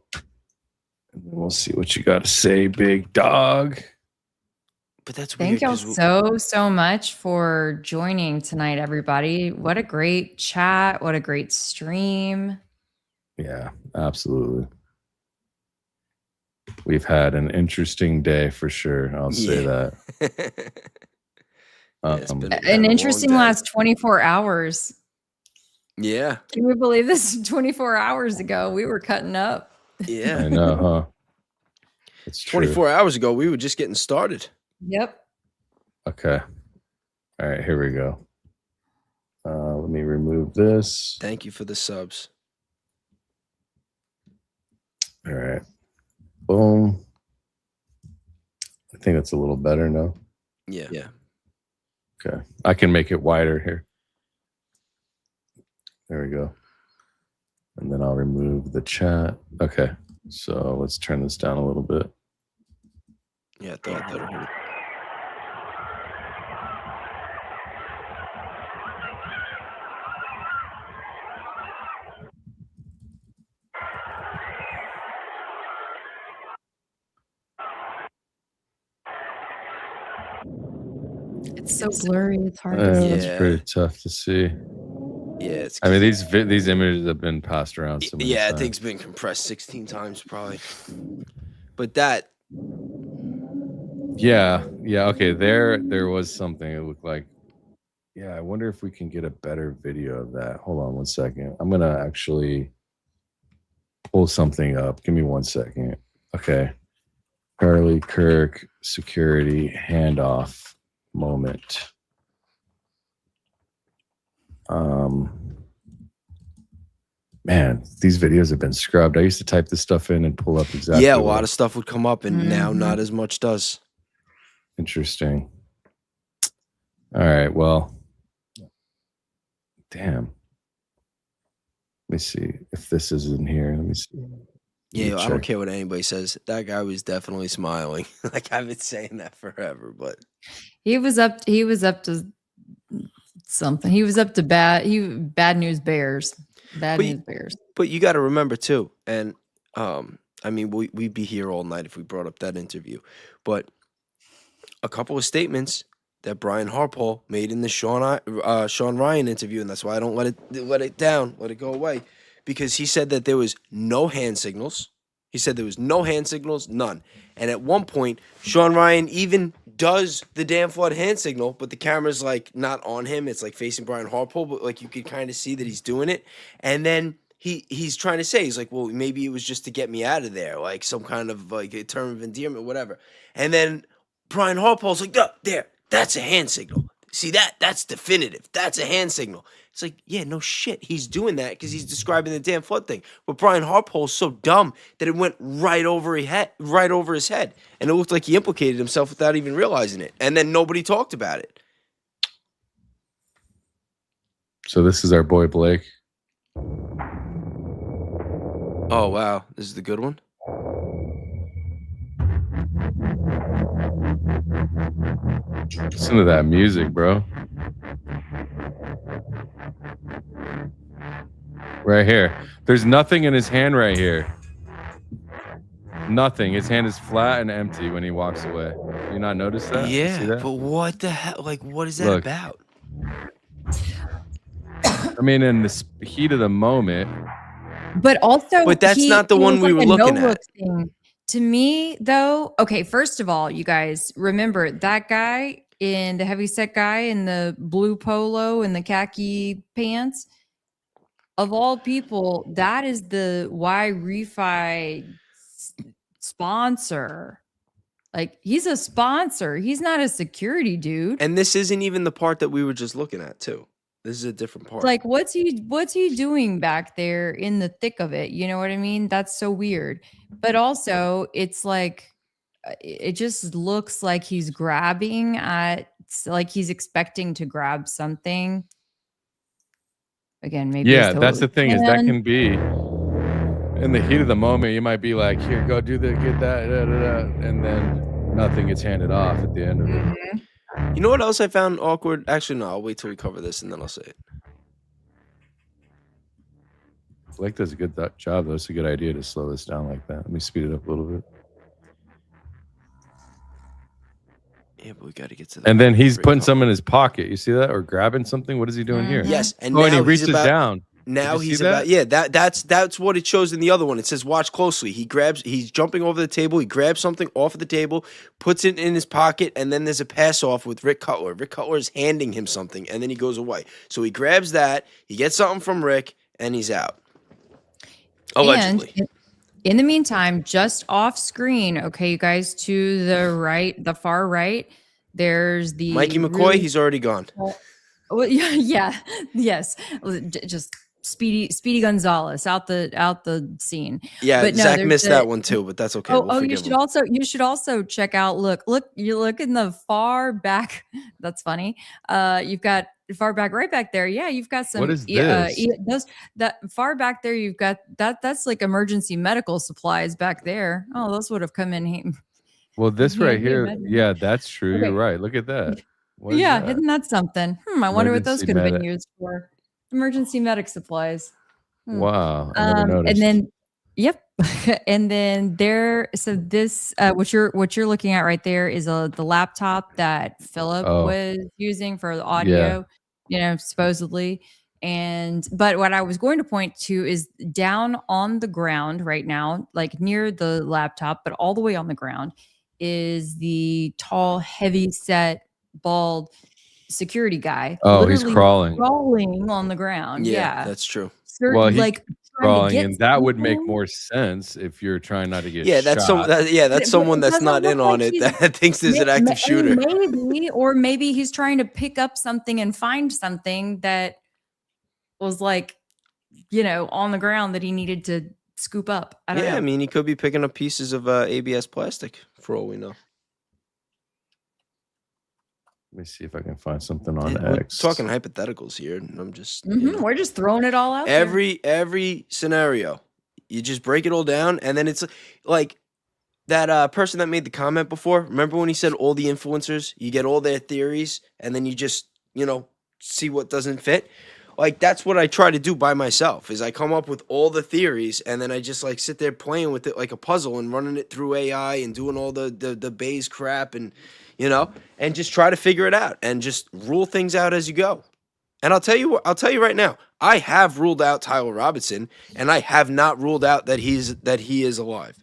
And then we'll see what you got to say, big dog. But that's weird. Thank y'all so much for joining tonight, everybody. What a great chat. What a great stream. Yeah, absolutely. We've had an interesting day for sure. I'll say that. An interesting last 24 hours. Yeah. Can we believe this? 24 hours ago, we were cutting up. Yeah. I know, huh? It's 24 hours ago, we were just getting started. Yep. Okay. All right, here we go. Let me remove this. Thank you for the subs. All right. Boom. think that's a little better, no? Yeah. Okay. I can make it wider here. There we go. And then I'll remove the chat. Okay. So let's turn this down a little bit. Yeah, I thought I heard it. It's so blurry. It's hard to see. That's pretty tough to see. Yeah, it's. I mean, these images have been passed around so many Yeah, I times. think it's been compressed 16 times probably. But that. Yeah. Okay. There was something. It looked like. Yeah. I wonder if we can get a better video of that. Hold on 1 second. I'm gonna actually pull something up. Give me 1 second. Okay. Charlie Kirk security handoff moment. Man, these videos have been scrubbed. I used to type this stuff in and pull up exactly. Yeah, a lot of stuff would come up, and now not as much does. Interesting. All right. Well, damn. Let me see if this is in here. Let me see. Yeah, I don't care what anybody says. That guy was definitely smiling. Like I've been saying that forever, but He was up to something. He was up to bad news bears. Bad news bears. But you got to remember too, and I mean, we'd be here all night if we brought up that interview. But a couple of statements that Brian Harpole made in the Sean Ryan interview, and that's why I don't let it go away, because he said that there was no hand signals. He said there was no hand signals, none. And at one point, Sean Ryan even does the damn flood hand signal, but the camera's like not on him. It's like facing Brian Harpole, but like you could kind of see that he's doing it. And then he's trying to say, he's like, well, maybe it was just to get me out of there, like some kind of like a term of endearment, whatever. And then Brian Harpole's like, oh, there, that's a hand signal. See that's definitive. That's a hand signal. It's like, yeah, no shit. He's doing that because he's describing the damn flood thing. But Brian Harpole's so dumb that it went right over his head. And it looked like he implicated himself without even realizing it. And then nobody talked about it. So this is our boy Blake. Oh, wow. This is the good one? Listen to that music, bro. Right here. There's nothing in his hand right here. Nothing. His hand is flat and empty when he walks away. You not notice that? You see Yeah, that? but what the hell? Like, what is that Look. about? I mean, in the heat of the moment. But also, But that's not the it one was we like were a looking no-look at. thing. To me, though, okay, first of all, you guys remember that guy in the heavyset guy in the blue polo and the khaki pants? Of all people, that is the Y Refi sponsor. Like, he's a sponsor. He's not a security dude. And this isn't even the part that we were just looking at, too. This is a different part. Like, what's he doing back there in the thick of it? You know what I mean? That's so weird. But also, it's like it just looks like he's grabbing at, like he's expecting to grab something. Again, maybe it's Yeah, that's the totally thing is that planned. can be in the heat of the moment. You might be like, here, go do get that, and then nothing gets handed off at the end of it. You know what else I found awkward? Actually, no, I'll wait till we cover this and then I'll say it. Blake does a good job, though. It's a good idea to slow this down like that. Let me speed it up a little bit. Yeah, but we got to get to that. And then he's putting some in his pocket. You see that? Or grabbing something? What is he doing here? Yes, and oh, now and he he's reaches about- down. Now Did you he's see that? about, yeah, that's what it shows in the other one. It says watch closely. He's jumping over the table. He grabs something off of the table, puts it in his pocket, and then there's a pass off with Rick Cutler. Rick Cutler is handing him something, and then he goes away. So he grabs that, he gets something from Rick, and he's out. Allegedly. And in the meantime, just off screen, okay, you guys, to the right, the far right, there's the Mikey McCoy, really- he's already gone. Well, yeah, yes. Just Speedy Gonzalez out the scene. Yeah, But no, Zach there's missed the- that one too, but that's okay. Oh, We'll you forgive should him. also check out. You look in the far back. That's funny. You've got far back, right back there. Yeah, you've got some. What is this? That far back there, you've got that's like emergency medical supplies back there. Oh, those would have come in. Well, this right handy, here, imagine. yeah, that's true. Okay. You're right. Look at that. What is Yeah, that? isn't that something? I wonder what those Emergency could have been medic. used for. Emergency medic supplies. Wow, I never noticed. And then, yep, and then there. So this, what you're looking at right there is the laptop that Philip Oh. was using for the Yeah. audio. You know, supposedly. But what I was going to point to is down on the ground right now, like near the laptop, but all the way on the ground is the tall, heavy set, bald security guy. Oh, he's literally crawling. crawling on the ground. Yeah, that's true. Well, he's like trying to crawling, get and that would make someone. more sense if you're trying not to get Yeah, that's shot. that's someone that's doesn't not look in on like it he's- that thinks there's an active shooter. Maybe he's trying to pick up something and find something that was like, on the ground that he needed to scoop up. I don't Yeah, know. I mean, he could be picking up pieces of ABS plastic for all we know. Let me see if I can find something on We're X. talking hypotheticals here, and I'm just We're just throwing it all out there. every scenario. You just break it all down, and then it's like that person that made the comment before. Remember when he said all the influencers, you get all their theories, and then you just see what doesn't fit. Like that's what I try to do by myself. Is I come up with all the theories, and then I just like sit there playing with it like a puzzle and running it through AI and doing all the Bayes crap and and just try to figure it out and just rule things out as you go. And I'll tell you right now, I have ruled out Tyler Robinson, and I have not ruled out that he is alive.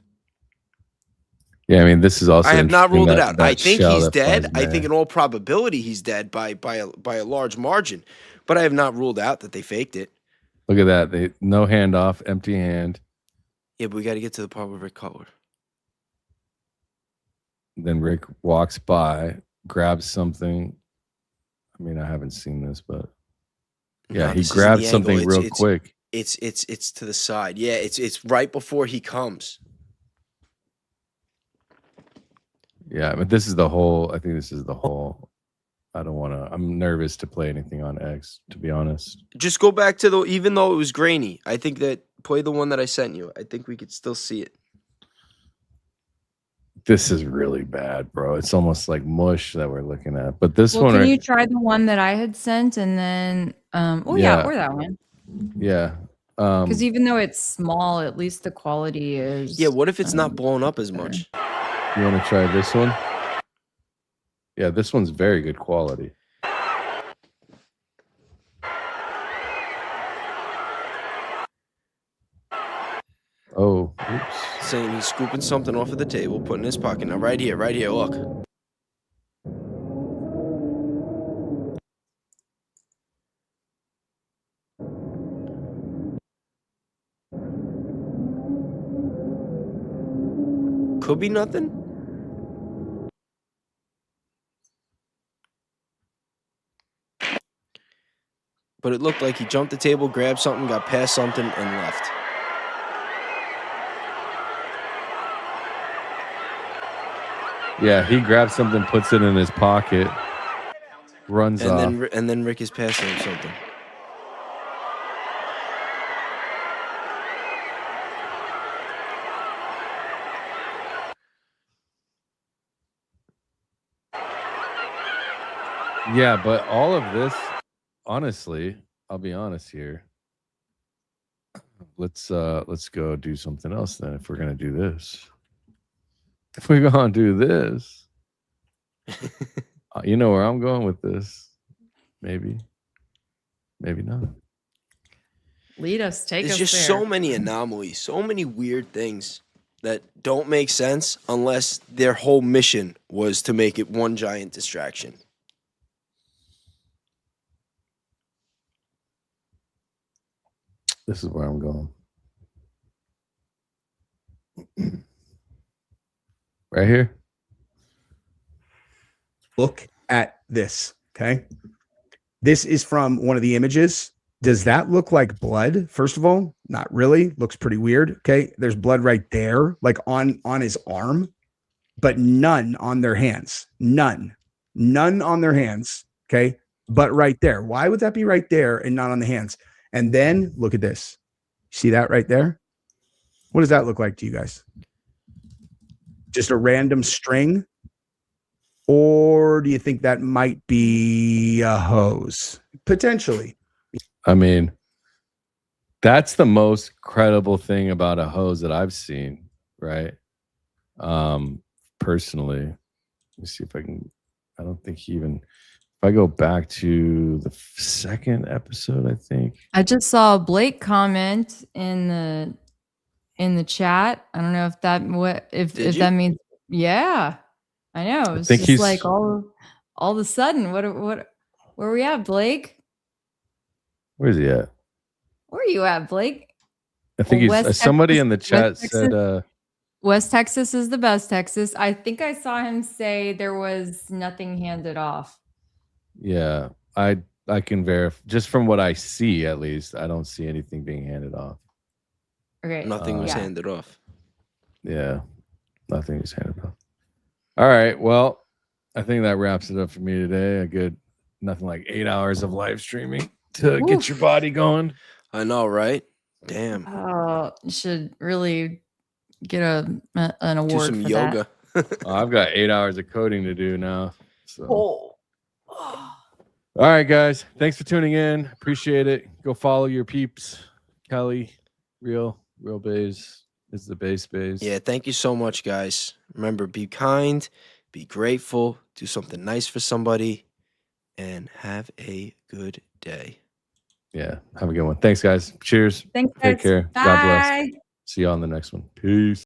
Yeah, I mean, this is also. I have not interesting, ruled it that- out. that I think shell he's that dead. flies I think by. in all probability he's dead by a large margin. But I have not ruled out that they faked it. Look at that. They no handoff, empty hand. Yeah, but we got to get to the part with Rick Cutler. Then Rick walks by, grabs something. I mean, I haven't seen this, but yeah, No, he this isn't grabs the something angle. real quick. It's to the side. Yeah, it's right before he comes. Yeah, but this is the whole. I think this is the whole. I don't want to. I'm nervous to play anything on X, to be honest. Just go back to even though it was grainy, I think that play the one that I sent you. I think we could still see it. This is really bad, bro. It's almost like mush that we're looking at. But this Well, one, can right- you try the one that I had sent and then or that one. yeah. Because even though it's small, at least the quality is. Yeah, what if it's not blown up as much? You want to try this one? Yeah, this one's very good quality. Oh, oops. Saying he's scooping something off of the table, putting in his pocket. Now, right here, look. Could be nothing. But it looked like he jumped the table, grabbed something, got past something, and left. Yeah, he grabs something, puts it in his pocket, runs off. And then Rick is passing him something. Yeah, but all of this, honestly, I'll be honest here. Let's go do something else then. If we're gonna do this, if we're gonna do this, you know where I'm going with this. Maybe not. Lead us, take There's us just there. so many anomalies, so many weird things that don't make sense unless their whole mission was to make it one giant distraction. This is where I'm going. Right here. Look at this, okay? This is from one of the images Does that look like blood? First of all, not really. Looks pretty weird. Okay. There's blood right there, like on his arm, but none on their hands. None on their hands. Okay. But right there. Why would that be right there and not on the hands? And then look at this. See that right there? What does that look like to you guys? Just a random string? Or do you think that might be a hose? Potentially. I mean, that's the most credible thing about a hose that I've seen, right? Personally, let me see if I can. I don't think he even. If I go back to the second episode, I think I just saw Blake comment in the chat. I don't know if that means yeah. I know. It's think just he's- like all of a sudden. Where are we at, Blake? where's he at? Where are you at, Blake? I think West he's somebody Texas- in the chat West said. West Texas is the best Texas. I think I saw him say there was nothing handed off. Yeah, I can verify just from what I see. At least I don't see anything being handed off. Okay. Nothing was yeah. handed off. Yeah, nothing was handed off. All right. Well, I think that wraps it up for me today. A good, nothing like 8 hours of live streaming to get your body going. I know, right? Damn. Oh, you should really get an Do award some for yoga. Oh, I've got 8 hours of coding to do now. So, that. all right, guys. Thanks for tuning in. Appreciate it. Go follow your peeps. Kelly, Real Bays is the base. Yeah, thank you so much, guys. Remember, be kind, be grateful, do something nice for somebody, and have a good day. Yeah. Have a good one. Thanks, guys. Cheers. Thanks, Take guys. care. God bless. Bye. See you on the next one. Peace.